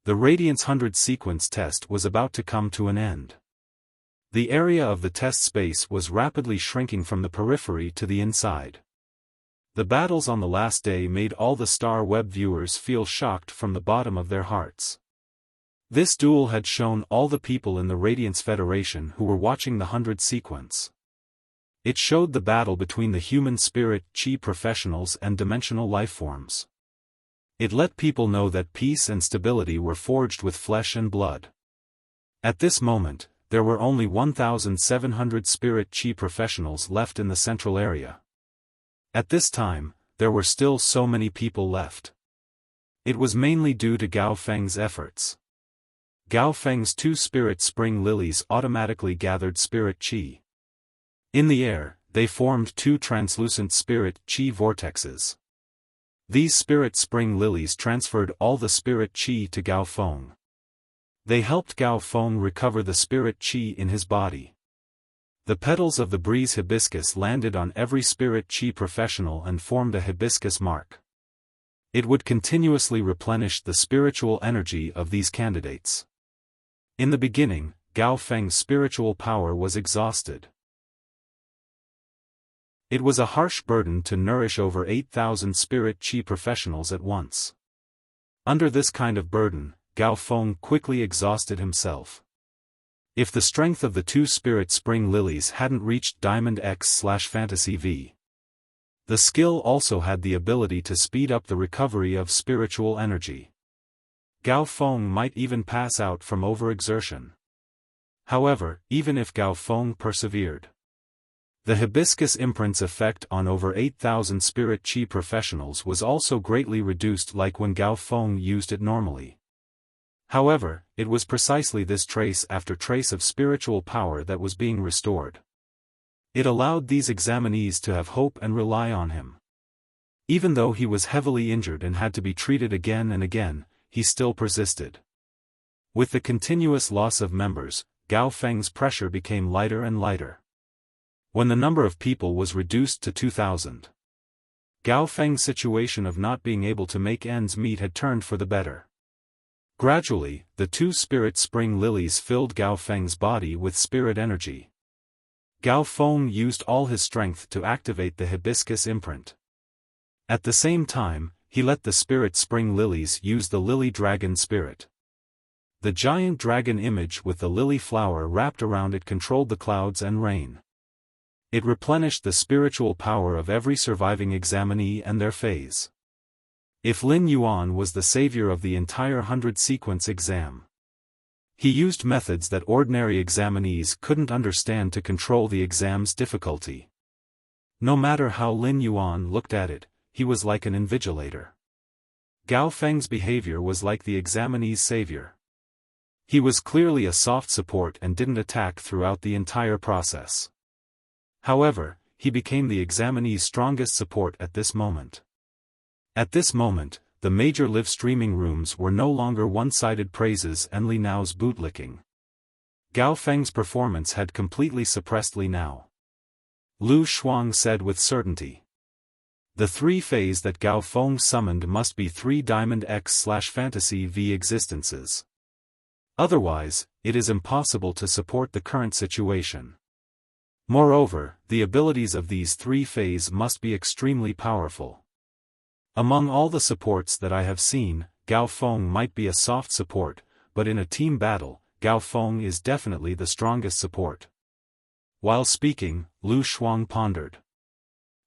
The Radiance 100 sequence test was about to come to an end. The area of the test space was rapidly shrinking from the periphery to the inside. The battles on the last day made all the Star Web viewers feel shocked from the bottom of their hearts. This duel had shown all the people in the Radiance Federation who were watching the 100 sequence. It showed the battle between the human spirit chi professionals and dimensional lifeforms. It let people know that peace and stability were forged with flesh and blood. At this moment, there were only 1,700 spirit chi professionals left in the central area. At this time, there were still so many people left. It was mainly due to Gao Feng's efforts. Gao Feng's 2 spirit spring lilies automatically gathered spirit chi. In the air, they formed 2 translucent spirit chi vortexes. These spirit spring lilies transferred all the spirit chi to Gao Feng. They helped Gao Feng recover the spirit chi in his body. The petals of the breeze hibiscus landed on every spirit chi professional and formed a hibiscus mark. It would continuously replenish the spiritual energy of these candidates. In the beginning, Gao Feng's spiritual power was exhausted. It was a harsh burden to nourish over 8,000 spirit chi professionals at once. Under this kind of burden, Gao Feng quickly exhausted himself. If the strength of the 2 spirit spring lilies hadn't reached Diamond X/Fantasy V, the skill also had the ability to speed up the recovery of spiritual energy. Gao Feng might even pass out from overexertion. However, even if Gao Feng persevered, the hibiscus imprint's effect on over 8,000 spirit chi professionals was also greatly reduced, like when Gao Feng used it normally. However, it was precisely this trace after trace of spiritual power that was being restored. It allowed these examinees to have hope and rely on him. Even though he was heavily injured and had to be treated again and again, he still persisted. With the continuous loss of members, Gao Feng's pressure became lighter and lighter. When the number of people was reduced to 2,000, Gao Feng's situation of not being able to make ends meet had turned for the better. Gradually, the 2 spirit spring lilies filled Gao Feng's body with spirit energy. Gao Feng used all his strength to activate the hibiscus imprint. At the same time, he let the spirit spring lilies use the lily dragon spirit. The giant dragon image with the lily flower wrapped around it controlled the clouds and rain. It replenished the spiritual power of every surviving examinee and their phase. If Lin Yuan was the savior of the entire 100 sequence exam, he used methods that ordinary examinees couldn't understand to control the exam's difficulty. No matter how Lin Yuan looked at it, he was like an invigilator. Gao Feng's behavior was like the examinee's savior. He was clearly a soft support and didn't attack throughout the entire process. However, he became the examinee's strongest support at this moment. At this moment, the major live streaming rooms were no longer one-sided praises and Li Nao's bootlicking. Gao Feng's performance had completely suppressed Li Nao. Lu Shuang said with certainty. The three phase that Gao Feng summoned must be 3 Diamond X/Fantasy V existences. Otherwise, it is impossible to support the current situation. Moreover, the abilities of these 3 phase must be extremely powerful. Among all the supports that I have seen, Gao Feng might be a soft support, but in a team battle, Gao Feng is definitely the strongest support. While speaking, Lu Shuang pondered.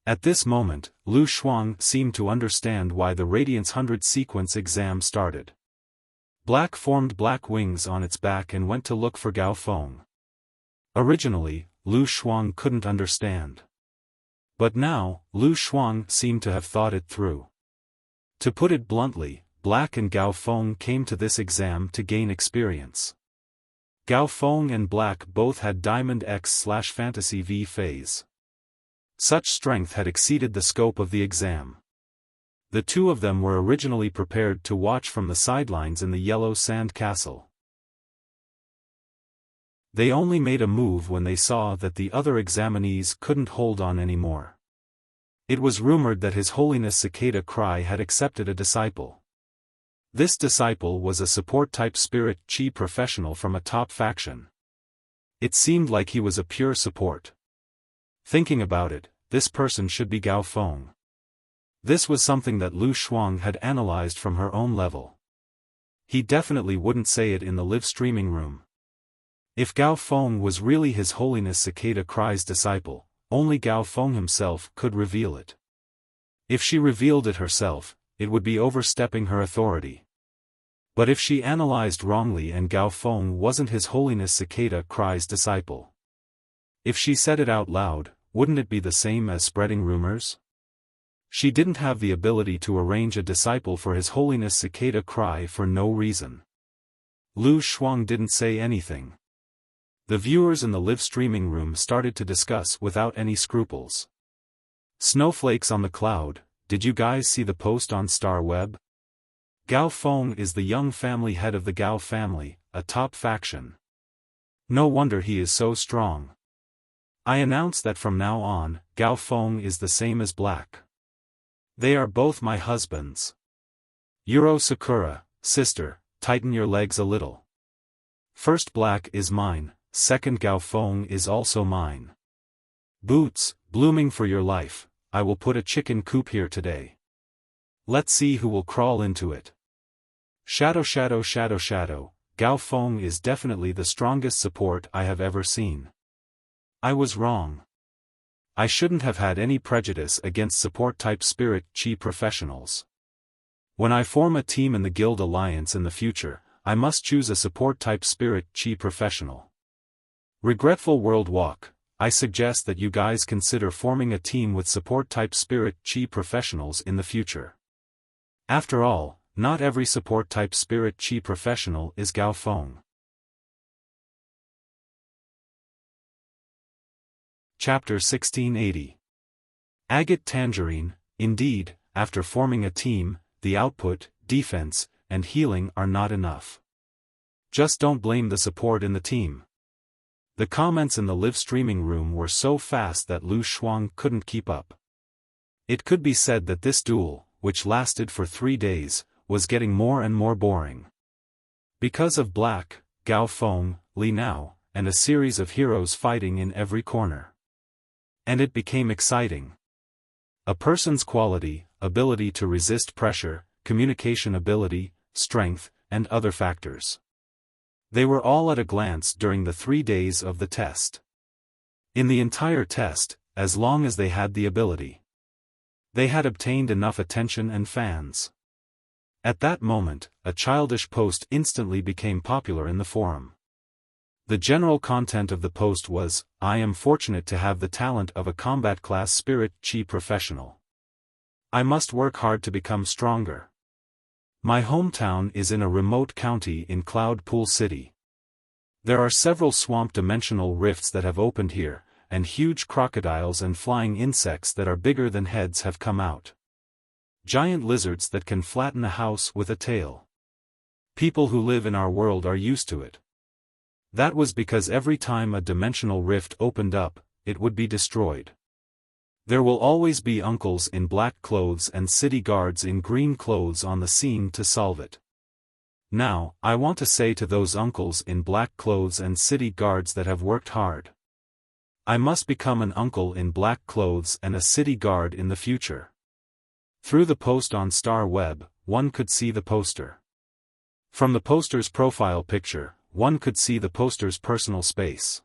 At this moment, Lu Shuang seemed to understand why the Radiance 100 sequence exam started. Black formed black wings on its back and went to look for Gao Feng. Originally, Lu Shuang couldn't understand. But now, Lu Shuang seemed to have thought it through. To put it bluntly, Black and Gao Feng came to this exam to gain experience. Gao Feng and Black both had Diamond X/Fantasy V phase. Such strength had exceeded the scope of the exam. The two of them were originally prepared to watch from the sidelines in the yellow sand castle. They only made a move when they saw that the other examinees couldn't hold on anymore. It was rumored that His Holiness Cicada Cry had accepted a disciple. This disciple was a support-type spirit chi professional from a top faction. It seemed like he was a pure support. Thinking about it, this person should be Gao Feng. This was something that Lu Shuang had analyzed from her own level. He definitely wouldn't say it in the live streaming room. If Gao Feng was really His Holiness Cicada Cry's disciple, only Gao Feng himself could reveal it. If she revealed it herself, it would be overstepping her authority. But if she analyzed wrongly and Gao Feng wasn't His Holiness Cicada Cry's disciple, if she said it out loud, wouldn't it be the same as spreading rumors? She didn't have the ability to arrange a disciple for His Holiness Cicada Cry for no reason. Lu Shuang didn't say anything. The viewers in the live streaming room started to discuss without any scruples. Snowflakes on the cloud, did you guys see the post on Star Web? Gao Feng is the young family head of the Gao family, a top faction. No wonder he is so strong. I announce that from now on, Gao Feng is the same as Black. They are both my husbands. Yuro Sakura, sister, tighten your legs a little. First Black is mine, second Gao Feng is also mine. Boots, blooming for your life, I will put a chicken coop here today. Let's see who will crawl into it. Shadow, Gao Feng is definitely the strongest support I have ever seen. I was wrong. I shouldn't have had any prejudice against support-type spirit chi professionals. When I form a team in the Guild Alliance in the future, I must choose a support-type spirit chi professional. Regretful World Walk, I suggest that you guys consider forming a team with support-type spirit chi professionals in the future. After all, not every support-type spirit chi professional is Gao Feng. Chapter 1680. Agate Tangerine. Indeed, after forming a team, the output, defense, and healing are not enough. Just don't blame the support in the team. The comments in the live streaming room were so fast that Lu Shuang couldn't keep up. It could be said that this duel, which lasted for 3 days, was getting more and more boring. Because of Black, Gao Feng, Li Nao, and a series of heroes fighting in every corner. And it became exciting. A person's quality, ability to resist pressure, communication ability, strength, and other factors. They were all at a glance during the 3 days of the test. In the entire test, as long as they had the ability, they had obtained enough attention and fans. At that moment, a childish post instantly became popular in the forum. The general content of the post was, "I am fortunate to have the talent of a combat class spirit chi professional. I must work hard to become stronger. My hometown is in a remote county in Cloud Pool City. There are several swamp dimensional rifts that have opened here, and huge crocodiles and flying insects that are bigger than heads have come out. Giant lizards that can flatten a house with a tail. People who live in our world are used to it. That was because every time a dimensional rift opened up, it would be destroyed. There will always be uncles in black clothes and city guards in green clothes on the scene to solve it. Now, I want to say to those uncles in black clothes and city guards that have worked hard. I must become an uncle in black clothes and a city guard in the future." Through the post on Star Web, one could see the poster. From the poster's profile picture, one could see the poster's personal space.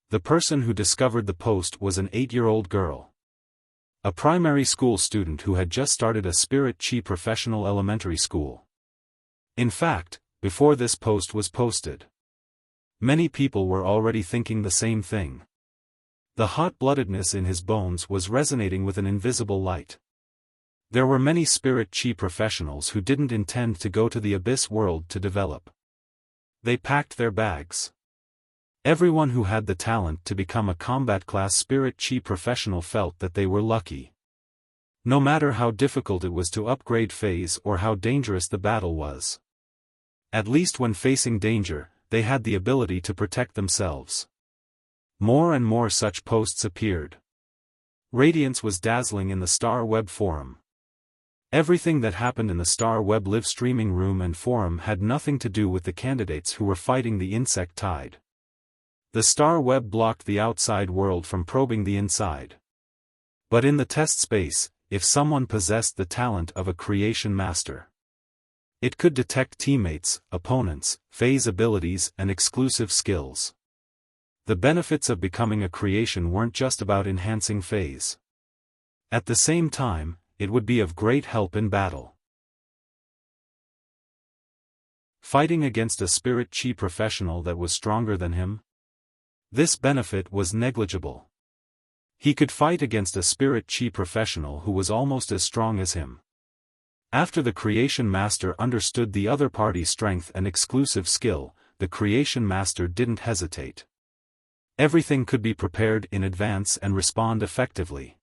The person who discovered the post was an 8-year-old girl. A primary school student who had just started a Spirit Chi professional elementary school. In fact, before this post was posted, many people were already thinking the same thing. The hot-bloodedness in his bones was resonating with an invisible light. There were many Spirit Chi professionals who didn't intend to go to the Abyss world to develop. They packed their bags. Everyone who had the talent to become a combat class Spirit Chi professional felt that they were lucky. No matter how difficult it was to upgrade phase or how dangerous the battle was. At least when facing danger, they had the ability to protect themselves. More and more such posts appeared. Radiance was dazzling in the Star Web forum. Everything that happened in the Star Web live streaming room and forum had nothing to do with the candidates who were fighting the insect tide. The Star Web blocked the outside world from probing the inside. But in the test space, if someone possessed the talent of a creation master, it could detect teammates, opponents, phase abilities and exclusive skills. The benefits of becoming a creation weren't just about enhancing phase. At the same time, it would be of great help in battle. Fighting against a Spirit Chi professional that was stronger than him? This benefit was negligible. He could fight against a Spirit Chi professional who was almost as strong as him. After the Creation Master understood the other party's strength and exclusive skill, the Creation Master didn't hesitate. Everything could be prepared in advance and respond effectively.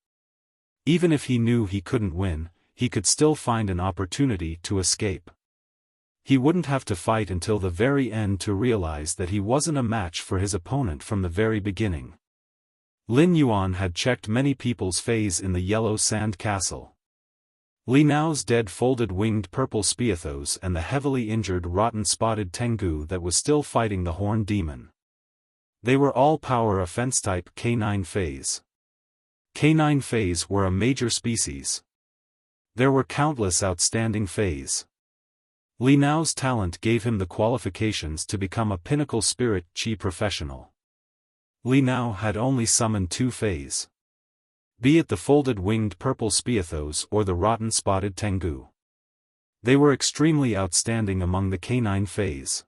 Even if he knew he couldn't win, he could still find an opportunity to escape. He wouldn't have to fight until the very end to realize that he wasn't a match for his opponent from the very beginning. Lin Yuan had checked many people's phase in the Yellow Sand Castle. Li Nao's dead folded winged purple Spiathos and the heavily injured rotten spotted Tengu that was still fighting the Horn Demon. They were all power offense type K9 phase. K9 phase were a major species. There were countless outstanding phase. Li Nao's talent gave him the qualifications to become a pinnacle Spirit Chi professional. Li Nao had only summoned 2 phase. Be it the folded winged purple Spiathos or the rotten spotted Tengu. They were extremely outstanding among the K9 phase.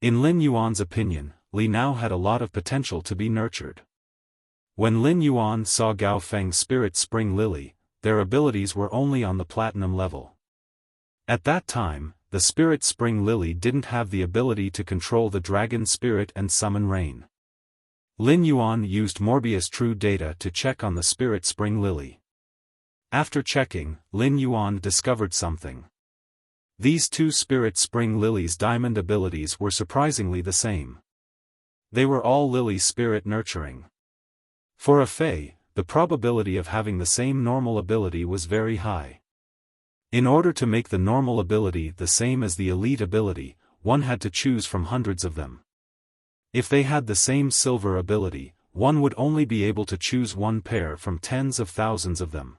In Lin Yuan's opinion, Li Nao had a lot of potential to be nurtured. When Lin Yuan saw Gao Feng's Spirit Spring Lily, their abilities were only on the platinum level. At that time, the Spirit Spring Lily didn't have the ability to control the dragon spirit and summon rain. Lin Yuan used Morbius True data to check on the Spirit Spring Lily. After checking, Lin Yuan discovered something. These 2 Spirit Spring Lilies' diamond abilities were surprisingly the same. They were all Lily Spirit Nurturing. For a Fae, the probability of having the same normal ability was very high. In order to make the normal ability the same as the elite ability, one had to choose from hundreds of them. If they had the same silver ability, one would only be able to choose one pair from tens of thousands of them.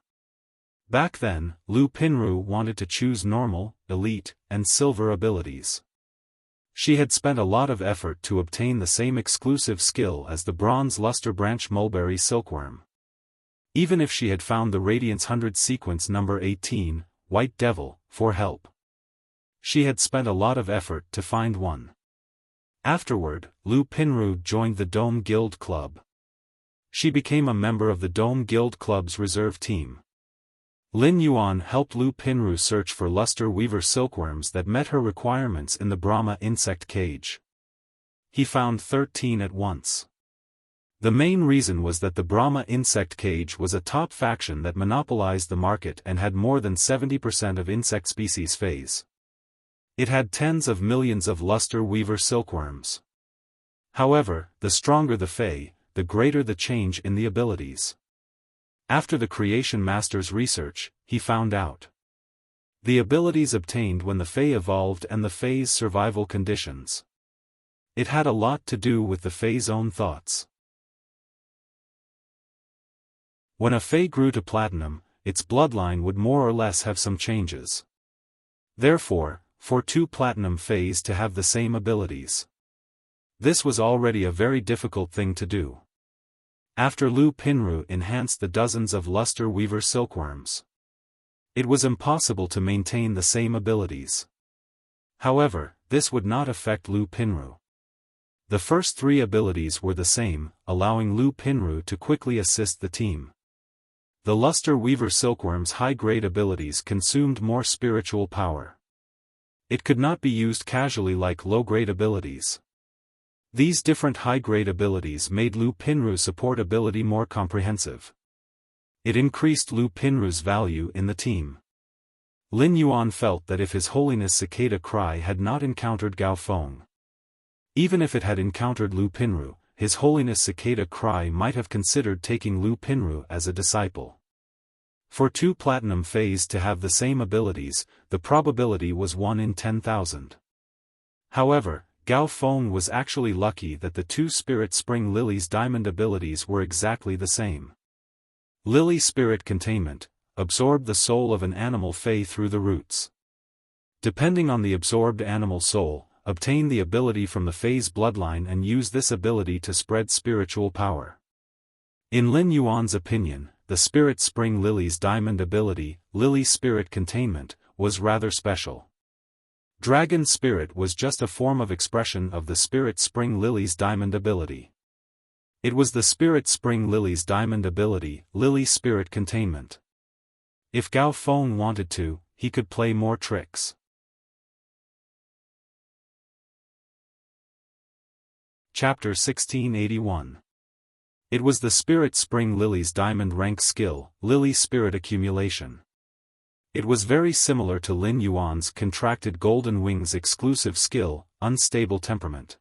Back then, Lu Pinru wanted to choose normal, elite, and silver abilities. She had spent a lot of effort to obtain the same exclusive skill as the bronze luster branch mulberry silkworm. Even if she had found the Radiance 100 sequence number 18, White Devil, for help. She had spent a lot of effort to find one. Afterward, Lu Pinru joined the Dome Guild Club. She became a member of the Dome Guild Club's reserve team. Lin Yuan helped Lu Pinru search for luster weaver silkworms that met her requirements in the Brahma insect cage. He found 13 at once. The main reason was that the Brahma insect cage was a top faction that monopolized the market and had more than 70% of insect species phase. It had tens of millions of luster weaver silkworms. However, the stronger the Fae, the greater the change in the abilities. After the Creation Master's research, he found out the abilities obtained when the Fae evolved and the Fae's survival conditions. It had a lot to do with the Fae's own thoughts. When a Fae grew to platinum, its bloodline would more or less have some changes. Therefore, for 2 platinum Faes to have the same abilities, this was already a very difficult thing to do. After Lu Pinru enhanced the dozens of luster weaver silkworms, it was impossible to maintain the same abilities. However, this would not affect Lu Pinru. The first 3 abilities were the same, allowing Lu Pinru to quickly assist the team. The luster weaver silkworm's high-grade abilities consumed more spiritual power. It could not be used casually like low-grade abilities. These different high-grade abilities made Lu Pinru's support ability more comprehensive. It increased Lu Pinru's value in the team. Lin Yuan felt that if His Holiness Cicada Cry had not encountered Gao Feng, even if it had encountered Lu Pinru, His Holiness Cicada Cry might have considered taking Lu Pinru as a disciple. For 2 platinum Faes to have the same abilities, the probability was 1 in 10,000. However, Gao Feng was actually lucky that the 2 Spirit Spring Lily's diamond abilities were exactly the same. Lily Spirit Containment absorbed the soul of an animal Fae through the roots. Depending on the absorbed animal soul, obtain the ability from the Fae's bloodline and use this ability to spread spiritual power. In Lin Yuan's opinion, the Spirit Spring Lily's diamond ability, Lily Spirit Containment, was rather special. Dragon Spirit was just a form of expression of the Spirit Spring Lily's diamond ability. It was the Spirit Spring Lily's diamond ability, Lily Spirit Containment. If Gao Feng wanted to, he could play more tricks. Chapter 1681. It was the Spirit Spring Lily's diamond rank skill, Lily Spirit Accumulation. It was very similar to Lin Yuan's contracted Golden Wings exclusive skill, Unstable Temperament.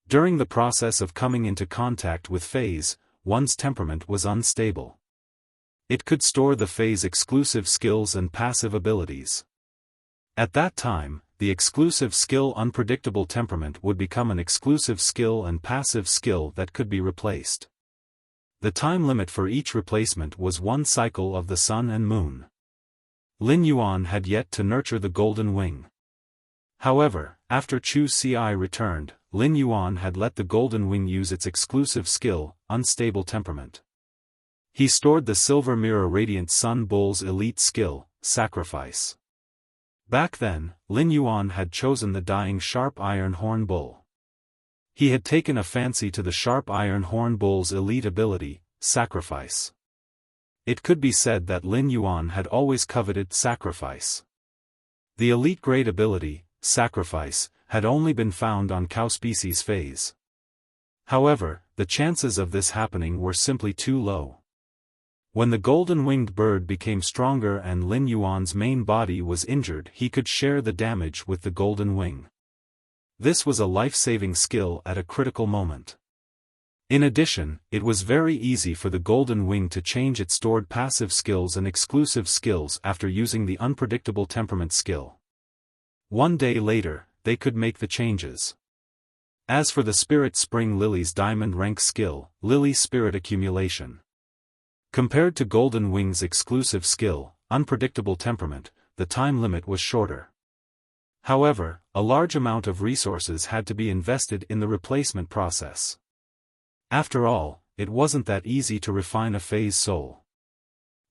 During the process of coming into contact with Faes, one's temperament was unstable. It could store the Fae's exclusive skills and passive abilities. At that time, the exclusive skill Unpredictable Temperament would become an exclusive skill and passive skill that could be replaced. The time limit for each replacement was 1 cycle of the Sun and Moon. Lin Yuan had yet to nurture the Golden Wing. However, after Chu Ci returned, Lin Yuan had let the Golden Wing use its exclusive skill, Unstable Temperament. He stored the Silver Mirror Radiant Sun Bull's elite skill, Sacrifice. Back then, Lin Yuan had chosen the dying Sharp Iron Horn Bull. He had taken a fancy to the Sharp Iron Horn Bull's elite ability, Sacrifice. It could be said that Lin Yuan had always coveted Sacrifice. The elite grade ability, Sacrifice, had only been found on cow species phase. However, the chances of this happening were simply too low. When the golden-winged bird became stronger and Lin Yuan's main body was injured, he could share the damage with the golden wing. This was a life-saving skill at a critical moment. In addition, it was very easy for the golden wing to change its stored passive skills and exclusive skills after using the Unpredictable Temperament skill. One day later, they could make the changes. As for the Spirit Spring Lily's diamond rank skill, Lily Spirit Accumulation. Compared to Golden Wing's exclusive skill, Unpredictable Temperament, the time limit was shorter. However, a large amount of resources had to be invested in the replacement process. After all, it wasn't that easy to refine a Fae's soul.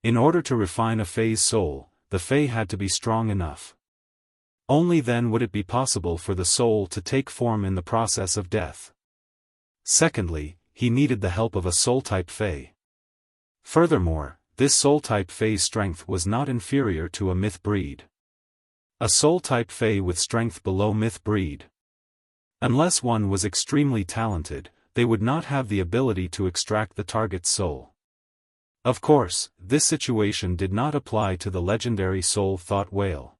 In order to refine a Fae's soul, the Fae had to be strong enough. Only then would it be possible for the soul to take form in the process of death. Secondly, he needed the help of a soul-type Fae. Furthermore, this soul-type Fae's strength was not inferior to a myth breed. A soul-type Fae with strength below myth breed. Unless one was extremely talented, they would not have the ability to extract the target's soul. Of course, this situation did not apply to the legendary soul-thought whale.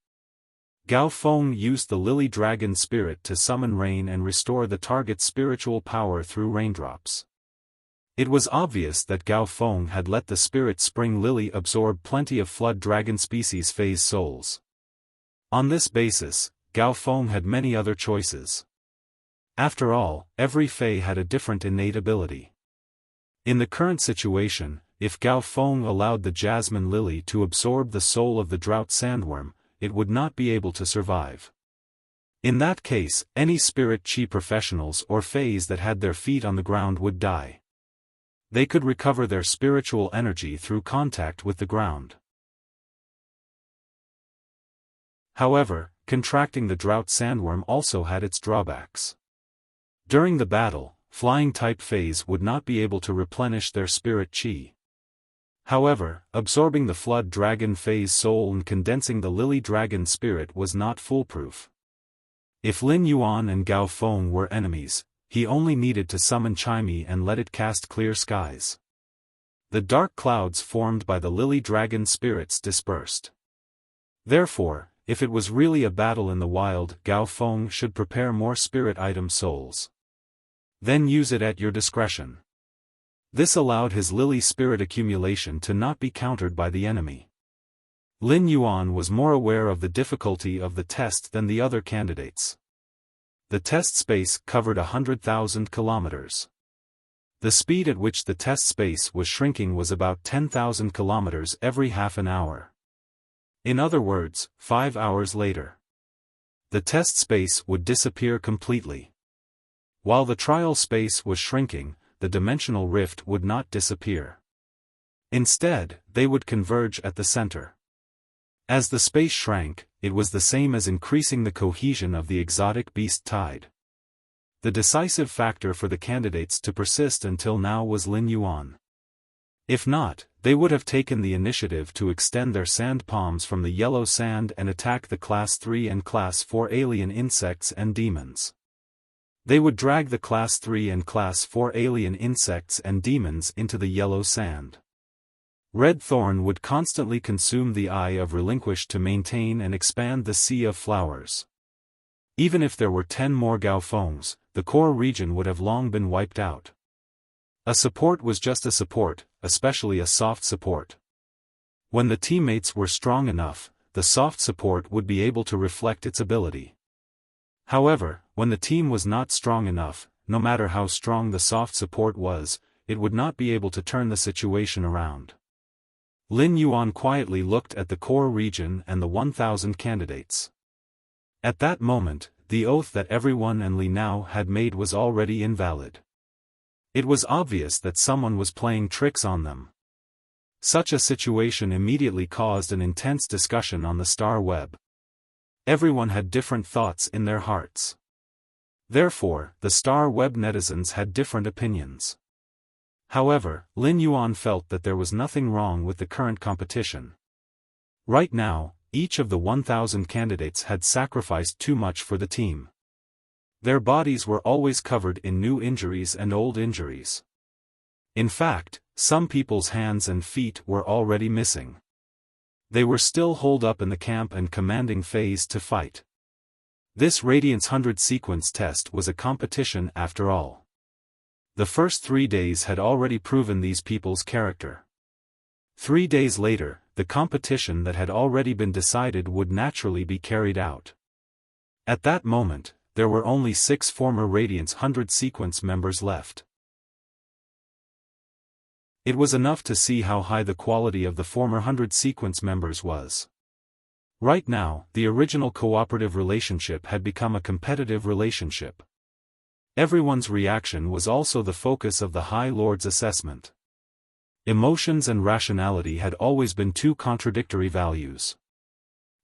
Gao Feng used the lily dragon spirit to summon rain and restore the target's spiritual power through raindrops. It was obvious that Gao Feng had let the spirit spring lily absorb plenty of flood dragon species Fae's souls. On this basis, Gao Feng had many other choices. After all, every Fae had a different innate ability. In the current situation, if Gao Feng allowed the jasmine lily to absorb the soul of the drought sandworm, it would not be able to survive. In that case, any spirit chi professionals or Faes that had their feet on the ground would die. They could recover their spiritual energy through contact with the ground. However, contracting the drought sandworm also had its drawbacks. During the battle, flying-type Faes would not be able to replenish their spirit chi. However, absorbing the flood dragon Fae's soul and condensing the lily dragon spirit was not foolproof. If Lin Yuan and Gao Feng were enemies, he only needed to summon Chimei and let it cast clear skies. The dark clouds formed by the lily dragon spirits dispersed. Therefore, if it was really a battle in the wild, Gao Feng should prepare more spirit item souls. Then use it at your discretion. This allowed his lily spirit accumulation to not be countered by the enemy. Lin Yuan was more aware of the difficulty of the test than the other candidates. The test space covered 100,000 kilometers. The speed at which the test space was shrinking was about 10,000 kilometers every half an hour. In other words, 5 hours later, the test space would disappear completely. While the trial space was shrinking, the dimensional rift would not disappear. Instead, they would converge at the center. As the space shrank, it was the same as increasing the cohesion of the exotic beast tide. The decisive factor for the candidates to persist until now was Lin Yuan. If not, they would have taken the initiative to extend their sand palms from the yellow sand and attack the Class 3 and Class 4 alien insects and demons. They would drag the Class 3 and Class 4 alien insects and demons into the yellow sand. Red thorn would constantly consume the eye of relinquish to maintain and expand the sea of flowers. Even if there were 10 more Gao Fengs, the core region would have long been wiped out. A support was just a support, especially a soft support. When the teammates were strong enough, the soft support would be able to reflect its ability. However, when the team was not strong enough, no matter how strong the soft support was, it would not be able to turn the situation around. Lin Yuan quietly looked at the core region and the 1,000 candidates. At that moment, the oath that everyone and Li Nao had made was already invalid. It was obvious that someone was playing tricks on them. Such a situation immediately caused an intense discussion on the star web. Everyone had different thoughts in their hearts. Therefore, the star web netizens had different opinions. However, Lin Yuan felt that there was nothing wrong with the current competition. Right now, each of the 1,000 candidates had sacrificed too much for the team. Their bodies were always covered in new injuries and old injuries. In fact, some people's hands and feet were already missing. They were still holed up in the camp and commanding phase to fight. This Radiance 100 sequence test was a competition after all. The first 3 days had already proven these people's character. 3 days later, the competition that had already been decided would naturally be carried out. At that moment, there were only 6 former Radiance 100 sequence members left. It was enough to see how high the quality of the former 100 sequence members was. Right now, the original cooperative relationship had become a competitive relationship. Everyone's reaction was also the focus of the High Lord's assessment. Emotions and rationality had always been two contradictory values.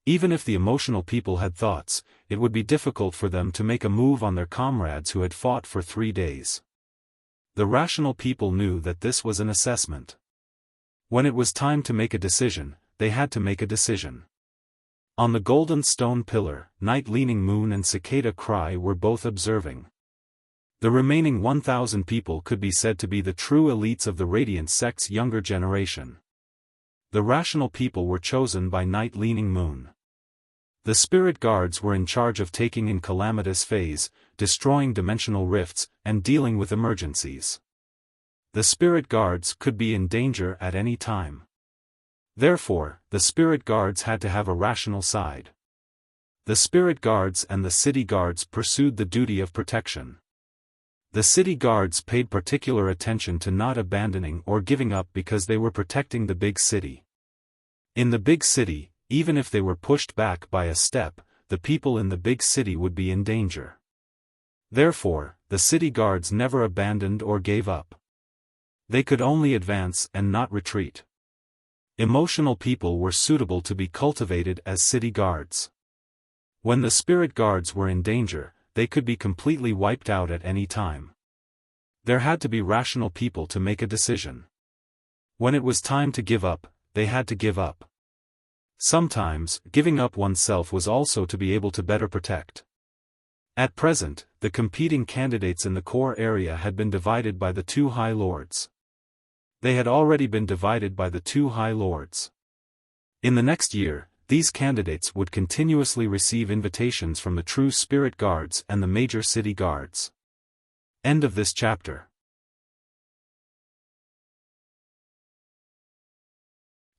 Even if the emotional people had thoughts, it would be difficult for them to make a move on their comrades who had fought for 3 days. The rational people knew that this was an assessment. When it was time to make a decision, they had to make a decision. On the golden stone pillar, Night Leaning Moon and Cicada Cry were both observing. The remaining 1,000 people could be said to be the true elites of the Radiant sect's younger generation. The rational people were chosen by Night Leaning Moon. The spirit guards were in charge of taking in calamitous phase, destroying dimensional rifts, and dealing with emergencies. The spirit guards could be in danger at any time. Therefore, the spirit guards had to have a rational side. The spirit guards and the city guards pursued the duty of protection. The city guards paid particular attention to not abandoning or giving up because they were protecting the big city. In the big city, even if they were pushed back by a step, the people in the big city would be in danger. Therefore, the city guards never abandoned or gave up. They could only advance and not retreat. Emotional people were suitable to be cultivated as city guards. When the spirit guards were in danger, they could be completely wiped out at any time. There had to be rational people to make a decision. When it was time to give up, they had to give up. Sometimes, giving up oneself was also to be able to better protect. At present, the competing candidates in the core area had been divided by the 2 High Lords. They had already been divided by the 2 High Lords. In the next year, these candidates would continuously receive invitations from the true spirit guards and the major city guards. End of this chapter.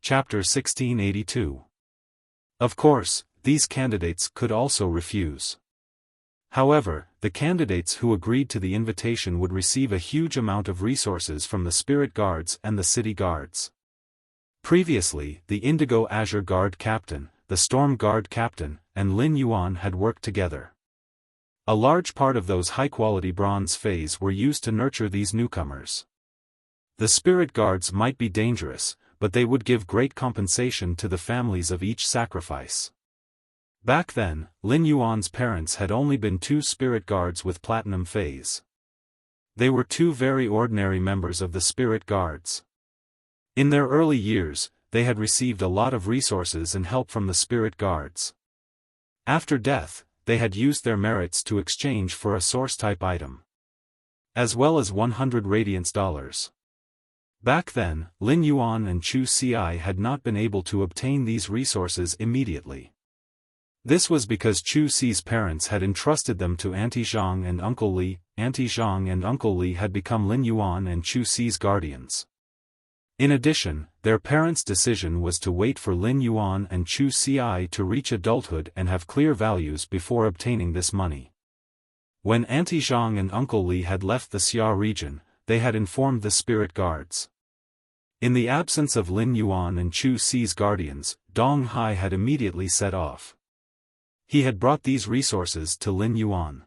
Chapter 1682. Of course, these candidates could also refuse. However, the candidates who agreed to the invitation would receive a huge amount of resources from the spirit guards and the city guards. Previously, the Indigo Azure Guard Captain, the Storm Guard Captain, and Lin Yuan had worked together. A large part of those high-quality bronze phase were used to nurture these newcomers. The spirit guards might be dangerous, but they would give great compensation to the families of each sacrifice. Back then, Lin Yuan's parents had only been 2 spirit guards with platinum phase. They were 2 very ordinary members of the spirit guards. In their early years, they had received a lot of resources and help from the spirit guards. After death, they had used their merits to exchange for a source-type item, as well as 100 radiance dollars. Back then, Lin Yuan and Chu Ci had not been able to obtain these resources immediately. This was because Chu Ci's parents had entrusted them to Auntie Zhang and Uncle Li. Auntie Zhang and Uncle Li had become Lin Yuan and Chu Ci's guardians. In addition, their parents' decision was to wait for Lin Yuan and Chu Ci to reach adulthood and have clear values before obtaining this money. When Auntie Zhang and Uncle Li had left the Xia region, they had informed the spirit guards. In the absence of Lin Yuan and Chu Ci's guardians, Dong Hai had immediately set off. He had brought these resources to Lin Yuan.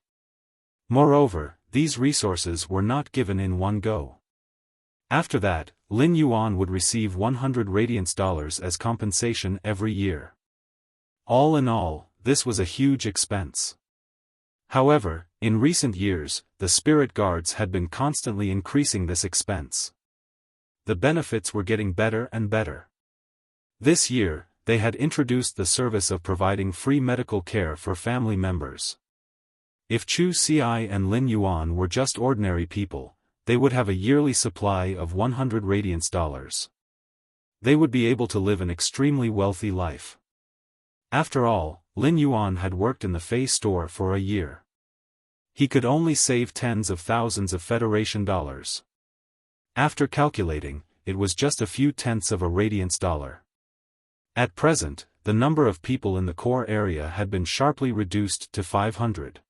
Moreover, these resources were not given in one go. After that, Lin Yuan would receive 100 radiance dollars as compensation every year. All in all, this was a huge expense. However, in recent years, the spirit guards had been constantly increasing this expense. The benefits were getting better and better. This year, they had introduced the service of providing free medical care for family members. If Chu Ci and Lin Yuan were just ordinary people, they would have a yearly supply of 100 radiance dollars. They would be able to live an extremely wealthy life. After all, Lin Yuan had worked in the Fei store for a year. He could only save tens of thousands of Federation dollars. After calculating, it was just a few tenths of a radiance dollar. At present, the number of people in the core area had been sharply reduced to 500.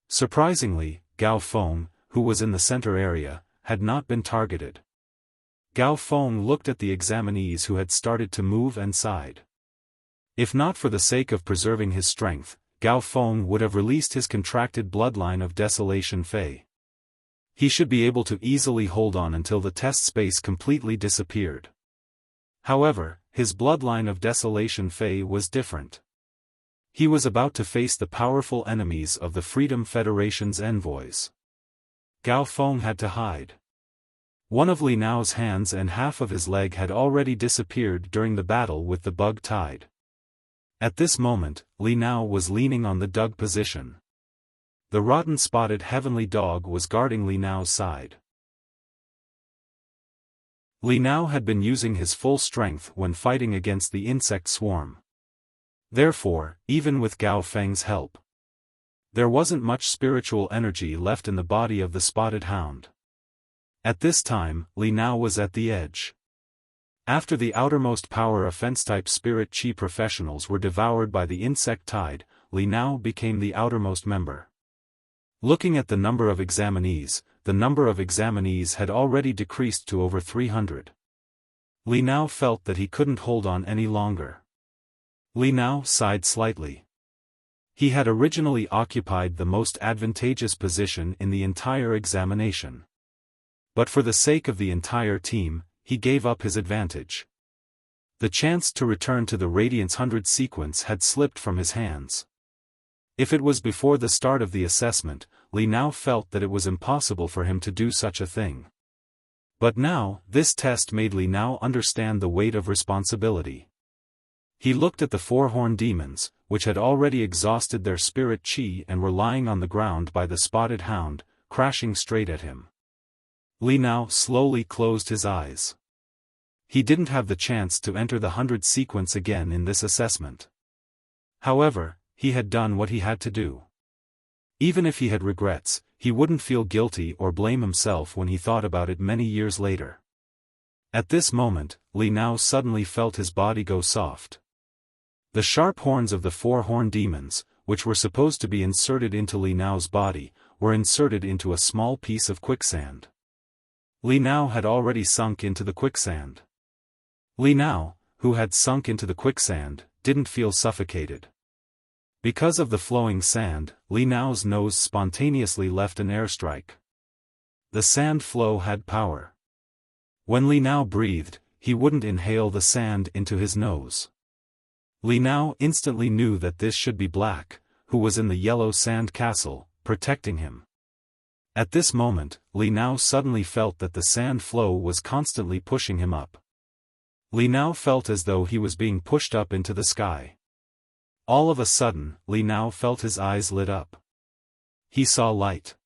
Surprisingly, Gao Feng, who was in the center area, had not been targeted. Gao Feng looked at the examinees who had started to move and sighed. If not for the sake of preserving his strength, Gao Feng would have released his contracted bloodline of Desolation Fei. He should be able to easily hold on until the test space completely disappeared. However, his bloodline of Desolation Fey was different. He was about to face the powerful enemies of the Freedom Federation's envoys. Gao Feng had to hide. One of Li Nao's hands and half of his leg had already disappeared during the battle with the bug tide. At this moment, Li Nao was leaning on the dug position. The rotten-spotted heavenly dog was guarding Li Nao's side. Li Nao had been using his full strength when fighting against the insect swarm. Therefore, even with Gao Feng's help, there wasn't much spiritual energy left in the body of the spotted hound. At this time, Li Nao was at the edge. After the outermost power offense-type spirit chi professionals were devoured by the insect tide, Li Nao became the outermost member. Looking at the number of examinees, had already decreased to over 300. Li Nao felt that he couldn't hold on any longer. Li Nao sighed slightly. He had originally occupied the most advantageous position in the entire examination. But for the sake of the entire team, he gave up his advantage. The chance to return to the Radiance 100 sequence had slipped from his hands. If it was before the start of the assessment, Li Nao felt that it was impossible for him to do such a thing. But now, this test made Li Nao understand the weight of responsibility. He looked at the four-horned demons, which had already exhausted their spirit chi and were lying on the ground by the spotted hound, crashing straight at him. Li Nao slowly closed his eyes. He didn't have the chance to enter the 100 sequence again in this assessment. However, he had done what he had to do. Even if he had regrets, he wouldn't feel guilty or blame himself when he thought about it many years later. At this moment, Li Nao suddenly felt his body go soft. The sharp horns of the four-horned demons, which were supposed to be inserted into Li Nao's body, were inserted into a small piece of quicksand. Li Nao had already sunk into the quicksand. Li Nao, who had sunk into the quicksand, didn't feel suffocated. Because of the flowing sand, Li Nao's nose spontaneously left an airstrike. The sand flow had power. When Li Nao breathed, he wouldn't inhale the sand into his nose. Li Nao instantly knew that this should be Black, who was in the yellow sand castle, protecting him. At this moment, Li Nao suddenly felt that the sand flow was constantly pushing him up. Li Nao felt as though he was being pushed up into the sky. All of a sudden, Li Nao felt his eyes lit up. He saw light.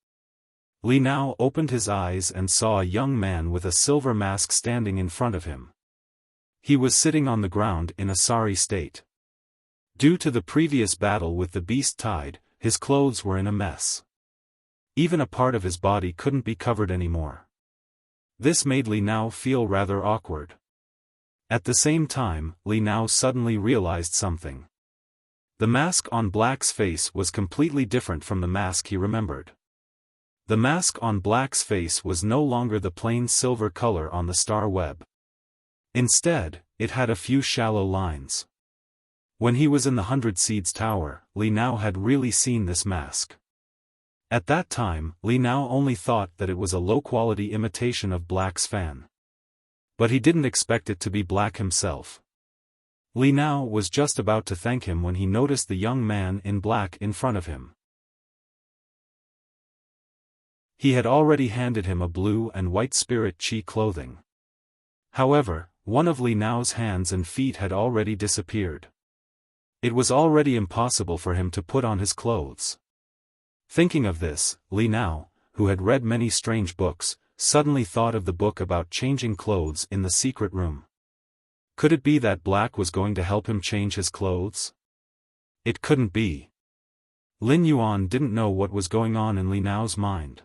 Li Nao opened his eyes and saw a young man with a silver mask standing in front of him. He was sitting on the ground in a sorry state. Due to the previous battle with the beast tide, his clothes were in a mess. Even a part of his body couldn't be covered anymore. This made Li Nao feel rather awkward. At the same time, Li Nao suddenly realized something. The mask on Black's face was completely different from the mask he remembered. The mask on Black's face was no longer the plain silver color on the star web. Instead, it had a few shallow lines. When he was in the 100 Seeds Tower, Li Nao had really seen this mask. At that time, Li Nao only thought that it was a low-quality imitation of Black's fan. But he didn't expect it to be Black himself. Li Nao was just about to thank him when he noticed the young man in black in front of him. He had already handed him a blue and white spirit chi clothing. However, one of Li Nao's hands and feet had already disappeared. It was already impossible for him to put on his clothes. Thinking of this, Li Nao, who had read many strange books, suddenly thought of the book about changing clothes in the secret room. Could it be that Black was going to help him change his clothes? It couldn't be. Lin Yuan didn't know what was going on in Li Nao's mind.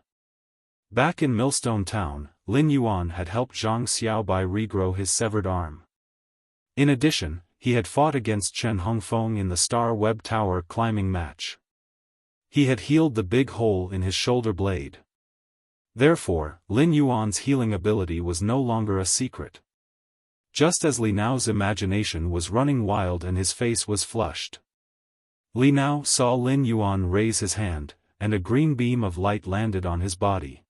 Back in Millstone Town, Lin Yuan had helped Zhang Xiaobai regrow his severed arm. In addition, he had fought against Chen Hongfeng in the Star Web Tower climbing match. He had healed the big hole in his shoulder blade. Therefore, Lin Yuan's healing ability was no longer a secret. Just as Li Nao's imagination was running wild and his face was flushed, Li Nao saw Lin Yuan raise his hand, and a green beam of light landed on his body.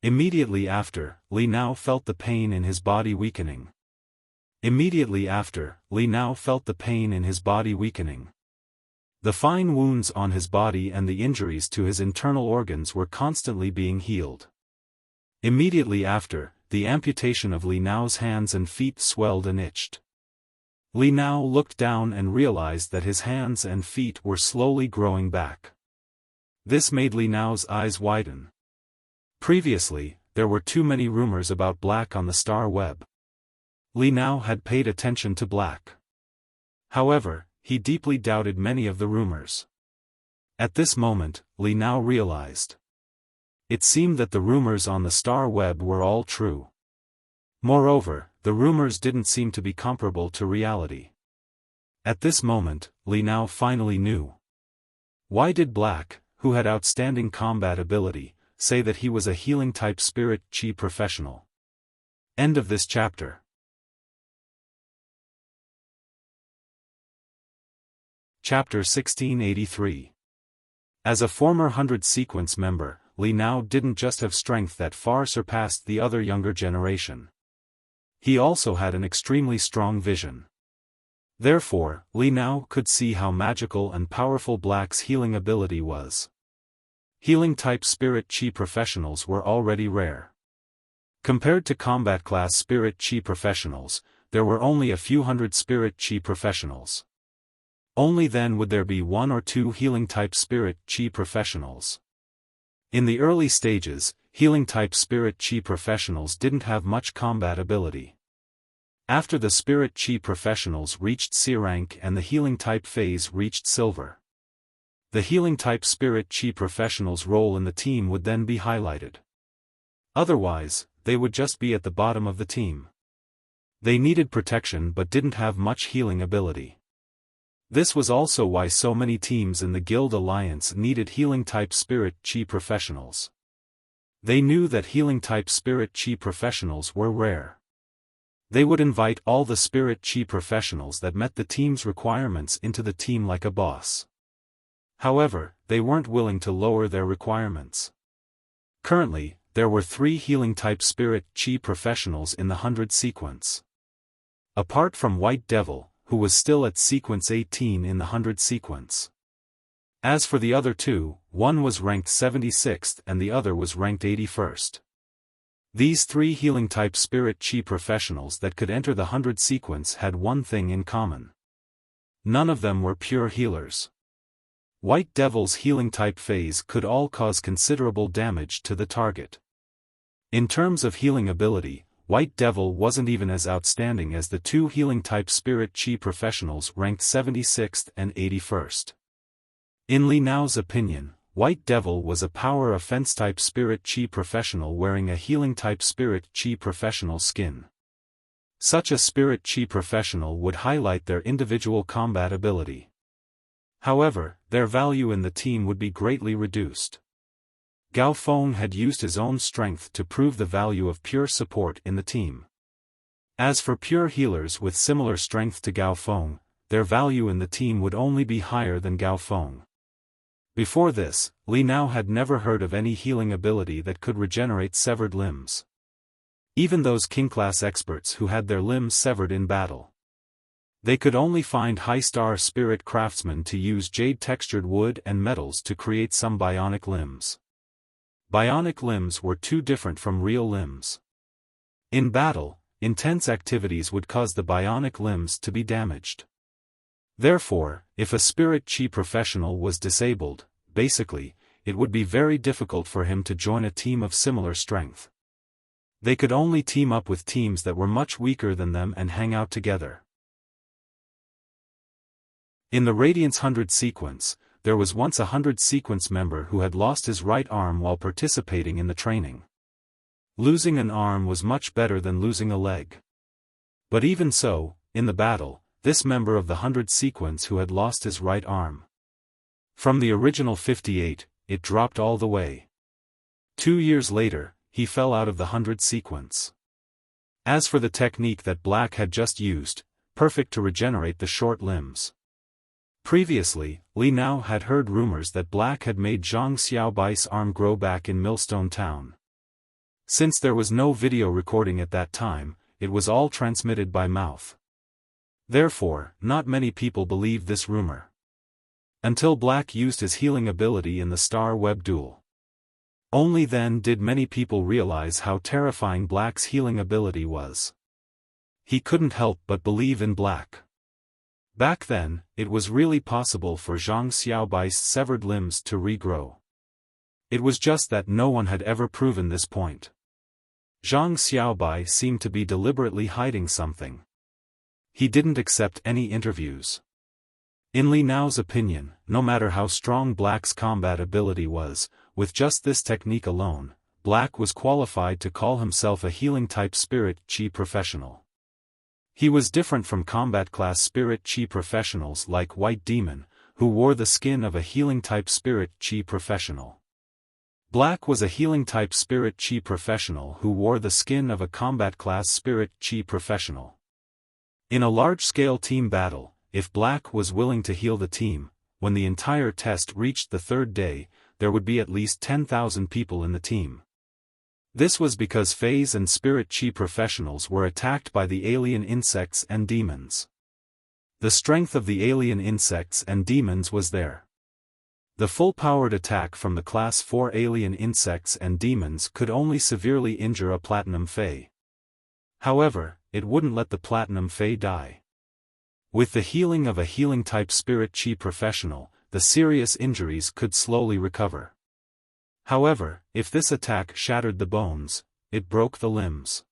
Immediately after, Li Nao felt the pain in his body weakening. Immediately after, Li Nao felt the pain in his body weakening. The fine wounds on his body and the injuries to his internal organs were constantly being healed. Immediately after, the amputation of Li Nao's hands and feet swelled and itched. Li Nao looked down and realized that his hands and feet were slowly growing back. This made Li Nao's eyes widen. Previously, there were too many rumors about Black on the star web. Li Nao had paid attention to Black. However, he deeply doubted many of the rumors. At this moment, Li Nao realized. It seemed that the rumors on the star web were all true. Moreover, the rumors didn't seem to be comparable to reality. At this moment, Li Nao finally knew. Why did Black, who had outstanding combat ability, say that he was a healing-type spirit chi professional? End of this chapter. Chapter 1683. As a former 100 sequence member, Li Nao didn't just have strength that far surpassed the other younger generation. He also had an extremely strong vision. Therefore, Li Nao could see how magical and powerful Black's healing ability was. Healing-type spirit chi professionals were already rare. Compared to combat-class spirit chi professionals, there were only a few hundred spirit chi professionals. Only then would there be one or two healing-type spirit chi professionals. In the early stages, healing-type spirit chi professionals didn't have much combat ability. After the spirit chi professionals reached C rank and the healing-type phase reached silver, the healing-type spirit chi professionals' role in the team would then be highlighted. Otherwise, they would just be at the bottom of the team. They needed protection but didn't have much healing ability. This was also why so many teams in the Guild Alliance needed healing-type spirit chi professionals. They knew that healing-type spirit chi professionals were rare. They would invite all the spirit chi professionals that met the team's requirements into the team like a boss. However, they weren't willing to lower their requirements. Currently, there were 3 healing-type spirit chi professionals in the 100 sequence. Apart from White Devil, who was still at sequence 18 in the 100 sequence. As for the other 2, one was ranked 76th and the other was ranked 81st. These 3 healing-type spirit chi professionals that could enter the 100 sequence had one thing in common. None of them were pure healers. White Devil's healing-type phase could all cause considerable damage to the target. In terms of healing ability, White Devil wasn't even as outstanding as the 2 healing-type spirit chi professionals ranked 76th and 81st. In Li Nao's opinion, White Devil was a power offense-type spirit chi professional wearing a healing-type spirit chi professional skin. Such a spirit chi professional would highlight their individual combat ability. However, their value in the team would be greatly reduced. Gao Feng had used his own strength to prove the value of pure support in the team. As for pure healers with similar strength to Gao Feng, their value in the team would only be higher than Gao Feng. Before this, Li Nao had never heard of any healing ability that could regenerate severed limbs. Even those king-class experts who had their limbs severed in battle. They could only find high-star spirit craftsmen to use jade-textured wood and metals to create some bionic limbs. Bionic limbs were too different from real limbs. In battle, intense activities would cause the bionic limbs to be damaged. Therefore, if a spirit chi professional was disabled, basically, it would be very difficult for him to join a team of similar strength. They could only team up with teams that were much weaker than them and hang out together. In the Radiance 100 sequence, there was once a 100 sequence member who had lost his right arm while participating in the training. Losing an arm was much better than losing a leg. But even so, in the battle, this member of the 100 sequence who had lost his right arm. From the original 58, it dropped all the way. 2 years later, he fell out of the 100 sequence. As for the technique that Black had just used, perfect to regenerate the short limbs. Previously, Li Nao had heard rumors that Black had made Zhang Xiaobai's arm grow back in Millstone Town. Since there was no video recording at that time, it was all transmitted by mouth. Therefore, not many people believed this rumor. Until Black used his healing ability in the Star Web duel. Only then did many people realize how terrifying Black's healing ability was. He couldn't help but believe in Black. Back then, it was really possible for Zhang Xiaobai's severed limbs to regrow. It was just that no one had ever proven this point. Zhang Xiaobai seemed to be deliberately hiding something. He didn't accept any interviews. In Li Nao's opinion, no matter how strong Black's combat ability was, with just this technique alone, Black was qualified to call himself a healing-type spirit Qi professional. He was different from combat-class spirit Qi professionals like White Demon, who wore the skin of a healing-type spirit Qi professional. Black was a healing-type spirit Qi professional who wore the skin of a combat-class spirit Qi professional. In a large-scale team battle, if Black was willing to heal the team, when the entire test reached the third day, there would be at least 10,000 people in the team. This was because phase and spirit Qi professionals were attacked by the alien insects and demons. The strength of the alien insects and demons was there. The full-powered attack from the Class 4 alien insects and demons could only severely injure a Platinum Fae. However, it wouldn't let the Platinum Fae die. With the healing of a healing-type spirit Qi professional, the serious injuries could slowly recover. However, if this attack shattered the bones, it broke the limbs.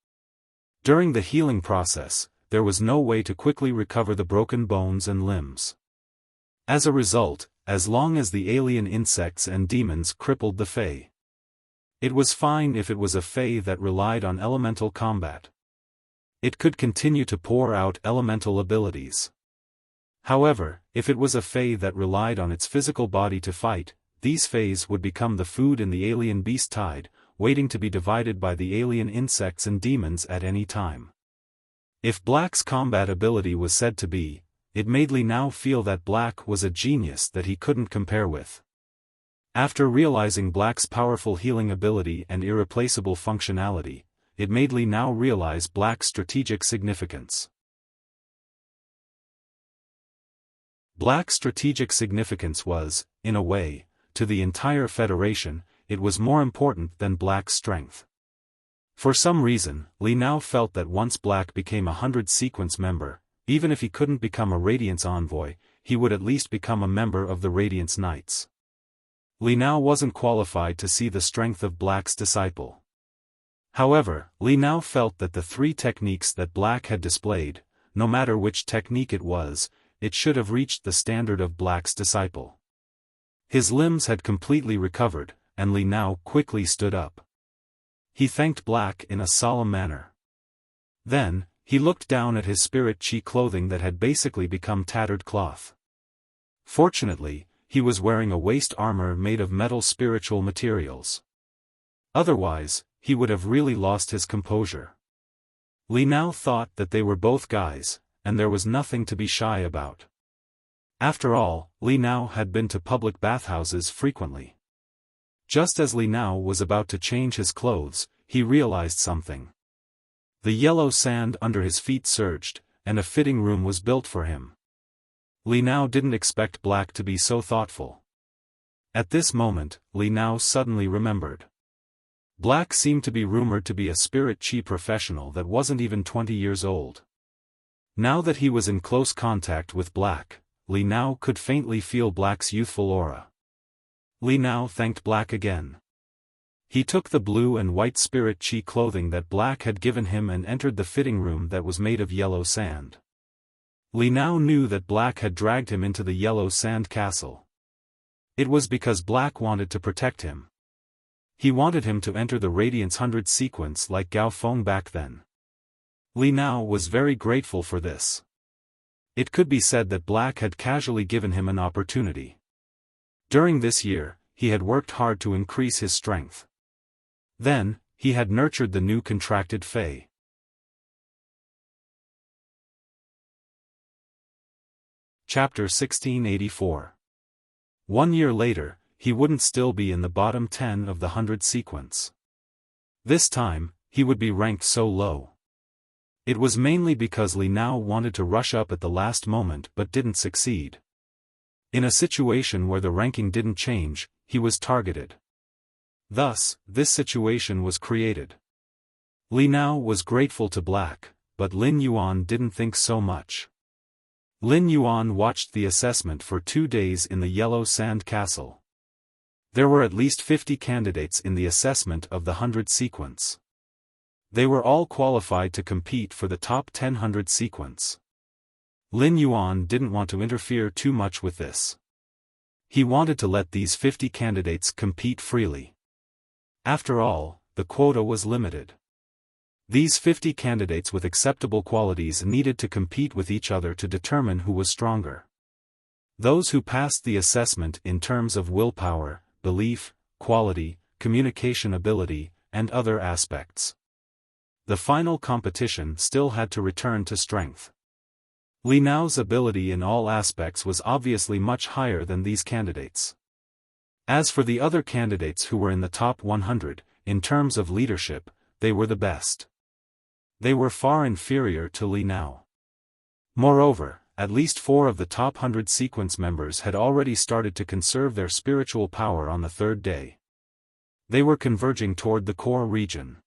During the healing process, there was no way to quickly recover the broken bones and limbs. As a result, as long as the alien insects and demons crippled the Fae, it was fine if it was a Fae that relied on elemental combat. It could continue to pour out elemental abilities. However, if it was a Fae that relied on its physical body to fight, these Faes would become the food in the alien beast tide, waiting to be divided by the alien insects and demons at any time. If Black's combat ability was said to be, it made Li Nao feel that Black was a genius that he couldn't compare with. After realizing Black's powerful healing ability and irreplaceable functionality, it made Li Nao realize Black's strategic significance. Black's strategic significance was, in a way, to the entire Federation, it was more important than Black's strength. For some reason, Li Nao felt that once Black became a 100-sequence member, even if he couldn't become a Radiance envoy, he would at least become a member of the Radiance Knights. Li Nao wasn't qualified to see the strength of Black's disciple. However, Li Nao felt that the three techniques that Black had displayed, no matter which technique it was, it should have reached the standard of Black's disciple. His limbs had completely recovered, and Li Nao quickly stood up. He thanked Black in a solemn manner. Then, he looked down at his spirit Qi clothing that had basically become tattered cloth. Fortunately, he was wearing a waist armor made of metal spiritual materials. Otherwise, he would have really lost his composure. Li Nao thought that they were both guys, and there was nothing to be shy about. After all, Li Nao had been to public bathhouses frequently. Just as Li Nao was about to change his clothes, he realized something. The yellow sand under his feet surged, and a fitting room was built for him. Li Nao didn't expect Black to be so thoughtful. At this moment, Li Nao suddenly remembered. Black seemed to be rumored to be a spirit Qi professional that wasn't even 20 years old. Now that he was in close contact with Black, Li Nao could faintly feel Black's youthful aura. Li Nao thanked Black again. He took the blue and white spirit Qi clothing that Black had given him and entered the fitting room that was made of yellow sand. Li Nao knew that Black had dragged him into the yellow sand castle. It was because Black wanted to protect him. He wanted him to enter the Radiance 100 sequence like Gao Feng back then. Li Nao was very grateful for this. It could be said that Black had casually given him an opportunity. During this year, he had worked hard to increase his strength. Then, he had nurtured the new contracted Fae. Chapter 1684. 1 year later, he wouldn't still be in the bottom 10 of the 100 sequence. This time, he would be ranked so low. It was mainly because Li Nao wanted to rush up at the last moment but didn't succeed. In a situation where the ranking didn't change, he was targeted. Thus, this situation was created. Li Nao was grateful to Black, but Lin Yuan didn't think so much. Lin Yuan watched the assessment for 2 days in the Yellow Sand Castle. There were at least 50 candidates in the assessment of the 100 sequence. They were all qualified to compete for the top 100 sequence. Lin Yuan didn't want to interfere too much with this. He wanted to let these 50 candidates compete freely. After all, the quota was limited. These 50 candidates with acceptable qualities needed to compete with each other to determine who was stronger. Those who passed the assessment in terms of willpower, belief, quality, communication ability, and other aspects. The final competition still had to return to strength. Li Nao's ability in all aspects was obviously much higher than these candidates. As for the other candidates who were in the top 100, in terms of leadership, they were the best. They were far inferior to Li Nao. Moreover, at least 4 of the top 100 sequence members had already started to conserve their spiritual power on the 3rd day. They were converging toward the core region.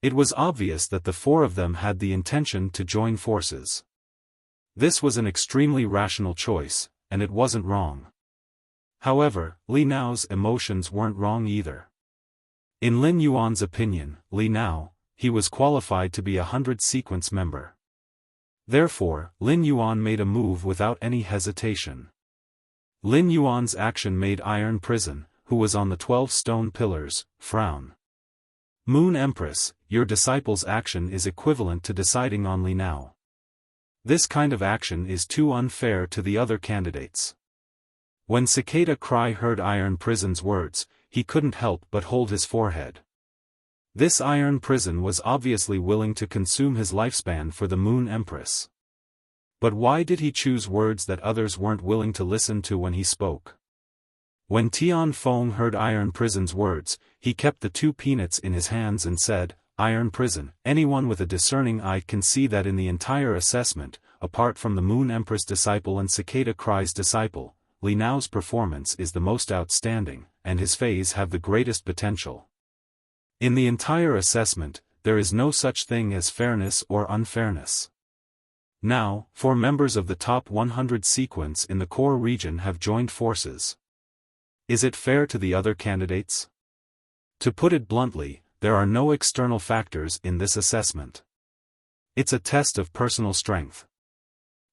It was obvious that the 4 of them had the intention to join forces. This was an extremely rational choice, and it wasn't wrong. However, Li Nao's emotions weren't wrong either. In Lin Yuan's opinion, Li Nao, he was qualified to be a 100 sequence member. Therefore, Lin Yuan made a move without any hesitation. Lin Yuan's action made Iron Prison, who was on the 12 stone pillars, frown. Moon Empress, your disciple's action is equivalent to deciding on Li Nao. This kind of action is too unfair to the other candidates. When Cicada Cry heard Iron Prison's words, he couldn't help but hold his forehead. This Iron Prison was obviously willing to consume his lifespan for the Moon Empress. But why did he choose words that others weren't willing to listen to when he spoke? When Tian Feng heard Iron Prison's words, he kept the 2 peanuts in his hands and said, Iron Prison, anyone with a discerning eye can see that in the entire assessment, apart from the Moon Empress disciple and Cicada Cry's disciple, Li Nao's performance is the most outstanding, and his phase have the greatest potential. In the entire assessment, there is no such thing as fairness or unfairness. Now, 4 members of the top 100 sequence in the core region have joined forces. Is it fair to the other candidates? To put it bluntly, there are no external factors in this assessment. It's a test of personal strength.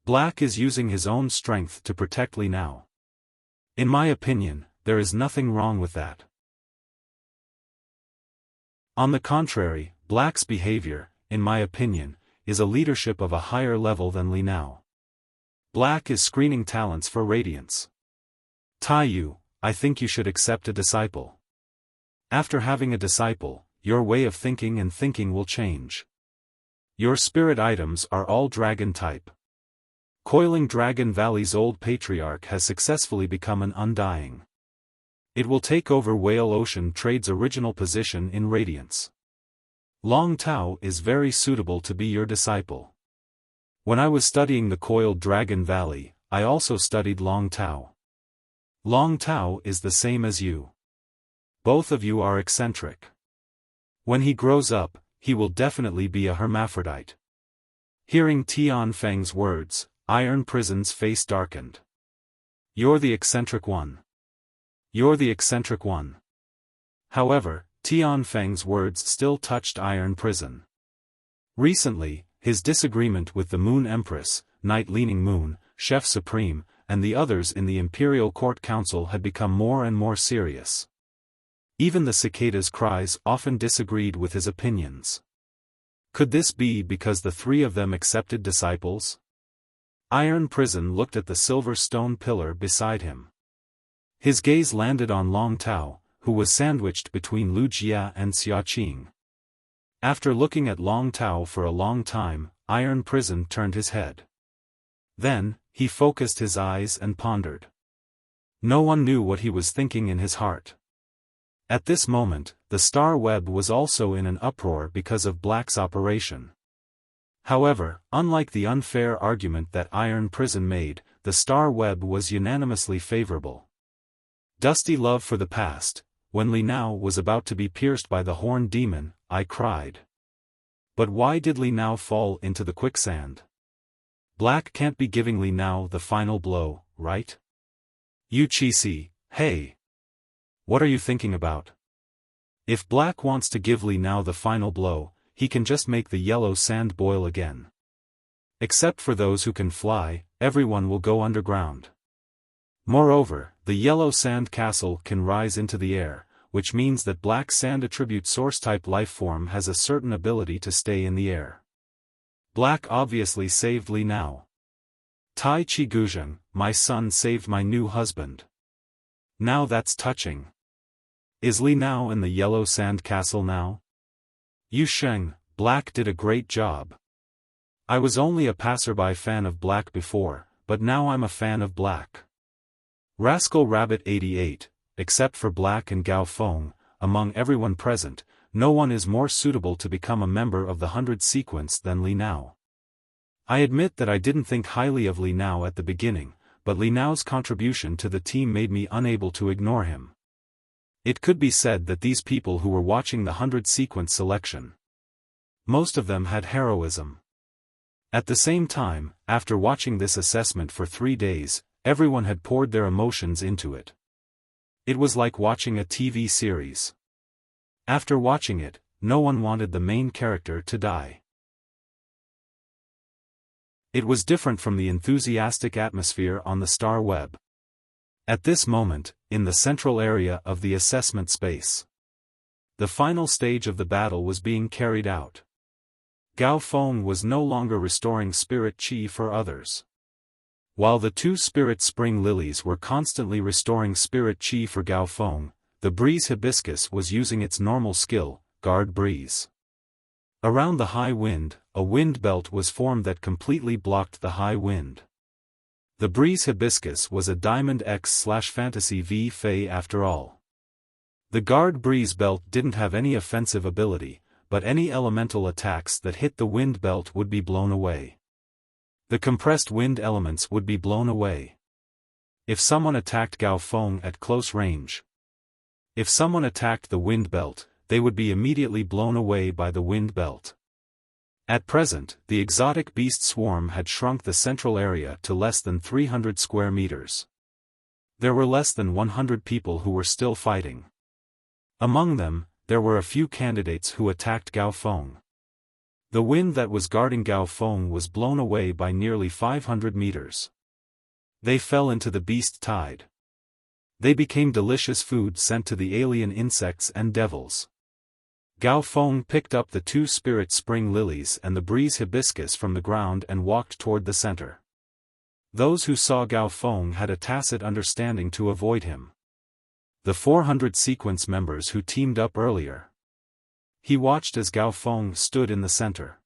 Black is using his own strength to protect Li Nao. In my opinion, there is nothing wrong with that. On the contrary, Black's behavior, in my opinion, is a leadership of a higher level than Li Nao. Black is screening talents for radiance. Taiyu, I think you should accept a disciple. After having a disciple, your way of thinking and thinking will change. Your spirit items are all dragon type. Coiling Dragon Valley's old patriarch has successfully become an undying. It will take over Whale Ocean Trade's original position in Radiance. Long Tao is very suitable to be your disciple. When I was studying the Coiled Dragon Valley, I also studied Long Tao. Long Tao is the same as you. Both of you are eccentric. When he grows up, he will definitely be a hermaphrodite. Hearing Tian Feng's words, Iron Prison's face darkened. You're the eccentric one. You're the eccentric one. However, Tian Feng's words still touched Iron Prison. Recently, his disagreement with the Moon Empress, Night Leaning Moon, Chef Supreme, and the others in the Imperial Court Council had become more and more serious. Even the Cicada's Cries often disagreed with his opinions. Could this be because the 3 of them accepted disciples? Iron Prison looked at the silver stone pillar beside him. His gaze landed on Long Tao, who was sandwiched between Lu Jia and Xiaoqing. After looking at Long Tao for a long time, Iron Prison turned his head. Then, he focused his eyes and pondered. No one knew what he was thinking in his heart. At this moment, the Star Web was also in an uproar because of Black's operation. However, unlike the unfair argument that Iron Prison made, the star web was unanimously favorable. Dusty love for the past. When Li Nao was about to be pierced by the horned demon, I cried. But why did Li Nao fall into the quicksand? Black can't be giving Li Nao the final blow, right? Yu Qixi, hey! What are you thinking about? If Black wants to give Li Nao the final blow, he can just make the yellow sand boil again. Except for those who can fly, everyone will go underground. Moreover, the yellow sand castle can rise into the air, which means that black sand attribute source-type lifeform has a certain ability to stay in the air. Black obviously saved Li Nao. Tai Chi Guzheng, my son saved my new husband. Now that's touching. Is Li Nao in the yellow sand castle now? Yu Sheng, Black did a great job. I was only a passerby fan of Black before, but now I'm a fan of Black. Rascal Rabbit 88, except for Black and Gao Feng, among everyone present, no one is more suitable to become a member of the 100 sequence than Li Nao. I admit that I didn't think highly of Li Nao at the beginning, but Li Nao's contribution to the team made me unable to ignore him. It could be said that these people who were watching the 100 sequence selection, most of them had heroism. At the same time, after watching this assessment for 3 days, everyone had poured their emotions into it. It was like watching a TV series. After watching it, no one wanted the main character to die. It was different from the enthusiastic atmosphere on the star web. At this moment, in the central area of the assessment space, the final stage of the battle was being carried out. Gao Feng was no longer restoring spirit chi for others. While the 2 spirit spring lilies were constantly restoring spirit chi for Gao Feng, the breeze hibiscus was using its normal skill, guard breeze. Around the high wind, a wind belt was formed that completely blocked the high wind. The breeze hibiscus was a Diamond X/Fantasy V Fey after all. The guard breeze belt didn't have any offensive ability, but any elemental attacks that hit the wind belt would be blown away. The compressed wind elements would be blown away. If someone attacked Gao Feng at close range, if someone attacked the wind belt, they would be immediately blown away by the wind belt. At present, the exotic beast swarm had shrunk the central area to less than 300 square meters. There were less than 100 people who were still fighting. Among them, there were a few candidates who attacked Gao Feng. The wind that was guarding Gao Feng was blown away by nearly 500 meters. They fell into the beast tide. They became delicious food sent to the alien insects and devils. Gao Feng picked up the 2 spirit spring lilies and the breeze hibiscus from the ground and walked toward the center. Those who saw Gao Feng had a tacit understanding to avoid him. The 400 sequence members who teamed up earlier. He watched as Gao Feng stood in the center.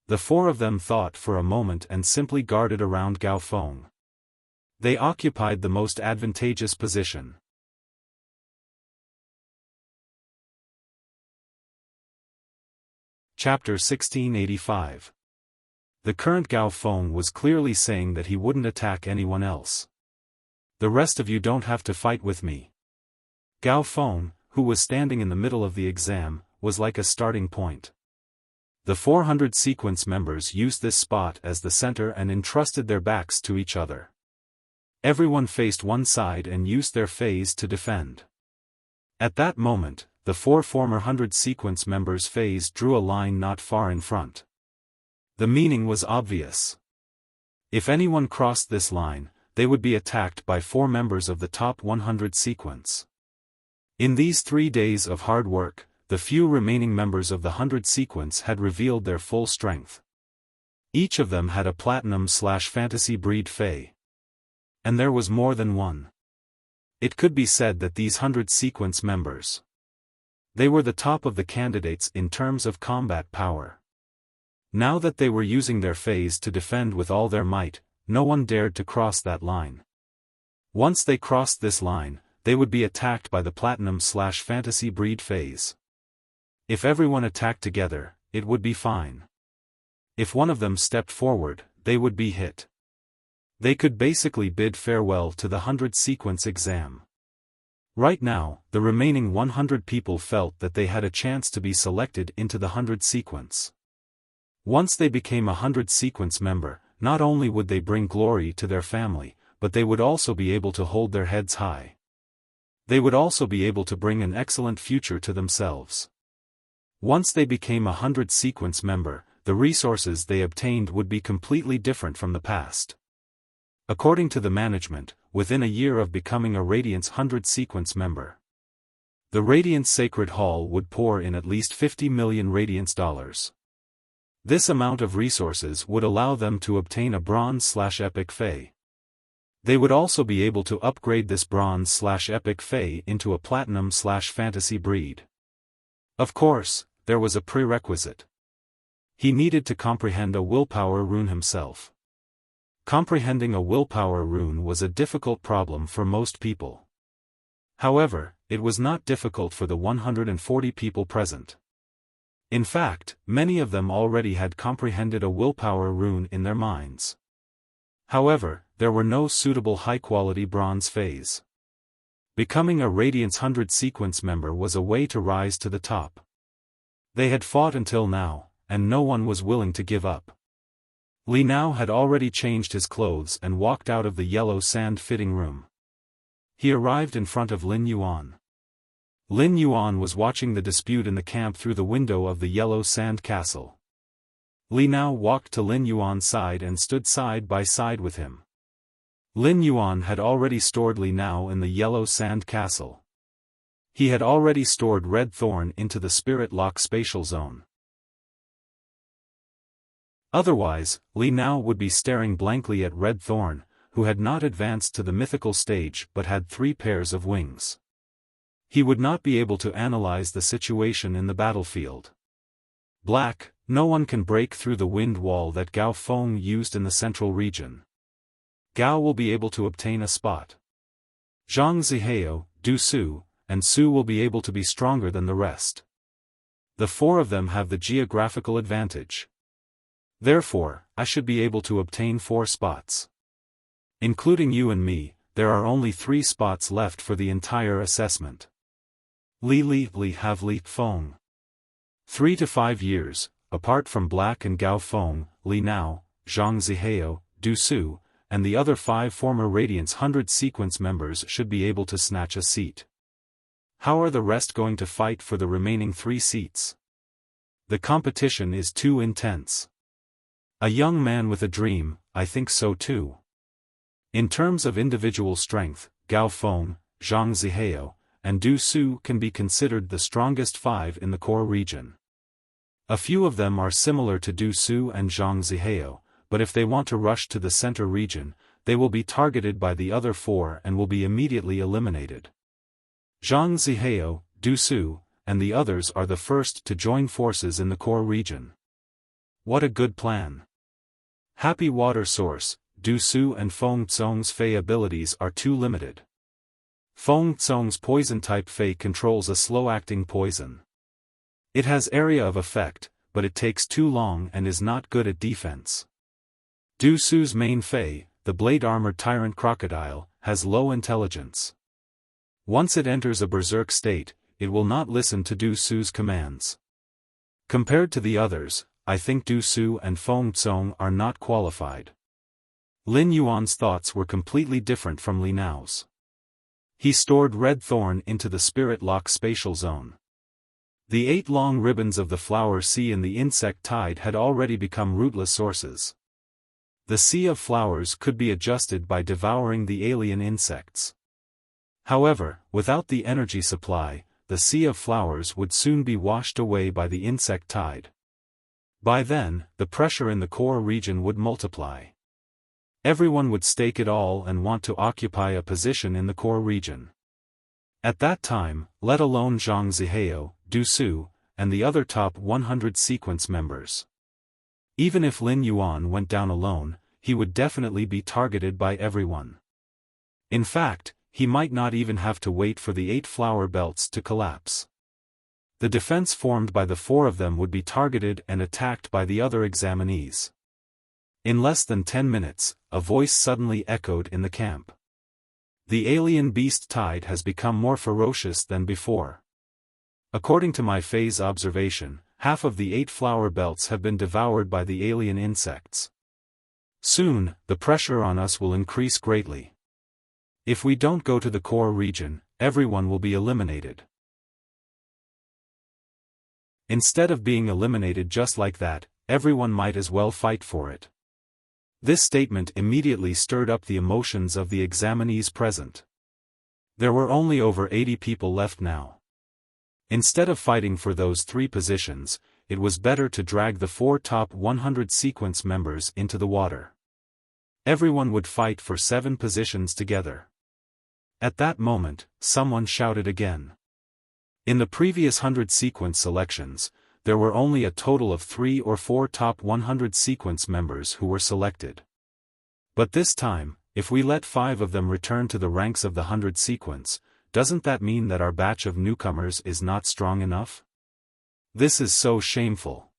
The 4 of them thought for a moment and simply guarded around Gao Feng. They occupied the most advantageous position. Chapter 1685. The current Gao Feng was clearly saying that he wouldn't attack anyone else. The rest of you don't have to fight with me. Gao Feng, who was standing in the middle of the exam, was like a starting point. The 400 sequence members used this spot as the center and entrusted their backs to each other. Everyone faced one side and used their phase to defend. At that moment, the 4 former 100 sequence members' phase drew a line not far in front. The meaning was obvious. If anyone crossed this line, they would be attacked by 4 members of the top 100 sequence. In these 3 days of hard work, the few remaining members of the 100 sequence had revealed their full strength. Each of them had a platinum/fantasy breed Fey. And there was more than one. It could be said that these 100 sequence members, they were the top of the candidates in terms of combat power. Now that they were using their phase to defend with all their might, no one dared to cross that line. Once they crossed this line, they would be attacked by the platinum/fantasy breed phase. If everyone attacked together, it would be fine. If one of them stepped forward, they would be hit. They could basically bid farewell to the 100-sequence exam. Right now, the remaining 100 people felt that they had a chance to be selected into the 100-sequence. Once they became a 100-sequence member, not only would they bring glory to their family, but they would also be able to hold their heads high. They would also be able to bring an excellent future to themselves. Once they became a 100-sequence member, the resources they obtained would be completely different from the past. According to the management, within a year of becoming a Radiance 100-sequence member, the Radiance Sacred Hall would pour in at least $50 million Radiance dollars. This amount of resources would allow them to obtain a Bronze/Epic Fae. They would also be able to upgrade this Bronze/Epic Fae into a Platinum/Fantasy breed. Of course, there was a prerequisite. He needed to comprehend a willpower rune himself. Comprehending a willpower rune was a difficult problem for most people. However, it was not difficult for the 140 people present. In fact, many of them already had comprehended a willpower rune in their minds. However, there were no suitable high-quality bronze phase. Becoming a Radiance 100-sequence member was a way to rise to the top. They had fought until now, and no one was willing to give up. Li Nao had already changed his clothes and walked out of the yellow sand fitting room. He arrived in front of Lin Yuan. Lin Yuan was watching the dispute in the camp through the window of the yellow sand castle. Li Nao walked to Lin Yuan's side and stood side by side with him. Lin Yuan had already stored Li Nao in the yellow sand castle. He had already stored Red Thorn into the Spirit Lock spatial zone. Otherwise, Li Nao would be staring blankly at Red Thorn, who had not advanced to the mythical stage but had 3 pairs of wings. He would not be able to analyze the situation in the battlefield. Black, no one can break through the wind wall that Gao Feng used in the central region. Gao will be able to obtain a spot. Zhang Zihao, Du Su, and Su will be able to be stronger than the rest. The 4 of them have the geographical advantage. Therefore, I should be able to obtain 4 spots. Including you and me, there are only 3 spots left for the entire assessment. Li have Li Feng. 3 to 5 years, apart from Black and Gao Feng, Li Nao, Zhang Zihao, Du Su, and the other 5 former Radiance 100-sequence members should be able to snatch a seat. How are the rest going to fight for the remaining 3 seats? The competition is too intense. A young man with a dream, I think so too. In terms of individual strength, Gao Feng, Zhang Zihao, and Du Su can be considered the strongest 5 in the core region. A few of them are similar to Du Su and Zhang Zihao, but if they want to rush to the center region, they will be targeted by the other 4 and will be immediately eliminated. Zhang Zihao, Du Su, and the others are the first to join forces in the core region. What a good plan. Happy Water Source, Du Su and Feng Zong's Fei abilities are too limited. Feng Zong's poison-type Fei controls a slow-acting poison. It has area of effect, but it takes too long and is not good at defense. Du Su's main Fei, the blade-armored Tyrant Crocodile, has low intelligence. Once it enters a berserk state, it will not listen to Du Su's commands. Compared to the others, I think Du Su and Feng Zong are not qualified. Lin Yuan's thoughts were completely different from Li Nao's. He stored Red Thorn into the Spirit Lock spatial zone. The 8 long ribbons of the flower sea and the insect tide had already become rootless sources. The sea of flowers could be adjusted by devouring the alien insects. However, without the energy supply, the sea of flowers would soon be washed away by the insect tide. By then, the pressure in the core region would multiply. Everyone would stake it all and want to occupy a position in the core region. At that time, let alone Zhang Zihao, Du Su, and the other top 100 sequence members. Even if Lin Yuan went down alone, he would definitely be targeted by everyone. In fact, he might not even have to wait for the 8 flower belts to collapse. The defense formed by the four of them would be targeted and attacked by the other examinees. In less than 10 minutes, a voice suddenly echoed in the camp. The alien beast tide has become more ferocious than before. According to my phase observation, half of the 8 flower belts have been devoured by the alien insects. Soon, the pressure on us will increase greatly. If we don't go to the core region, everyone will be eliminated. Instead of being eliminated just like that, everyone might as well fight for it. This statement immediately stirred up the emotions of the examinees present. There were only over 80 people left now. Instead of fighting for those 3 positions, it was better to drag the 4 top 100 sequence members into the water. Everyone would fight for 7 positions together. At that moment, someone shouted again. In the previous 100 sequence selections, there were only a total of 3 or 4 top 100 sequence members who were selected. But this time, if we let 5 of them return to the ranks of the 100 sequence, doesn't that mean that our batch of newcomers is not strong enough? This is so shameful.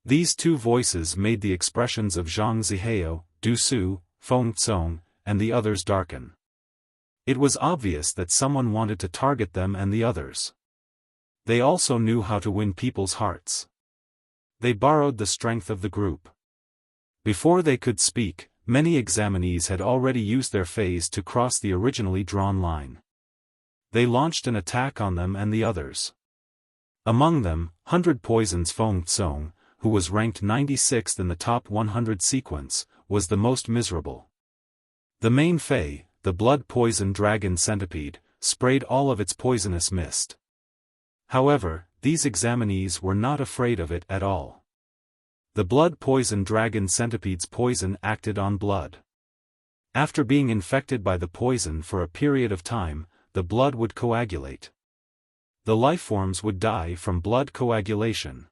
These 2 voices made the expressions of Zhang Zihao, Du Su, Feng Tsong, and the others darken. It was obvious that someone wanted to target them and the others. They also knew how to win people's hearts. They borrowed the strength of the group. Before they could speak, many examinees had already used their phase to cross the originally drawn line. They launched an attack on them and the others. Among them, 100 Poison's Feng Tsong, who was ranked 96th in the top 100 sequence, was the most miserable. The main Fei, the blood poison dragon centipede, sprayed all of its poisonous mist. However, these examinees were not afraid of it at all. The blood poison dragon centipede's poison acted on blood. After being infected by the poison for a period of time, the blood would coagulate. The lifeforms would die from blood coagulation.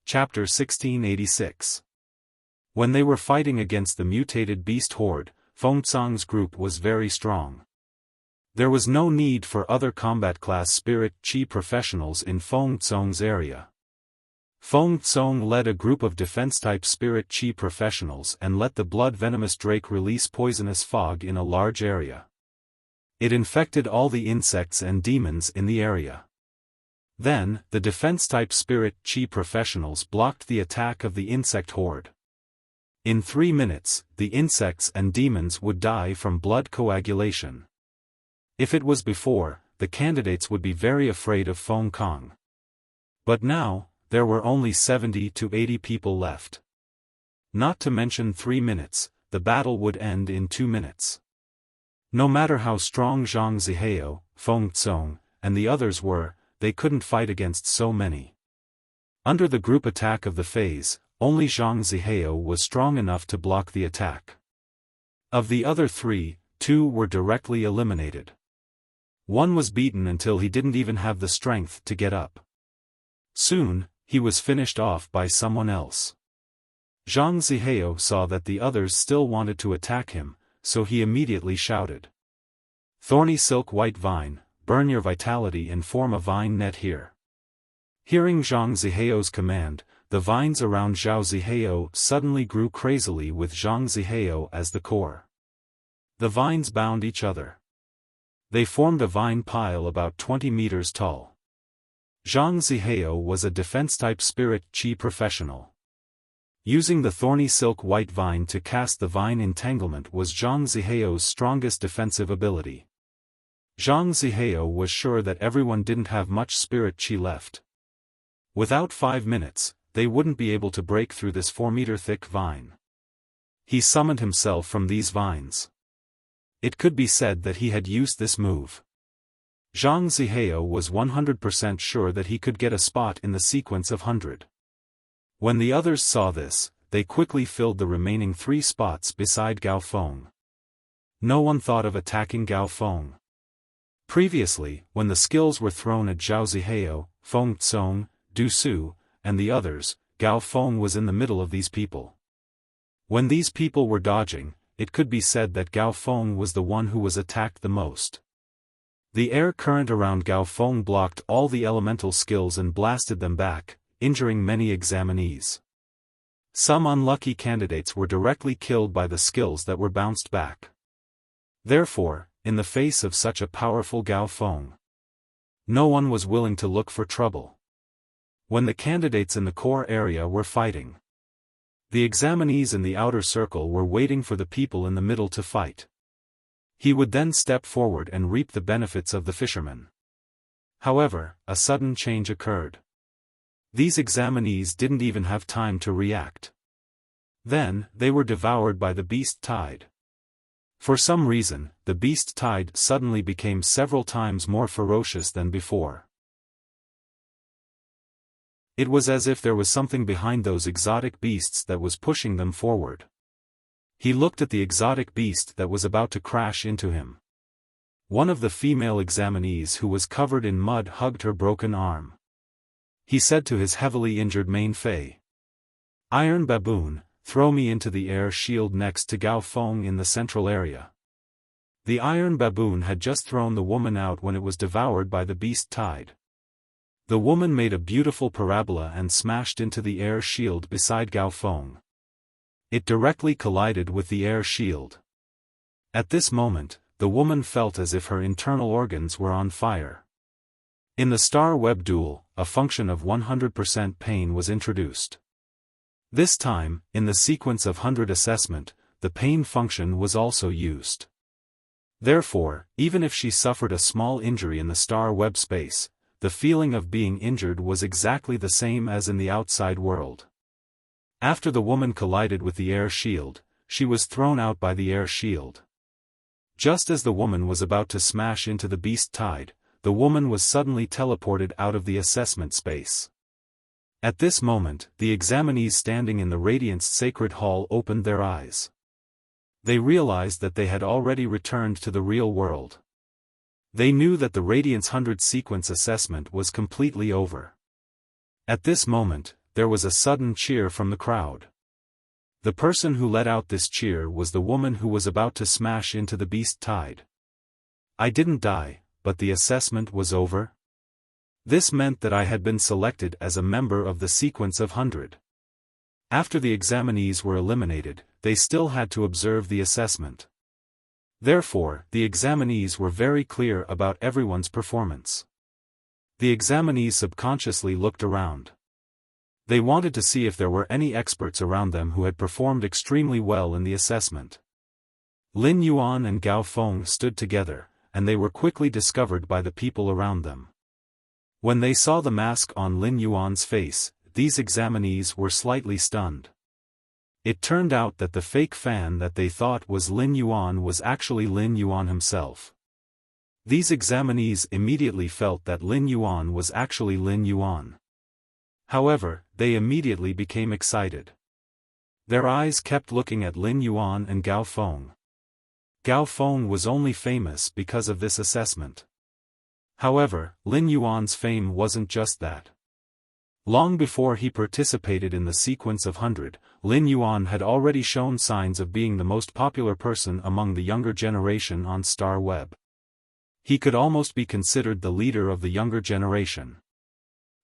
Chapter 1686. When they were fighting against the mutated beast horde, Feng Tsong's group was very strong. There was no need for other combat class spirit chi professionals in Feng Tsong's area. Feng Tsong led a group of defense-type spirit chi professionals and let the blood-venomous drake release poisonous fog in a large area. It infected all the insects and demons in the area. Then, the defense-type spirit chi professionals blocked the attack of the insect horde. In 3 minutes, the insects and demons would die from blood coagulation. If it was before, the candidates would be very afraid of Feng Kong. But now, there were only 70 to 80 people left. Not to mention 3 minutes, the battle would end in 2 minutes. No matter how strong Zhang Zihao, Feng Tsong, and the others were, they couldn't fight against so many. Under the group attack of the phase, only Zhang Zihao was strong enough to block the attack. Of the other 3, 2 were directly eliminated. One was beaten until he didn't even have the strength to get up. Soon, he was finished off by someone else. Zhang Zihao saw that the others still wanted to attack him, so he immediately shouted. "Thorny silk white vine, burn your vitality and form a vine net here." Hearing Zhang Zihao's command, the vines around Zhao Zihao suddenly grew crazily with Zhang Zihao as the core. The vines bound each other. They formed a vine pile about 20 meters tall. Zhang Zihao was a defense-type spirit chi professional. Using the thorny silk white vine to cast the vine entanglement was Zhang Zihao's strongest defensive ability. Zhang Zihao was sure that everyone didn't have much spirit chi left. Without 5 minutes, they wouldn't be able to break through this 4-meter-thick vine. He summoned himself from these vines. It could be said that he had used this move. Zhang Zihao was 100% sure that he could get a spot in the sequence of 100. When the others saw this, they quickly filled the remaining 3 spots beside Gao Feng. No one thought of attacking Gao Feng. Previously, when the skills were thrown at Zhao Zihao, Feng Tsong, Du Su, and the others, Gao Feng was in the middle of these people. When these people were dodging, it could be said that Gao Feng was the one who was attacked the most. The air current around Gao Feng blocked all the elemental skills and blasted them back, injuring many examinees. Some unlucky candidates were directly killed by the skills that were bounced back. Therefore, in the face of such a powerful Gao Feng, no one was willing to look for trouble. When the candidates in the core area were fighting, the examinees in the outer circle were waiting for the people in the middle to fight. He would then step forward and reap the benefits of the fisherman. However, a sudden change occurred. These examinees didn't even have time to react. Then, they were devoured by the beast tide. For some reason, the beast tide suddenly became several times more ferocious than before. It was as if there was something behind those exotic beasts that was pushing them forward. He looked at the exotic beast that was about to crash into him. One of the female examinees who was covered in mud hugged her broken arm. He said to his heavily injured main fei, "Iron Baboon, throw me into the air shield next to Gao Feng in the central area." The Iron Baboon had just thrown the woman out when it was devoured by the beast tide. The woman made a beautiful parabola and smashed into the air shield beside Gao Feng. It directly collided with the air shield. At this moment, the woman felt as if her internal organs were on fire. In the Star Web duel, a function of 100% pain was introduced. This time, in the sequence of 100 assessment, the pain function was also used. Therefore, even if she suffered a small injury in the Star Web space, the feeling of being injured was exactly the same as in the outside world. After the woman collided with the air shield, she was thrown out by the air shield. Just as the woman was about to smash into the beast tide, the woman was suddenly teleported out of the assessment space. At this moment, the examinees standing in the Radiance Sacred Hall opened their eyes. They realized that they had already returned to the real world. They knew that the Radiance 100 sequence assessment was completely over. At this moment, there was a sudden cheer from the crowd. The person who let out this cheer was the woman who was about to smash into the beast tide. "I didn't die, but the assessment was over?" This meant that I had been selected as a member of the sequence of 100. After the examinees were eliminated, they still had to observe the assessment. Therefore, the examinees were very clear about everyone's performance. The examinees subconsciously looked around. They wanted to see if there were any experts around them who had performed extremely well in the assessment. Lin Yuan and Gao Feng stood together, and they were quickly discovered by the people around them. When they saw the mask on Lin Yuan's face, these examinees were slightly stunned. It turned out that the fake fan that they thought was Lin Yuan was actually Lin Yuan himself. These examinees immediately felt that Lin Yuan was actually Lin Yuan. However, they immediately became excited. Their eyes kept looking at Lin Yuan and Gao Feng. Gao Feng was only famous because of this assessment. However, Lin Yuan's fame wasn't just that. Long before he participated in the sequence of 100, Lin Yuan had already shown signs of being the most popular person among the younger generation on Star Web. He could almost be considered the leader of the younger generation.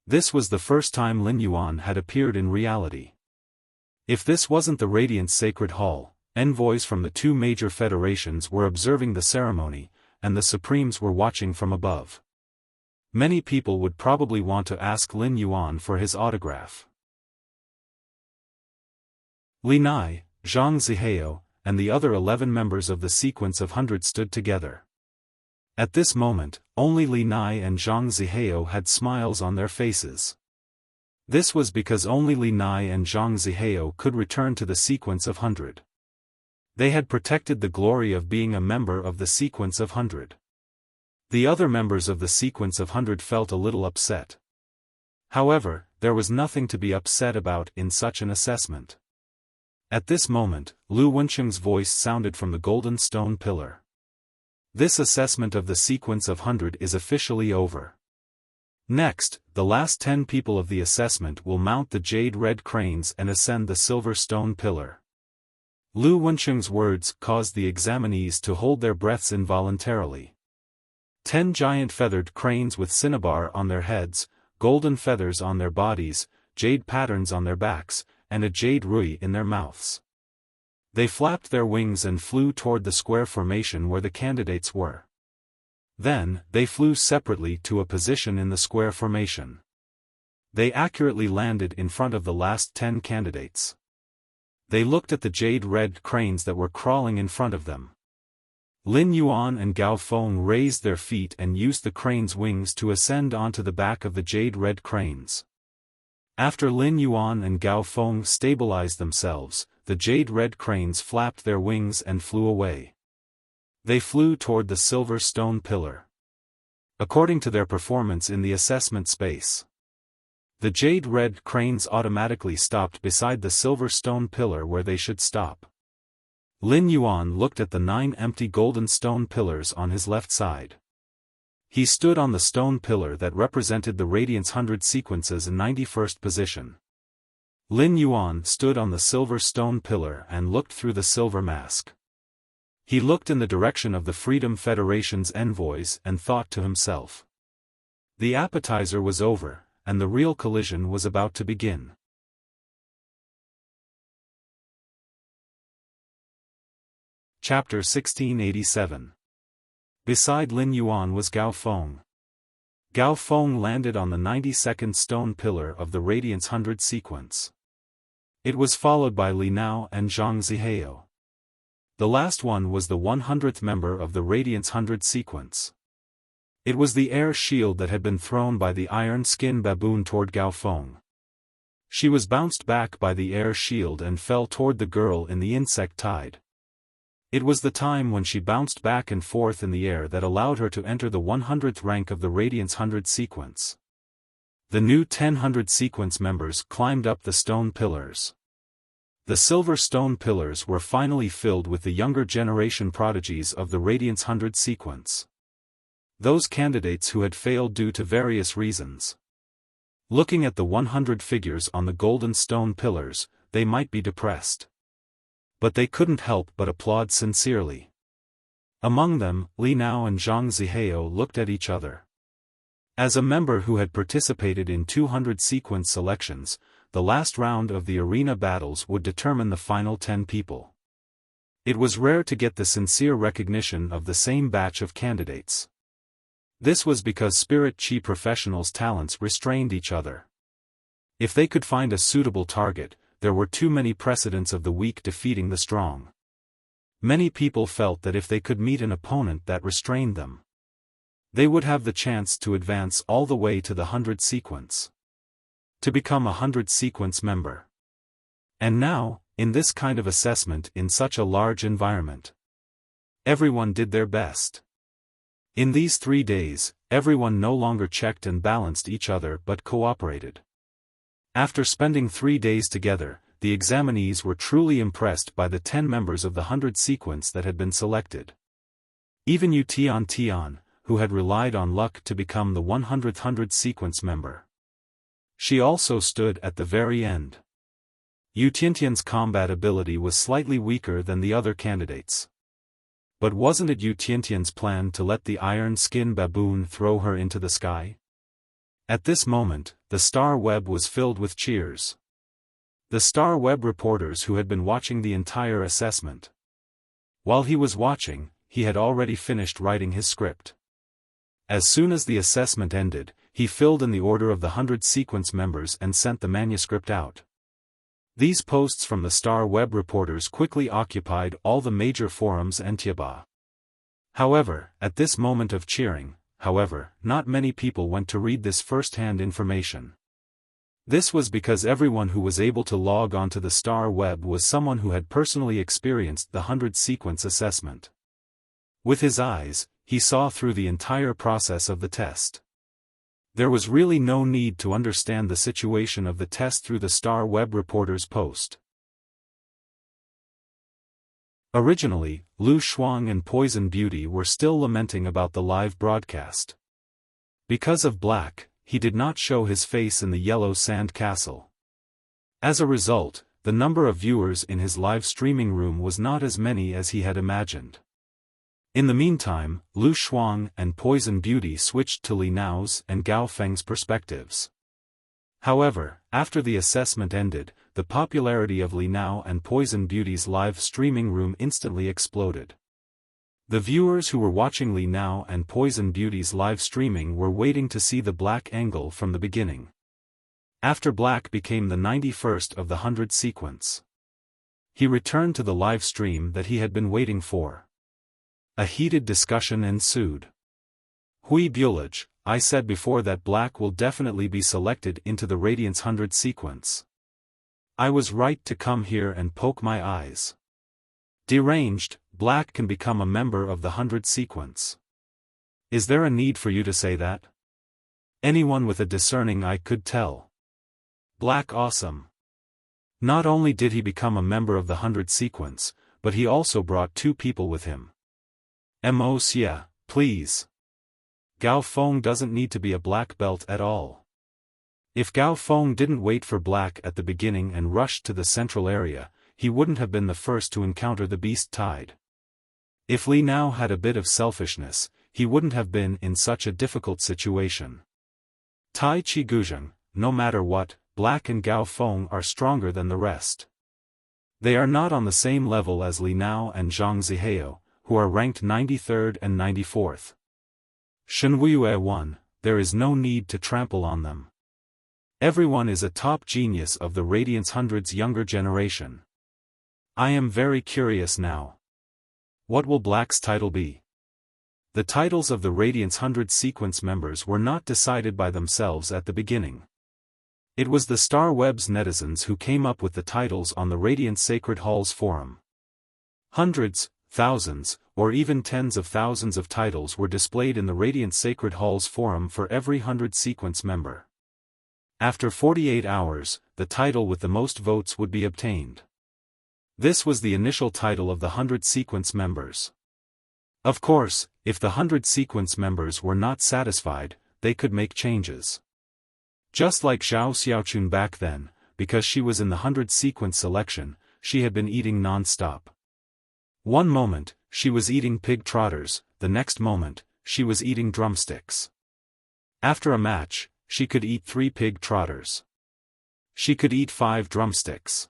This was the first time Lin Yuan had appeared in reality. If this wasn't the Radiance Sacred Hall, envoys from the two major federations were observing the ceremony, and the Supremes were watching from above. Many people would probably want to ask Lin Yuan for his autograph. Li Nai, Zhang Zihao, and the other 11 members of the sequence of 100 stood together. At this moment, only Li Nai and Zhang Zihao had smiles on their faces. This was because only Li Nai and Zhang Zihao could return to the sequence of 100. They had protected the glory of being a member of the sequence of 100. The other members of the sequence of 100 felt a little upset. However, there was nothing to be upset about in such an assessment. At this moment, Lu Wencheng's voice sounded from the golden stone pillar. This assessment of the sequence of 100 is officially over. Next, the last 10 people of the assessment will mount the jade red cranes and ascend the silver stone pillar. Lu Wensheng's words caused the examinees to hold their breaths involuntarily. 10 giant feathered cranes with cinnabar on their heads, golden feathers on their bodies, jade patterns on their backs, and a jade rui in their mouths. They flapped their wings and flew toward the square formation where the candidates were. Then, they flew separately to a position in the square formation. They accurately landed in front of the last 10 candidates. They looked at the jade-red cranes that were crawling in front of them. Lin Yuan and Gao Feng raised their feet and used the cranes' wings to ascend onto the back of the jade-red cranes. After Lin Yuan and Gao Feng stabilized themselves, the jade-red cranes flapped their wings and flew away. They flew toward the silver stone pillar. According to their performance in the assessment space, the jade-red cranes automatically stopped beside the silver stone pillar where they should stop. Lin Yuan looked at the 9 empty golden stone pillars on his left side. He stood on the stone pillar that represented the Radiance 100 sequences in 91st position. Lin Yuan stood on the silver stone pillar and looked through the silver mask. He looked in the direction of the Freedom Federation's envoys and thought to himself. The appetizer was over, and the real collision was about to begin. Chapter 1687. Beside Lin Yuan was Gao Feng. Gao Feng landed on the 92nd stone pillar of the Radiance 100 sequence. It was followed by Li Nao and Zhang Zihao. The last one was the 100th member of the Radiance 100 sequence. It was the air shield that had been thrown by the iron-skin baboon toward Gao Feng. She was bounced back by the air shield and fell toward the girl in the insect tide. It was the time when she bounced back and forth in the air that allowed her to enter the 100th rank of the Radiance 100 sequence. The new 100 sequence members climbed up the stone pillars. The silver stone pillars were finally filled with the younger generation prodigies of the Radiance 100 sequence. Those candidates who had failed due to various reasons. Looking at the 100 figures on the golden stone pillars, they might be depressed. But they couldn't help but applaud sincerely. Among them, Li Nao and Zhang Zihao looked at each other. As a member who had participated in 200 sequence selections, the last round of the arena battles would determine the final 10 people. It was rare to get the sincere recognition of the same batch of candidates. This was because Spirit Chi professionals' talents restrained each other. If they could find a suitable target, there were too many precedents of the weak defeating the strong. Many people felt that if they could meet an opponent that restrained them, they would have the chance to advance all the way to the 100 sequence. To become a 100 sequence member. And now, in this kind of assessment in such a large environment, everyone did their best. In these 3 days, everyone no longer checked and balanced each other but cooperated. After spending 3 days together, the examinees were truly impressed by the 10 members of the 100 sequence that had been selected. Even Yu Tian, who had relied on luck to become the 100th 100 sequence member. She also stood at the very end. Yu Tian's combat ability was slightly weaker than the other candidates. But wasn't it Yu Tian's plan to let the iron-skin baboon throw her into the sky? At this moment, the star web was filled with cheers. The star web reporters who had been watching the entire assessment. While he was watching, he had already finished writing his script. As soon as the assessment ended, he filled in the order of the 100 sequence members and sent the manuscript out. These posts from the star web reporters quickly occupied all the major forums and Tiaba. However, at this moment of cheering, not many people went to read this first-hand information. This was because everyone who was able to log onto the star web was someone who had personally experienced the 100 sequence assessment. With his eyes, he saw through the entire process of the test. There was really no need to understand the situation of the test through the star web reporter's post. Originally, Lu Shuang and Poison Beauty were still lamenting about the live broadcast. Because of black, he did not show his face in the yellow sand castle. As a result, the number of viewers in his live streaming room was not as many as he had imagined. In the meantime, Lu Shuang and Poison Beauty switched to Li Nao's and Gao Feng's perspectives. However, after the assessment ended, the popularity of Li Nao and Poison Beauty's live streaming room instantly exploded. The viewers who were watching Li Nao and Poison Beauty's live streaming were waiting to see the black angle from the beginning. After Black became the 91st of the 100 sequence, he returned to the live stream that he had been waiting for. A heated discussion ensued. Hui Bulage, I said before that Black will definitely be selected into the Radiance 100 sequence. I was right to come here and poke my eyes. Deranged, Black can become a member of the 100 sequence. Is there a need for you to say that? Anyone with a discerning eye could tell. Black awesome. Not only did he become a member of the 100 sequence, but he also brought 2 people with him. Xia, please. Gao Feng doesn't need to be a black belt at all. If Gao Feng didn't wait for Black at the beginning and rushed to the central area, he wouldn't have been the first to encounter the beast tide. If Li Nao had a bit of selfishness, he wouldn't have been in such a difficult situation. Tai Chi Guzheng, no matter what, Black and Gao Feng are stronger than the rest. They are not on the same level as Li Nao and Zhang Zihao, who are ranked 93rd and 94th. Shenwuyue 1, there is no need to trample on them. Everyone is a top genius of the Radiance 100's younger generation. I am very curious now. What will Black's title be? The titles of the Radiance 100 sequence members were not decided by themselves at the beginning. It was the Star Web's netizens who came up with the titles on the Radiant Sacred Halls forum. Hundreds, thousands, or even tens of thousands of titles were displayed in the Radiant Sacred Halls forum for every 100 sequence member. After 48 hours, the title with the most votes would be obtained. This was the initial title of the 100 sequence members. Of course, if the 100 sequence members were not satisfied, they could make changes. Just like Zhao Xiaochun back then, because she was in the 100 sequence selection, she had been eating non-stop. One moment, she was eating pig trotters, the next moment, she was eating drumsticks. After a match, she could eat 3 pig trotters. She could eat 5 drumsticks.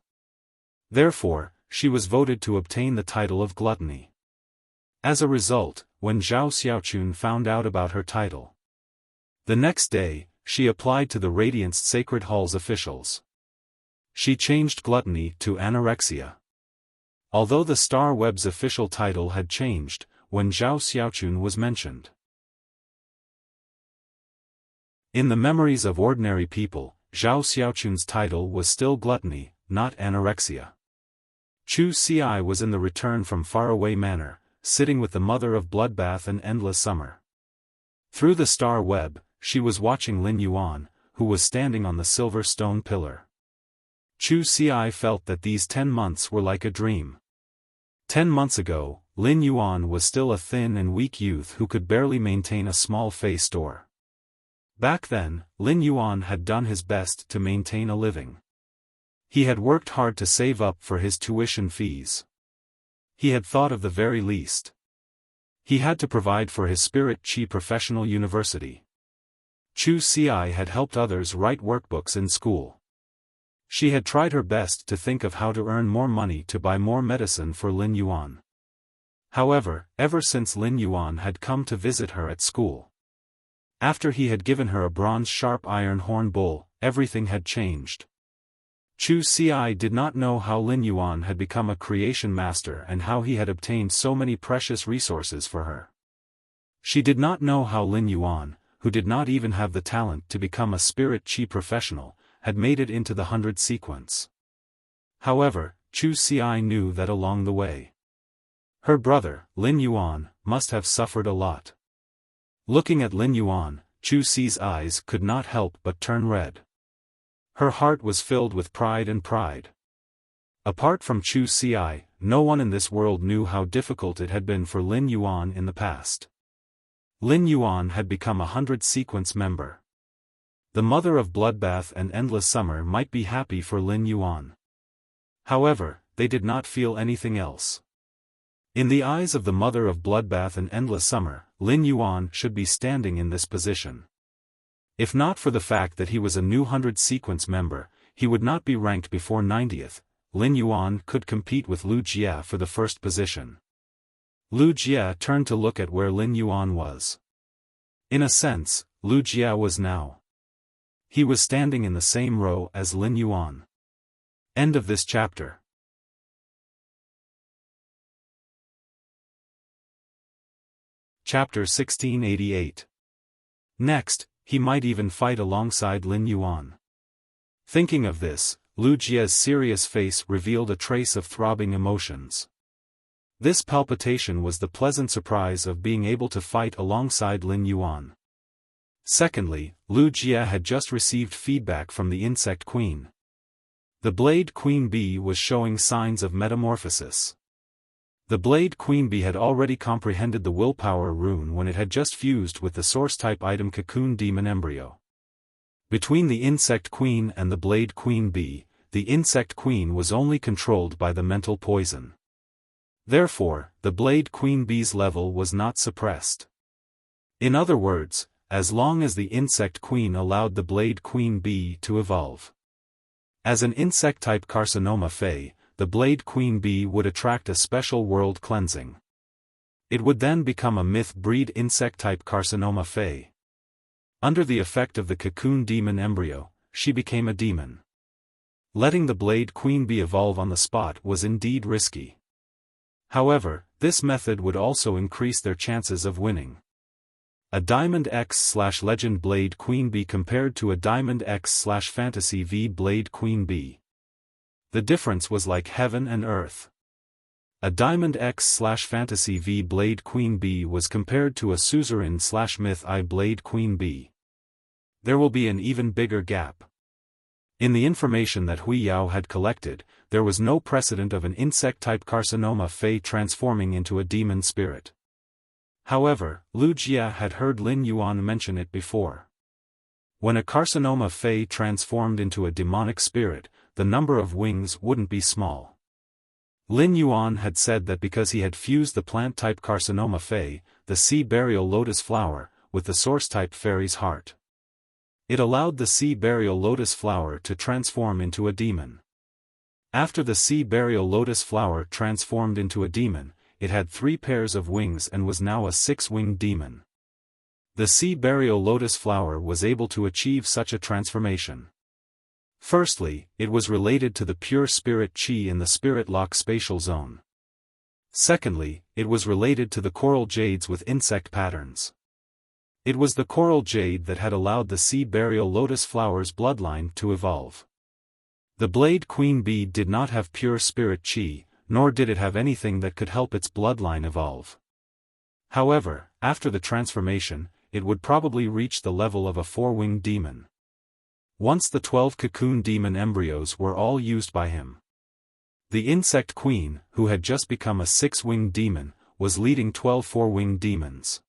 Therefore, she was voted to obtain the title of gluttony. As a result, when Zhao Xiaochun found out about her title, the next day, she applied to the Radiance Sacred Halls officials. She changed gluttony to anorexia. Although the Star Web's official title had changed, when Zhao Xiaochun was mentioned. In the memories of ordinary people, Zhao Xiaochun's title was still gluttony, not anorexia. Chu Xi was in the Return from Faraway Manor, sitting with the mother of Bloodbath and Endless Summer. Through the Star Web, she was watching Lin Yuan, who was standing on the silver stone pillar. Chu Xi felt that these 10 months were like a dream. 10 months ago, Lin Yuan was still a thin and weak youth who could barely maintain a small Fei store. Back then, Lin Yuan had done his best to maintain a living. He had worked hard to save up for his tuition fees. He had thought of the very least. He had to provide for his Spirit Chi Professional University. Chu Xi had helped others write workbooks in school. She had tried her best to think of how to earn more money to buy more medicine for Lin Yuan. However, ever since Lin Yuan had come to visit her at school, after he had given her a bronze sharp iron horn bowl, everything had changed. Chu Xi did not know how Lin Yuan had become a creation master and how he had obtained so many precious resources for her. She did not know how Lin Yuan, who did not even have the talent to become a Spirit Chi professional, had made it into the 100 sequence. However, Chu Xi knew that along the way, her brother, Lin Yuan, must have suffered a lot. Looking at Lin Yuan, Chu Xi's eyes could not help but turn red. Her heart was filled with pride and pride. Apart from Chu Xi, no one in this world knew how difficult it had been for Lin Yuan in the past. Lin Yuan had become a 100 sequence member. The mother of Bloodbath and Endless Summer might be happy for Lin Yuan. However, they did not feel anything else. In the eyes of the mother of bloodbath and endless summer, Lin Yuan should be standing in this position. If not for the fact that he was a new 100 sequence member, he would not be ranked before 90th. Lin Yuan could compete with Lu Jie for the first position. Lu Jie turned to look at where Lin Yuan was. In a sense, Lu Jie was now. He was standing in the same row as Lin Yuan. End of this chapter. Chapter 1688. Next, he might even fight alongside Lin Yuan. Thinking of this, Lu Jie's serious face revealed a trace of throbbing emotions. This palpitation was the pleasant surprise of being able to fight alongside Lin Yuan. Secondly, Lu Jie had just received feedback from the Insect Queen. The Blade Queen Bee was showing signs of metamorphosis. The Blade Queen Bee had already comprehended the willpower rune when it had just fused with the source-type item Cocoon Demon Embryo. Between the Insect Queen and the Blade Queen Bee, the Insect Queen was only controlled by the mental poison. Therefore, the Blade Queen Bee's level was not suppressed. In other words, as long as the Insect Queen allowed the Blade Queen Bee to evolve. As an insect-type carcinoma Fae, the Blade Queen Bee would attract a special world cleansing. It would then become a myth-breed insect-type carcinoma Fae. Under the effect of the Cocoon Demon Embryo, she became a demon. Letting the Blade Queen Bee evolve on the spot was indeed risky. However, this method would also increase their chances of winning. A Diamond X/Legend Blade Queen Bee compared to a Diamond X/Fantasy V Blade Queen Bee. The difference was like heaven and earth. A Diamond X/Fantasy V Blade Queen Bee was compared to a Suzerain/Myth I Blade Queen Bee. There will be an even bigger gap. In the information that Hui Yao had collected, there was no precedent of an insect-type carcinoma Fae transforming into a demon spirit. However, Lu Jie had heard Lin Yuan mention it before. When a carcinoma Fae transformed into a demonic spirit, the number of wings wouldn't be small. Lin Yuan had said that because he had fused the plant-type carcinoma Fae, the sea burial lotus flower, with the source-type fairy's heart. It allowed the sea burial lotus flower to transform into a demon. After the sea burial lotus flower transformed into a demon, it had 3 pairs of wings and was now a 6-winged demon. The sea burial lotus flower was able to achieve such a transformation. Firstly, it was related to the pure spirit Qi in the Spirit Lock spatial zone. Secondly, it was related to the coral jades with insect patterns. It was the coral jade that had allowed the sea burial lotus flower's bloodline to evolve. The Blade Queen Bee did not have pure spirit Qi, nor did it have anything that could help its bloodline evolve. However, after the transformation, it would probably reach the level of a 4-winged demon. Once the 12 Cocoon Demon embryos were all used by him. The Insect Queen, who had just become a 6-winged demon, was leading 12 4-winged demons.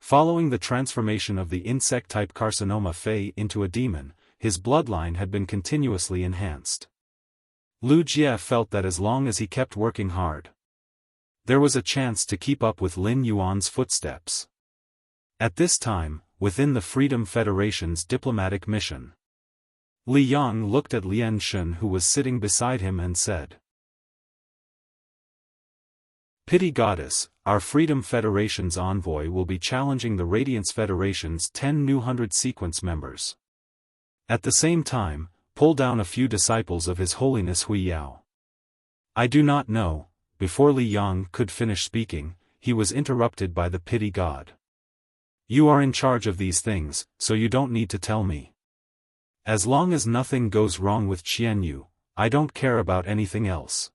Following the transformation of the insect-type carcinoma Fae into a demon, his bloodline had been continuously enhanced. Lu Jie felt that as long as he kept working hard, there was a chance to keep up with Lin Yuan's footsteps. At this time, within the Freedom Federation's diplomatic mission, Li Yang looked at Lian Shun who was sitting beside him and said, "Pity Goddess, our Freedom Federation's envoy will be challenging the Radiance Federation's 10 new 100 sequence members. At the same time, pull down a few disciples of His Holiness Hui Yao." I do not know. Before Li Yang could finish speaking, he was interrupted by the Pity God. "You are in charge of these things, so you don't need to tell me. As long as nothing goes wrong with Qianyu, I don't care about anything else."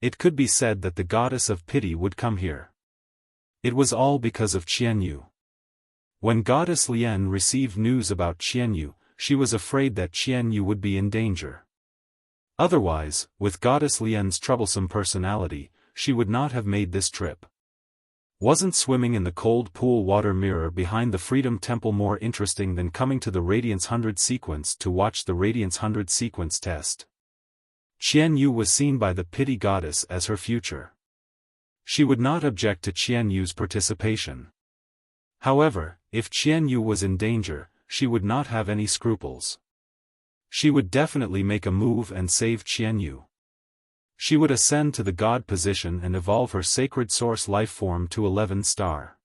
It could be said that the goddess of pity would come here. It was all because of Qianyu. When Goddess Lian received news about Qianyu, she was afraid that Qianyu would be in danger. Otherwise, with Goddess Lian's troublesome personality, she would not have made this trip. Wasn't swimming in the cold pool water mirror behind the Freedom Temple more interesting than coming to the Radiance 100 sequence to watch the Radiance 100 sequence test? Qian Yu was seen by the pity goddess as her future. She would not object to Qian Yu's participation. However, if Qian Yu was in danger, she would not have any scruples. She would definitely make a move and save Qian Yu. She would ascend to the god position and evolve her sacred source life form to 11 star.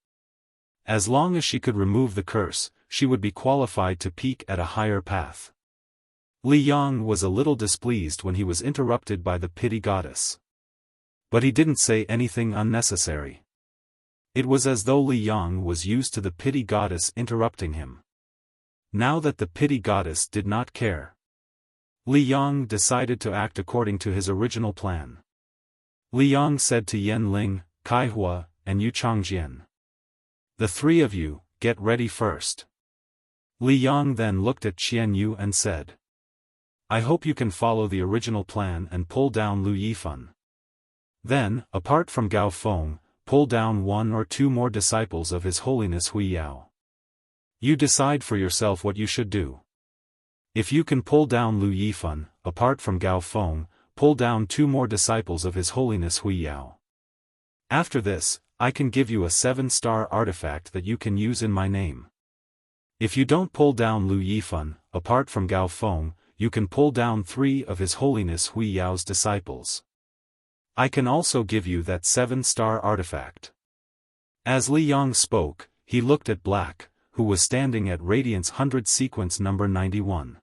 As long as she could remove the curse, she would be qualified to peak at a higher path. Li Yang was a little displeased when he was interrupted by the pity goddess. But he didn't say anything unnecessary. It was as though Li Yang was used to the pity goddess interrupting him. Now that the pity goddess did not care, Li Yang decided to act according to his original plan. Li Yang said to Yan Ling, Kai Hua, and Yu Changjian, "The three of you, get ready first." Li Yang then looked at Qian Yu and said, "I hope you can follow the original plan and pull down Lu Yifan. Then, apart from Gao Feng, pull down 1 or 2 more disciples of His Holiness Hui Yao. You decide for yourself what you should do. If you can pull down Lu Yifan, apart from Gao Feng, pull down 2 more disciples of His Holiness Hui Yao. After this, I can give you a 7-star artifact that you can use in my name. If you don't pull down Lu Yifan, apart from Gao Feng, you can pull down 3 of His Holiness Hui Yao's disciples. I can also give you that 7-star artifact." As Li Yang spoke, he looked at Black, who was standing at Radiance 100 sequence number 91.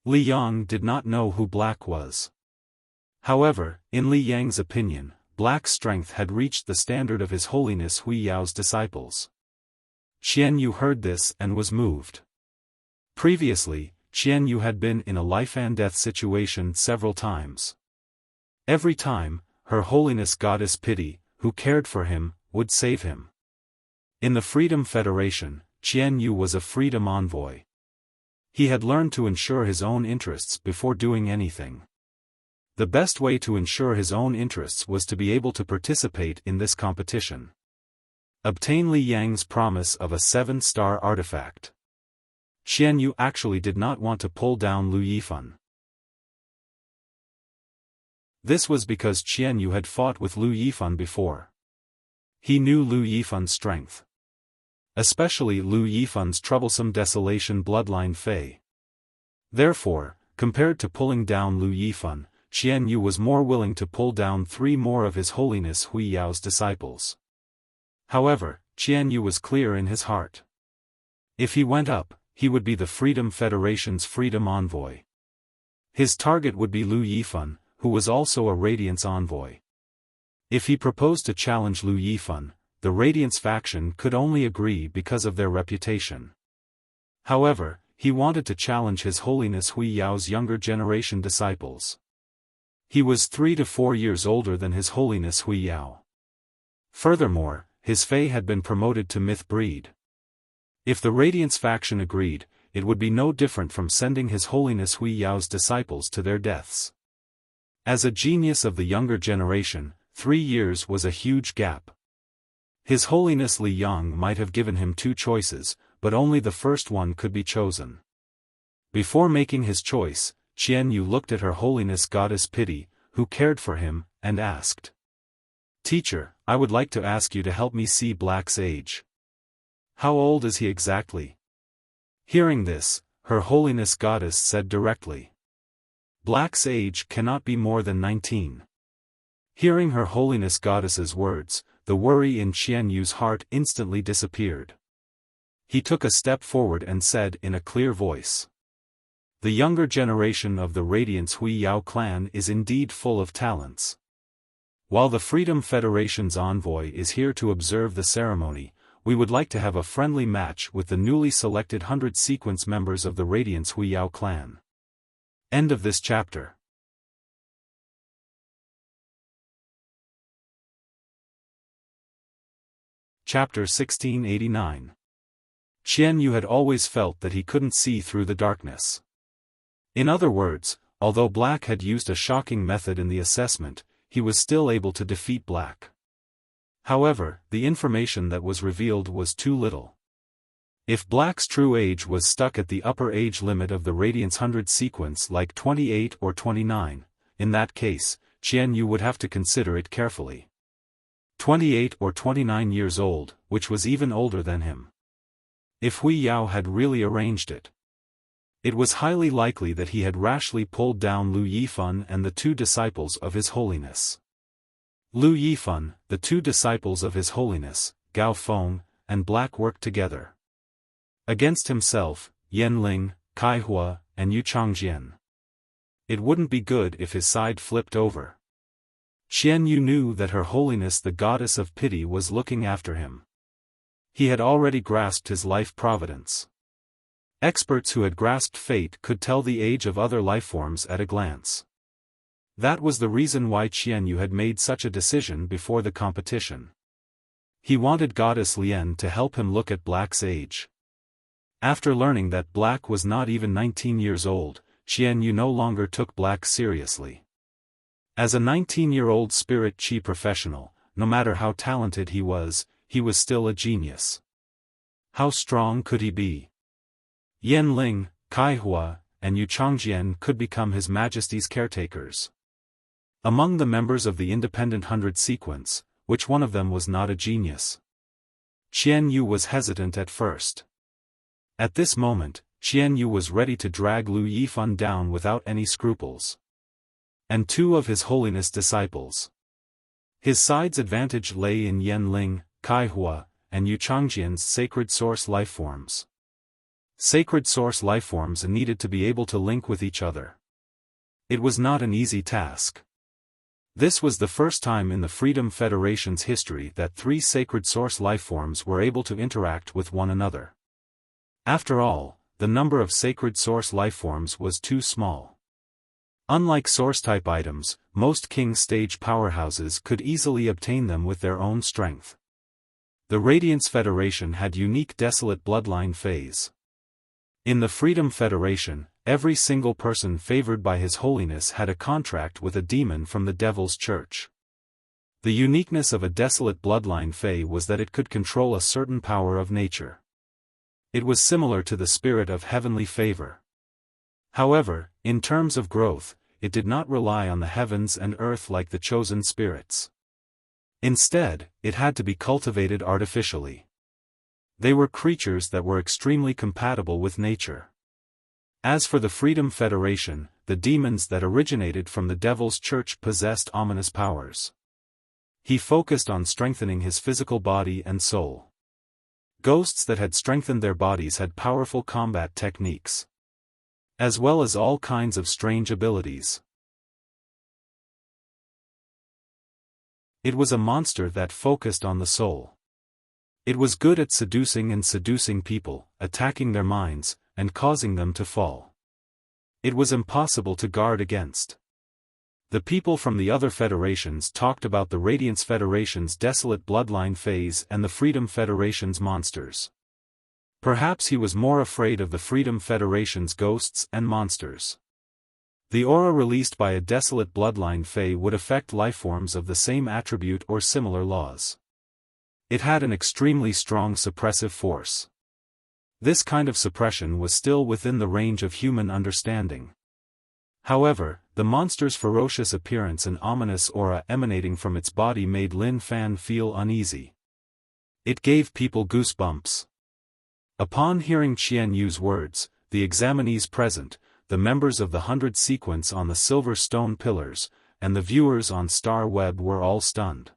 Li Yang did not know who Black was. However, in Li Yang's opinion, Black's strength had reached the standard of His Holiness Hui Yao's disciples. Qian Yu heard this and was moved. Previously, Qian Yu had been in a life-and-death situation several times. Every time, Her Holiness Goddess Pity, who cared for him, would save him. In the Freedom Federation, Qian Yu was a freedom envoy. He had learned to ensure his own interests before doing anything. The best way to ensure his own interests was to be able to participate in this competition. Obtain Li Yang's promise of a 7-star artifact. Qian Yu actually did not want to pull down Lu Yifan. This was because Qian Yu had fought with Lu Yifan before. He knew Lu Yifan's strength. Especially Lu Yifan's troublesome desolation bloodline Fei. Therefore, compared to pulling down Lu Yifan, Qian Yu was more willing to pull down 3 more of His Holiness Hui Yao's disciples. However, Qian Yu was clear in his heart. If he went up, he would be the Freedom Federation's freedom envoy. His target would be Lu Yifan, who was also a Radiance envoy. If he proposed to challenge Lu Yifan, the Radiance faction could only agree because of their reputation. However, he wanted to challenge His Holiness Hui Yao's younger generation disciples. He was 3 to 4 years older than His Holiness Hui Yao. Furthermore, his Fei had been promoted to myth breed. If the Radiance faction agreed, it would be no different from sending His Holiness Hui Yao's disciples to their deaths. As a genius of the younger generation, 3 years was a huge gap. His Holiness Li Yang might have given him 2 choices, but only the first one could be chosen. Before making his choice, Qian Yu looked at Her Holiness Goddess Pity, who cared for him, and asked, "Teacher, I would like to ask you to help me see Black's age. How old is he exactly?" Hearing this, Her Holiness Goddess said directly, "Black's age cannot be more than 19. Hearing Her Holiness Goddess's words, the worry in Qian Yu's heart instantly disappeared. He took a step forward and said in a clear voice, "The younger generation of the Radiance Hui Yao clan is indeed full of talents. While the Freedom Federation's envoy is here to observe the ceremony, we would like to have a friendly match with the newly selected 100 sequence members of the Radiance Hui Yao clan." End of this chapter. Chapter 1689. Qian Yu had always felt that he couldn't see through the darkness. In other words, although Black had used a shocking method in the assessment, he was still able to defeat Black. However, the information that was revealed was too little. If Black's true age was stuck at the upper age limit of the Radiance 100 sequence like 28 or 29, in that case, Qian Yu would have to consider it carefully. 28 or 29 years old, which was even older than him. If Hui Yao had really arranged it. It was highly likely that he had rashly pulled down Lu Yifan and the two disciples of His Holiness. Lu Yifan, the two disciples of His Holiness, Gao Feng, and Black worked together against himself, Yan Ling, Kai Hua, and Yu Changjian. It wouldn't be good if his side flipped over. Qian Yu knew that Her Holiness the Goddess of Pity was looking after him. He had already grasped his life providence. Experts who had grasped fate could tell the age of other lifeforms at a glance. That was the reason why Qian Yu had made such a decision before the competition. He wanted Goddess Lian to help him look at Black's age. After learning that Black was not even 19 years old, Qian Yu no longer took Black seriously. As a 19-year-old spirit qi professional, no matter how talented he was still a genius. How strong could he be? Yan Ling, Kai Hua, and Yu Changjian could become His Majesty's caretakers. Among the members of the Independent 100 sequence, which one of them was not a genius? Qian Yu was hesitant at first. At this moment, Qian Yu was ready to drag Lu Yifan down without any scruples. And two of His Holiness disciples. His side's advantage lay in Yan Ling, Kai Hua, and Yu Changjian's sacred source lifeforms. Sacred source lifeforms needed to be able to link with each other. It was not an easy task. This was the first time in the Freedom Federation's history that three sacred source lifeforms were able to interact with one another. After all, the number of sacred source lifeforms was too small. Unlike source-type items, most King stage powerhouses could easily obtain them with their own strength. The Radiance Federation had unique Desolate Bloodline phase. In the Freedom Federation, every single person favored by His Holiness had a contract with a demon from the Devil's Church. The uniqueness of a Desolate Bloodline Fae was that it could control a certain power of nature. It was similar to the spirit of heavenly favor. However, in terms of growth, it did not rely on the heavens and earth like the chosen spirits. Instead, it had to be cultivated artificially. They were creatures that were extremely compatible with nature. As for the Freedom Federation, the demons that originated from the Devil's Church possessed ominous powers. He focused on strengthening his physical body and soul. Ghosts that had strengthened their bodies had powerful combat techniques, as well as all kinds of strange abilities. It was a monster that focused on the soul. It was good at seducing people, attacking their minds, and causing them to fall. It was impossible to guard against. The people from the other federations talked about the Radiance Federation's Desolate Bloodline phase and the Freedom Federation's monsters. Perhaps he was more afraid of the Freedom Federation's ghosts and monsters. The aura released by a Desolate Bloodline Fae would affect lifeforms of the same attribute or similar laws. It had an extremely strong suppressive force. This kind of suppression was still within the range of human understanding. However, the monster's ferocious appearance and ominous aura emanating from its body made Lin Fan feel uneasy. It gave people goosebumps. Upon hearing Qian Yu's words, the examinees present, the members of the 100 sequence on the silver stone pillars, and the viewers on Star Web were all stunned.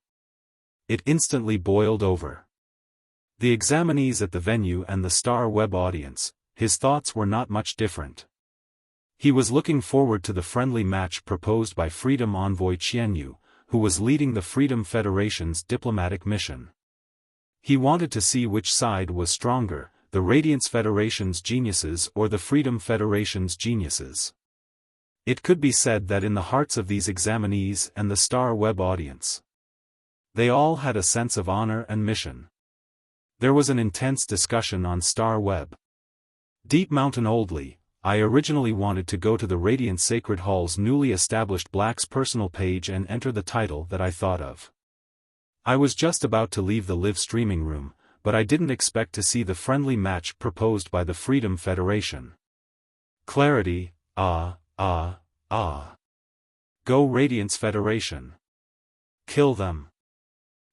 It instantly boiled over. The examinees at the venue and the Star Web audience, his thoughts were not much different. He was looking forward to the friendly match proposed by Freedom Envoy Qian Yu, who was leading the Freedom Federation's diplomatic mission. He wanted to see which side was stronger, the Radiance Federation's geniuses or the Freedom Federation's geniuses. It could be said that in the hearts of these examinees and the Star Web audience, they all had a sense of honor and mission. There was an intense discussion on Star Web. Deep Mountain Oldly, I originally wanted to go to the Radiant Sacred Hall's newly established Black's personal page and enter the title that I thought of. I was just about to leave the live streaming room, but I didn't expect to see the friendly match proposed by the Freedom Federation. Clarity, ah. Go Radiance Federation. Kill them.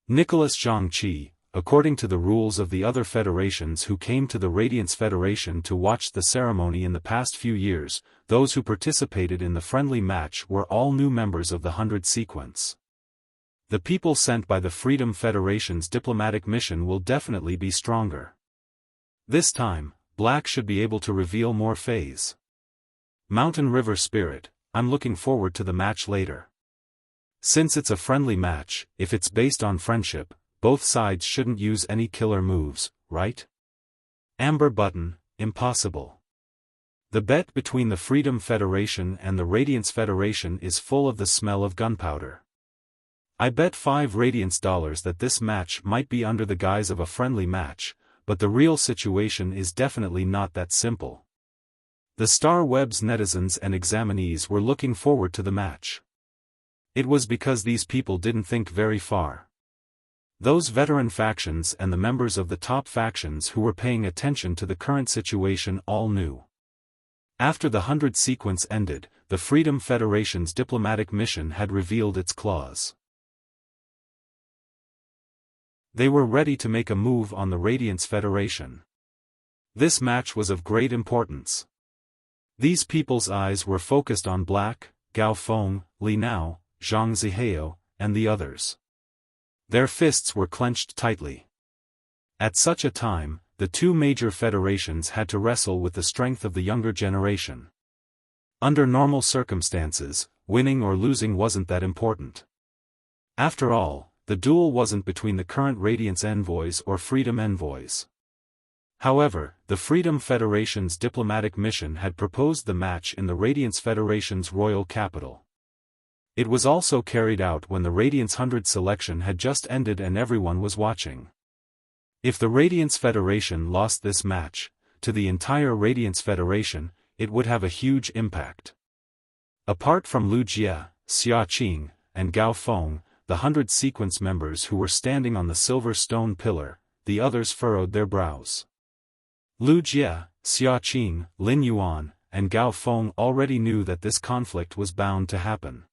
Nicholas Zhangqi, according to the rules of the other federations who came to the Radiance Federation to watch the ceremony in the past few years, those who participated in the friendly match were all new members of the 100 sequence. The people sent by the Freedom Federation's diplomatic mission will definitely be stronger. This time, Black should be able to reveal more phase. Mountain River Spirit, I'm looking forward to the match later. Since it's a friendly match, if it's based on friendship, both sides shouldn't use any killer moves, right? Amber Button, impossible. The bet between the Freedom Federation and the Radiance Federation is full of the smell of gunpowder. I bet $5 Radiance that this match might be under the guise of a friendly match, but the real situation is definitely not that simple. The Star Web's netizens and examinees were looking forward to the match. It was because these people didn't think very far. Those veteran factions and the members of the top factions who were paying attention to the current situation all knew. After the 100 sequence ended, the Freedom Federation's diplomatic mission had revealed its claws. They were ready to make a move on the Radiance Federation. This match was of great importance. These people's eyes were focused on Black, Gao Feng, Li Nao, Zhang Zihao, and the others. Their fists were clenched tightly. At such a time, the two major federations had to wrestle with the strength of the younger generation. Under normal circumstances, winning or losing wasn't that important. After all, the duel wasn't between the current Radiance envoys or Freedom envoys. However, the Freedom Federation's diplomatic mission had proposed the match in the Radiance Federation's royal capital. It was also carried out when the Radiance 100 selection had just ended and everyone was watching. If the Radiance Federation lost this match, to the entire Radiance Federation, it would have a huge impact. Apart from Lu Jie, Xiaofan, and Gao Feng, the 100 sequence members who were standing on the silver stone pillar, the others furrowed their brows. Lu Jie, Xiaofan, Lin Yuan, and Gao Feng already knew that this conflict was bound to happen.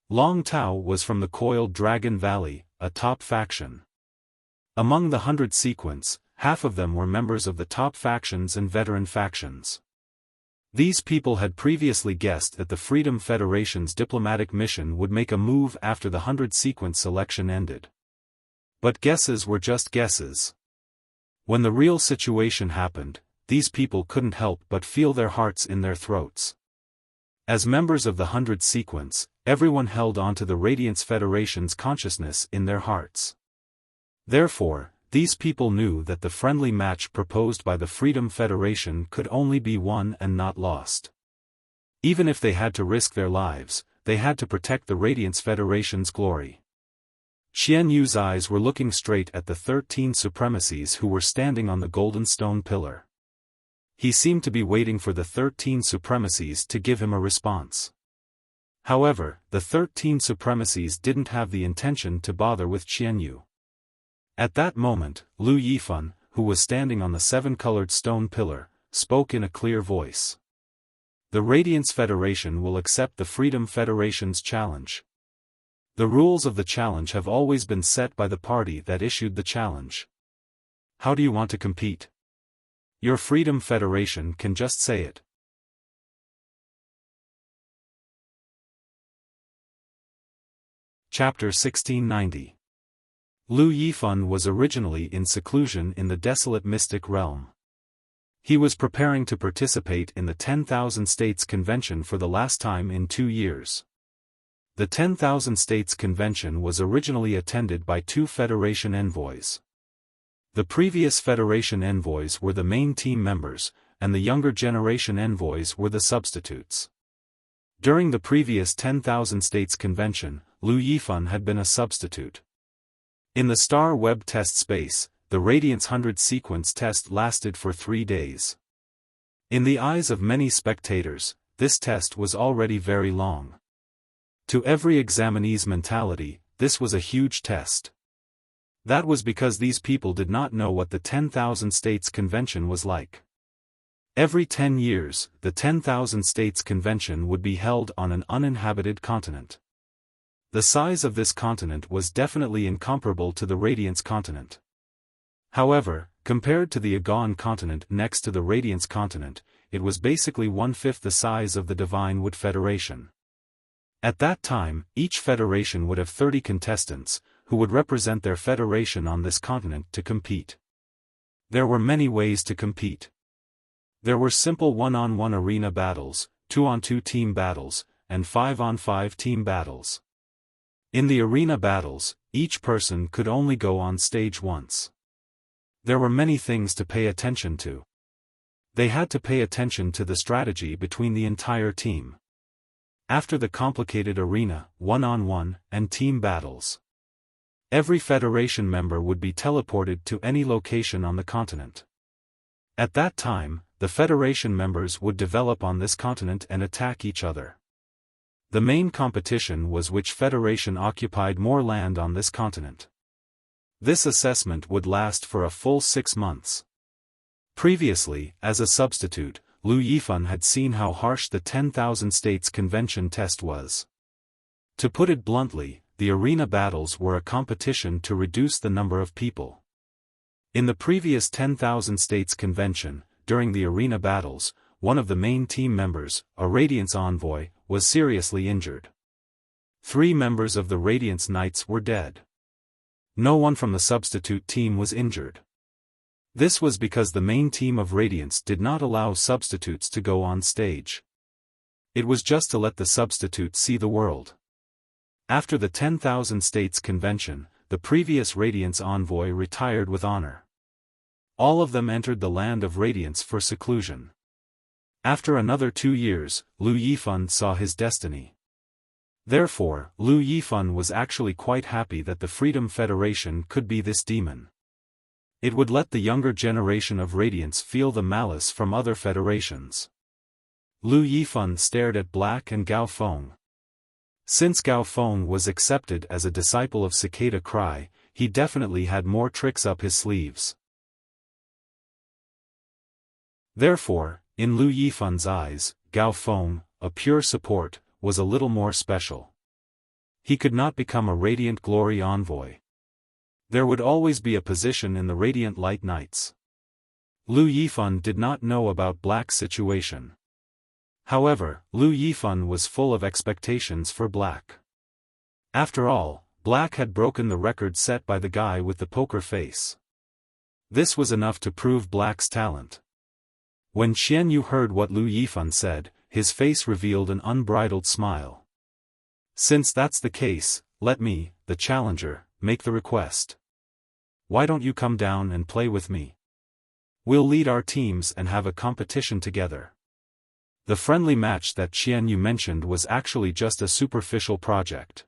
Long Tao was from the Coiled Dragon Valley, a top faction. Among the 100 sequence, half of them were members of the top factions and veteran factions. These people had previously guessed that the Freedom Federation's diplomatic mission would make a move after the 100 sequence selection ended. But guesses were just guesses. When the real situation happened, these people couldn't help but feel their hearts in their throats. As members of the 100 sequence, everyone held on to the Radiance Federation's consciousness in their hearts. Therefore, these people knew that the friendly match proposed by the Freedom Federation could only be won and not lost. Even if they had to risk their lives, they had to protect the Radiance Federation's glory. Qian Yu's eyes were looking straight at the 13 supremacies who were standing on the golden stone pillar. He seemed to be waiting for the 13 supremacies to give him a response. However, the 13 supremacies didn't have the intention to bother with Qian Yu. At that moment, Lu Yifan, who was standing on the 7-colored stone pillar, spoke in a clear voice. The Radiance Federation will accept the Freedom Federation's challenge. The rules of the challenge have always been set by the party that issued the challenge. How do you want to compete? Your Freedom Federation can just say it. Chapter 1690. Lu Yifan was originally in seclusion in the desolate mystic realm. He was preparing to participate in the 10,000 States Convention for the last time in 2 years. The 10,000 States Convention was originally attended by 2 Federation envoys. The previous Federation envoys were the main team members, and the younger generation envoys were the substitutes. During the previous 10,000 States Convention, Lu Yifan had been a substitute. In the Star Web test space, the Radiance 100 sequence test lasted for 3 days. In the eyes of many spectators, this test was already very long. To every examinee's mentality, this was a huge test. That was because these people did not know what the 10,000 States Convention was like. Every 10 years, the 10,000 States Convention would be held on an uninhabited continent. The size of this continent was definitely incomparable to the Radiance continent. However, compared to the Agon continent next to the Radiance continent, it was basically 1/5 the size of the Divine Wood Federation. At that time, each federation would have 30 contestants, who would represent their federation on this continent to compete. There were many ways to compete. There were simple 1-on-1 arena battles, 2-on-2 team battles, and 5-on-5 team battles. In the arena battles, each person could only go on stage once. There were many things to pay attention to. They had to pay attention to the strategy between the entire team. After the complicated arena, 1-on-1, and team battles, every federation member would be teleported to any location on the continent. At that time, the federation members would develop on this continent and attack each other. The main competition was which federation occupied more land on this continent. This assessment would last for a full 6 months. Previously, as a substitute, Lu Yifan had seen how harsh the 10,000 States Convention test was. To put it bluntly, the arena battles were a competition to reduce the number of people. In the previous 10,000 States Convention, during the arena battles, one of the main team members, a Radiance envoy, was seriously injured. 3 members of the Radiance Knights were dead. No one from the substitute team was injured. This was because the main team of Radiance did not allow substitutes to go on stage. It was just to let the substitutes see the world. After the 10,000 States Convention, the previous Radiance envoy retired with honor. All of them entered the land of Radiance for seclusion. After another 2 years, Lu Yifan saw his destiny. Therefore, Lu Yifan was actually quite happy that the Freedom Federation could be this demon. It would let the younger generation of Radiance feel the malice from other federations. Lu Yifan stared at Black and Gao Feng. Since Gao Feng was accepted as a disciple of Cicada Cry, he definitely had more tricks up his sleeves. Therefore, in Lu Yifan's eyes, Gao Feng, a pure support, was a little more special. He could not become a Radiant Glory envoy. There would always be a position in the Radiant Light Knights. Lu Yifan did not know about Black's situation. However, Lu Yifan was full of expectations for Black. After all, Black had broken the record set by the guy with the poker face. This was enough to prove Black's talent. When Xian Yu heard what Lu Yifan said, his face revealed an unbridled smile. Since that's the case, let me, the challenger, make the request. Why don't you come down and play with me? We'll lead our teams and have a competition together. The friendly match that Xian Yu mentioned was actually just a superficial project.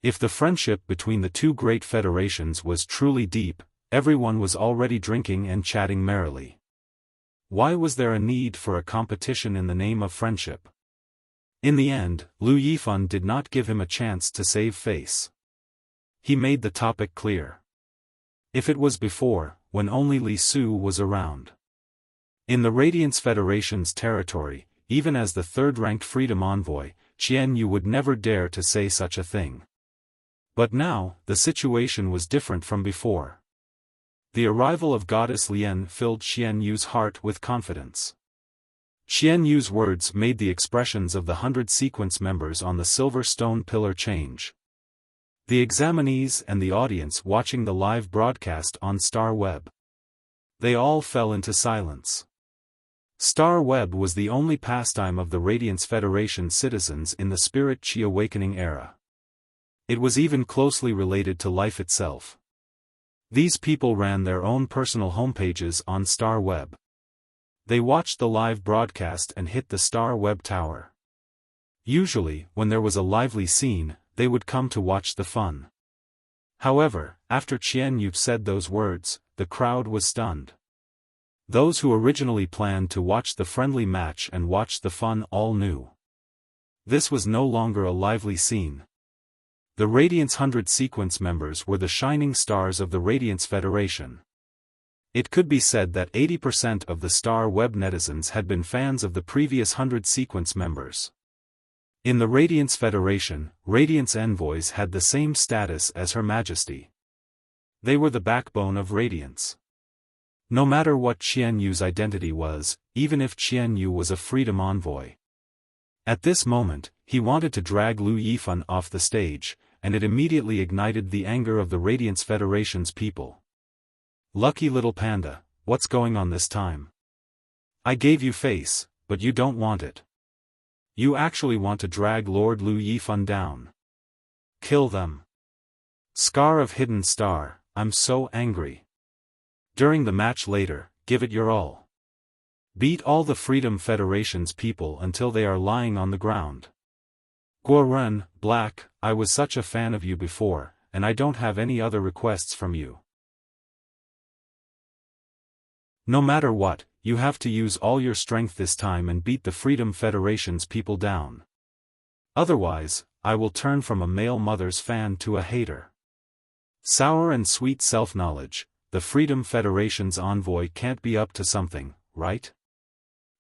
If the friendship between the two great federations was truly deep, everyone was already drinking and chatting merrily. Why was there a need for a competition in the name of friendship? In the end, Lu Yifan did not give him a chance to save face. He made the topic clear. If it was before, when only Li Su was around. In the Radiance Federation's territory, even as the third-ranked Freedom Envoy, Qian Yu would never dare to say such a thing. But now, the situation was different from before. The arrival of Goddess Lian filled Xian Yu's heart with confidence. Xian Yu's words made the expressions of the 100 sequence members on the silver stone pillar change. The examinees and the audience watching the live broadcast on Star Web. They all fell into silence. Star Web was the only pastime of the Radiance Federation citizens in the Spirit Chi Awakening era. It was even closely related to life itself. These people ran their own personal homepages on Star Web. They watched the live broadcast and hit the Star Web tower. Usually, when there was a lively scene, they would come to watch the fun. However, after Qian Yu said those words, the crowd was stunned. Those who originally planned to watch the friendly match and watch the fun all knew. This was no longer a lively scene. The Radiance 100 sequence members were the shining stars of the Radiance Federation. It could be said that 80% of the Star Web netizens had been fans of the previous 100 sequence members. In the Radiance Federation, Radiance envoys had the same status as Her Majesty. They were the backbone of Radiance. No matter what Qian Yu's identity was, even if Qian Yu was a freedom envoy. At this moment, he wanted to drag Lu Yifan off the stage, and it immediately ignited the anger of the Radiance Federation's people. Lucky little panda, what's going on this time? I gave you face, but you don't want it. You actually want to drag Lord Lu Yifan down. Kill them. Scar of Hidden Star, I'm so angry. During the match later, give it your all. Beat all the Freedom Federation's people until they are lying on the ground. Guoren, Black, I was such a fan of you before, and I don't have any other requests from you. No matter what, you have to use all your strength this time and beat the Freedom Federation's people down. Otherwise, I will turn from a male mother's fan to a hater. Sour and sweet self-knowledge, the Freedom Federation's envoy can't be up to something, right?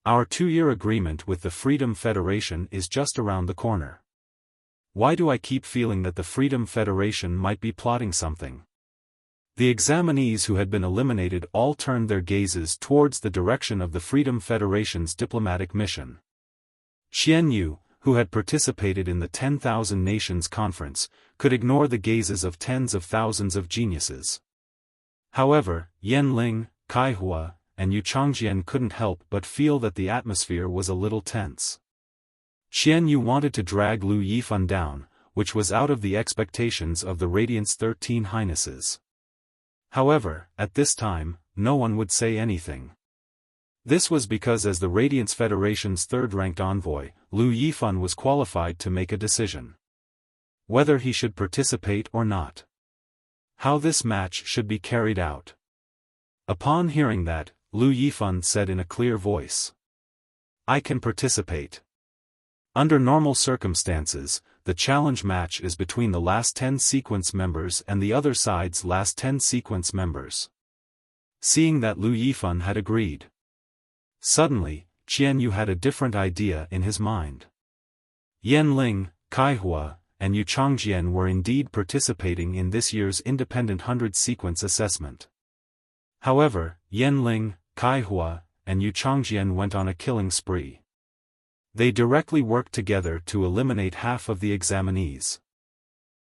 Our 2-year agreement with the Freedom Federation is just around the corner. Why do I keep feeling that the Freedom Federation might be plotting something? The examinees who had been eliminated all turned their gazes towards the direction of the Freedom Federation's diplomatic mission. Qian Yu, who had participated in the 10,000 Nations Conference, could ignore the gazes of tens of thousands of geniuses. However, Yan Ling, Kai Hua, and Yu Changjian couldn't help but feel that the atmosphere was a little tense. Qian Yu wanted to drag Lu Yifan down, which was out of the expectations of the Radiance 13 Highnesses. However, at this time, no one would say anything. This was because as the Radiance Federation's third-ranked envoy, Lu Yifan was qualified to make a decision. Whether he should participate or not. How this match should be carried out. Upon hearing that, Lu Yifan said in a clear voice. I can participate. Under normal circumstances, the challenge match is between the last 10 sequence members and the other side's last 10 sequence members. Seeing that Lu Yifan had agreed. Suddenly, Qian Yu had a different idea in his mind. Yan Ling, Kai Hua, and Yu Changjian were indeed participating in this year's independent 100 sequence assessment. However, Yan Ling, Kai Hua, and Yu Changjian went on a killing spree. They directly worked together to eliminate half of the examinees.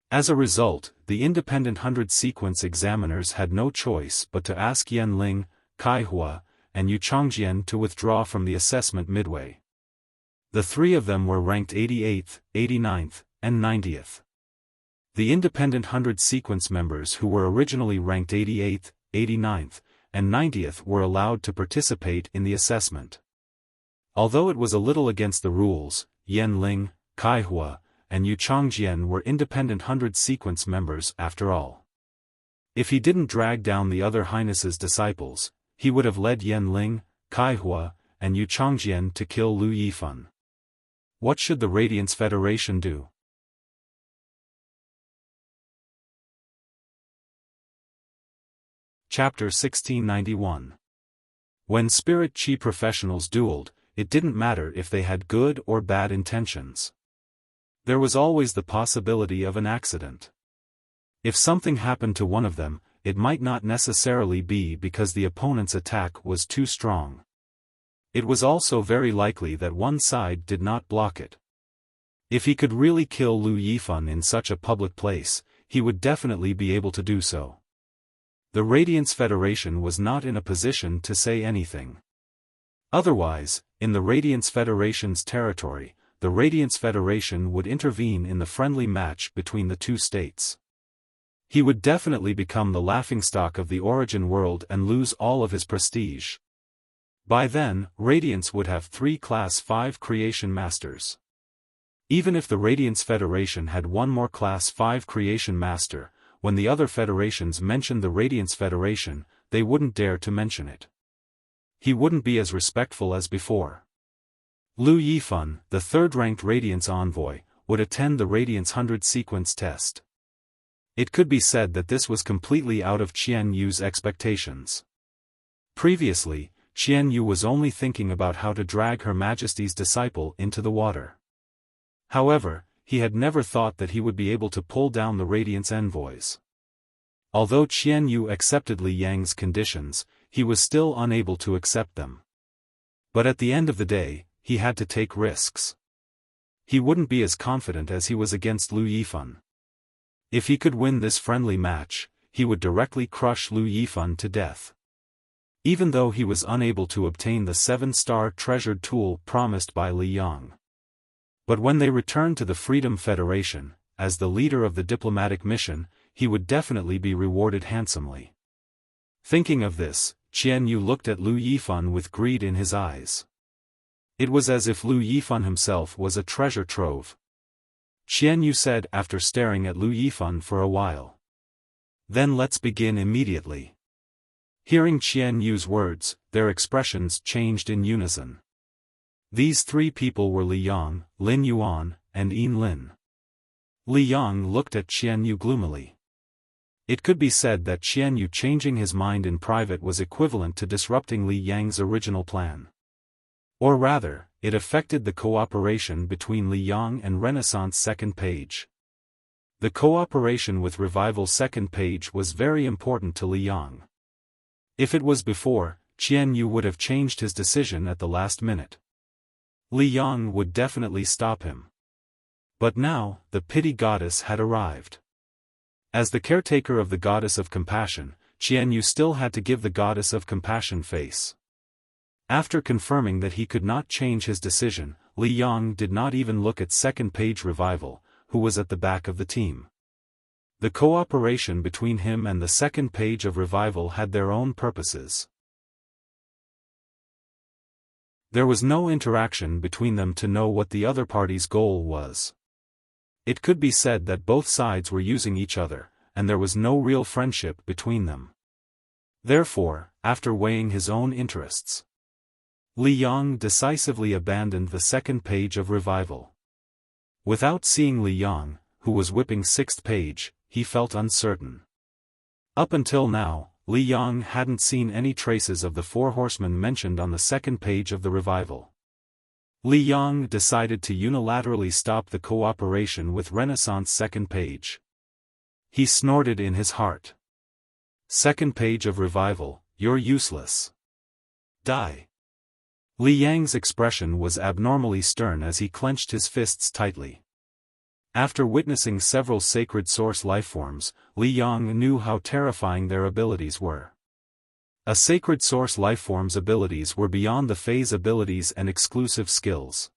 As a result, the independent 100 sequence examiners had no choice but to ask Yan Ling, Kai Hua, and Yu Changjian to withdraw from the assessment midway. The three of them were ranked 88th, 89th, and 90th. The independent 100 sequence members who were originally ranked 88th, 89th, and 90th were allowed to participate in the assessment. Although it was a little against the rules, Yan Ling, Kai Hua, and Yu Changjian were independent 100 sequence members after all. If he didn't drag down the other Highness's disciples, he would have led Yan Ling, Kai Hua, and Yu Changjian to kill Lu Yifan. What should the Radiance Federation do? Chapter 1691. When Spirit Chi professionals dueled, it didn't matter if they had good or bad intentions. There was always the possibility of an accident. If something happened to one of them, it might not necessarily be because the opponent's attack was too strong. It was also very likely that one side did not block it. If he could really kill Lu Yifan in such a public place, he would definitely be able to do so. The Radiance Federation was not in a position to say anything. Otherwise, in the Radiance Federation's territory, the Radiance Federation would intervene in the friendly match between the two states. He would definitely become the laughingstock of the Origin world and lose all of his prestige. By then, Radiance would have 3 Class 5 Creation Masters. Even if the Radiance Federation had one more Class 5 Creation Master, when the other federations mentioned the Radiance Federation, they wouldn't dare to mention it. He wouldn't be as respectful as before. Lu Yifan, the third-ranked Radiance envoy, would attend the Radiance 100 sequence test. It could be said that this was completely out of Qian Yu's expectations. Previously, Qian Yu was only thinking about how to drag Her Majesty's disciple into the water. However, he had never thought that he would be able to pull down the Radiance envoys. Although Qian Yu accepted Li Yang's conditions, he was still unable to accept them. But at the end of the day, he had to take risks. He wouldn't be as confident as he was against Lu Yifan. If he could win this friendly match, he would directly crush Lu Yifan to death. Even though he was unable to obtain the 7-star treasured tool promised by Li Yang. But when they returned to the Freedom Federation, as the leader of the diplomatic mission, he would definitely be rewarded handsomely. Thinking of this, Qian Yu looked at Lu Yifan with greed in his eyes. It was as if Lu Yifan himself was a treasure trove. Qian Yu said after staring at Lu Yifan for a while. Then let's begin immediately. Hearing Qian Yu's words, their expressions changed in unison. These three people were Li Yang, Lin Yuan, and Yin Lin. Li Yang looked at Qian Yu gloomily. It could be said that Qian Yu changing his mind in private was equivalent to disrupting Li Yang's original plan. Or rather, it affected the cooperation between Li Yang and Renaissance Second Page. The cooperation with Revival Second Page was very important to Li Yang. If it was before, Qian Yu would have changed his decision at the last minute. Li Yang would definitely stop him. But now, the pity goddess had arrived. As the caretaker of the goddess of compassion, Qian Yu still had to give the goddess of compassion face. After confirming that he could not change his decision, Li Yang did not even look at Second Page Revival, who was at the back of the team. The cooperation between him and the Second Page of Revival had their own purposes. There was no interaction between them to know what the other party's goal was. It could be said that both sides were using each other, and there was no real friendship between them. Therefore, after weighing his own interests, Li Yang decisively abandoned the Second Page of Revival. Without seeing Li Yang, who was whipping Sixth Page, he felt uncertain. Up until now, Li Yang hadn't seen any traces of the 4 horsemen mentioned on the Second Page of the Revival. Li Yang decided to unilaterally stop the cooperation with Renaissance Second Page. He snorted in his heart. Second Page of Revival, you're useless. Die. Li Yang's expression was abnormally stern as he clenched his fists tightly. After witnessing several sacred source lifeforms, Li Yang knew how terrifying their abilities were. A sacred source lifeform's abilities were beyond the phase abilities and exclusive skills.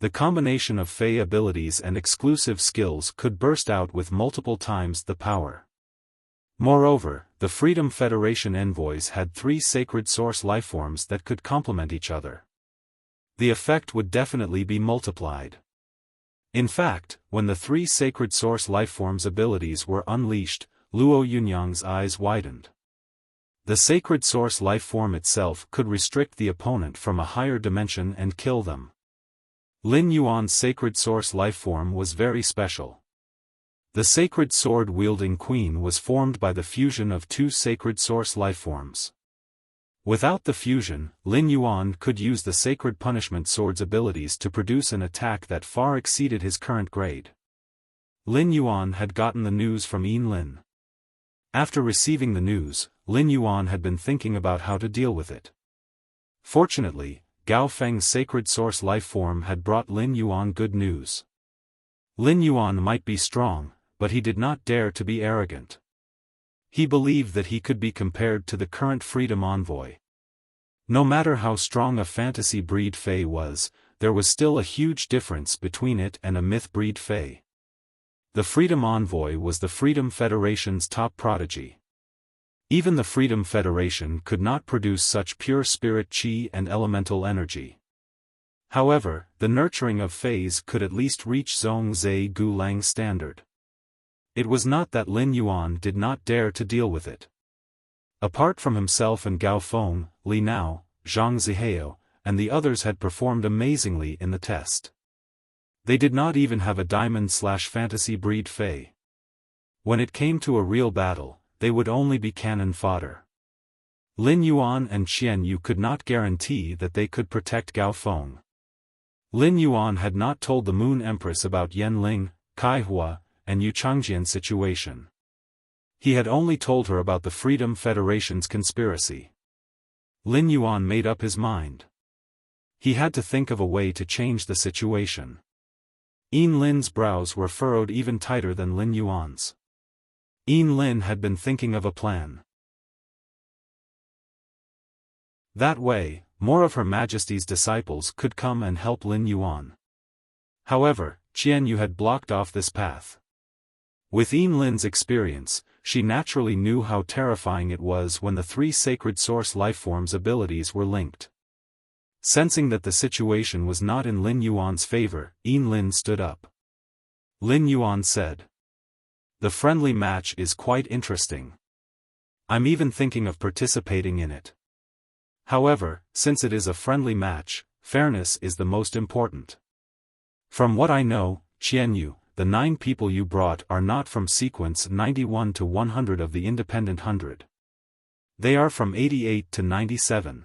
The combination of Fey abilities and exclusive skills could burst out with multiple times the power. Moreover, the Freedom Federation envoys had 3 sacred source lifeforms that could complement each other. The effect would definitely be multiplied. In fact, when the 3 sacred source lifeforms' abilities were unleashed, Luo Yunyang's eyes widened. The sacred source lifeform itself could restrict the opponent from a higher dimension and kill them. Lin Yuan's sacred source lifeform was very special. The sacred sword-wielding queen was formed by the fusion of 2 sacred source lifeforms. Without the fusion, Lin Yuan could use the sacred punishment sword's abilities to produce an attack that far exceeded his current grade. Lin Yuan had gotten the news from Yin Lin. After receiving the news, Lin Yuan had been thinking about how to deal with it. Fortunately, Gao Feng's sacred source lifeform had brought Lin Yuan good news. Lin Yuan might be strong, but he did not dare to be arrogant. He believed that he could be compared to the current Freedom Envoy. No matter how strong a fantasy breed Fey was, there was still a huge difference between it and a myth breed Fey. The Freedom Envoy was the Freedom Federation's top prodigy. Even the Freedom Federation could not produce such pure spirit chi and elemental energy. However, the nurturing of Feys could at least reach Zhongzhe Gulang standard. It was not that Lin Yuan did not dare to deal with it. Apart from himself and Gao Feng, Li Nao, Zhang Zihao, and the others had performed amazingly in the test. They did not even have a diamond/fantasy breed Fey. When it came to a real battle, they would only be cannon fodder. Lin Yuan and Qian Yu could not guarantee that they could protect Gao Feng. Lin Yuan had not told the Moon Empress about Yan Ling, Kai Hua, and Yu Changjian's situation. He had only told her about the Freedom Federation's conspiracy. Lin Yuan made up his mind. He had to think of a way to change the situation. Yin Lin's brows were furrowed even tighter than Lin Yuan's. Yin Lin had been thinking of a plan. That way, more of Her Majesty's disciples could come and help Lin Yuan. However, Qian Yu had blocked off this path. With Yin Lin's experience, she naturally knew how terrifying it was when the three sacred source lifeforms' abilities were linked. Sensing that the situation was not in Lin Yuan's favor, Yin Lin stood up. Lin Yuan said, "The friendly match is quite interesting. I'm even thinking of participating in it. However, since it is a friendly match, fairness is the most important. From what I know, Qian Yu, the 9 people you brought are not from sequence 91 to 100 of the Independent 100. They are from 88 to 97.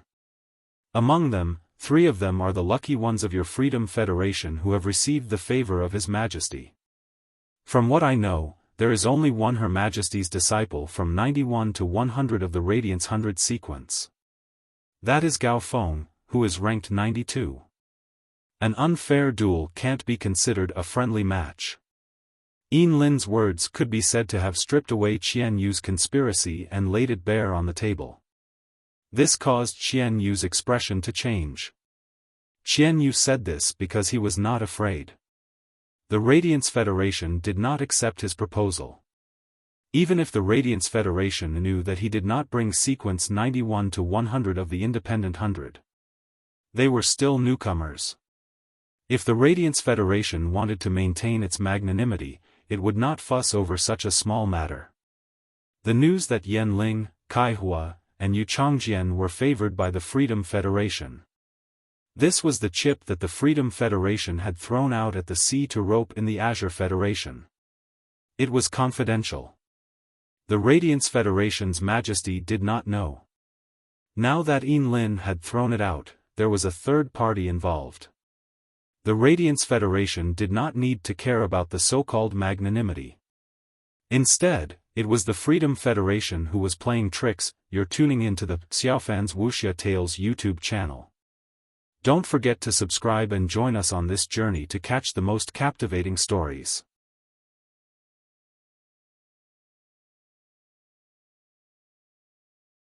Among them, 3 of them are the lucky ones of your Freedom Federation who have received the favor of His Majesty. From what I know, there is only one Her Majesty's disciple from 91 to 100 of the Radiance 100 sequence. That is Gao Feng, who is ranked 92. An unfair duel can't be considered a friendly match." Yin Lin's words could be said to have stripped away Qian Yu's conspiracy and laid it bare on the table. This caused Qian Yu's expression to change. Qian Yu said this because he was not afraid. The Radiance Federation did not accept his proposal. Even if the Radiance Federation knew that he did not bring sequence 91 to 100 of the Independent 100. They were still newcomers. If the Radiance Federation wanted to maintain its magnanimity, it would not fuss over such a small matter. The news that Yan Ling, Kai Hua, and Yu Changjian were favored by the Freedom Federation. This was the chip that the Freedom Federation had thrown out at the sea to rope in the Azure Federation. It was confidential. The Radiance Federation's Majesty did not know. Now that Yin Lin had thrown it out, there was a third party involved. The Radiance Federation did not need to care about the so-called magnanimity. Instead, it was the Freedom Federation who was playing tricks. You're tuning into the Xiaofan's Wuxia Tales YouTube channel. Don't forget to subscribe and join us on this journey to catch the most captivating stories.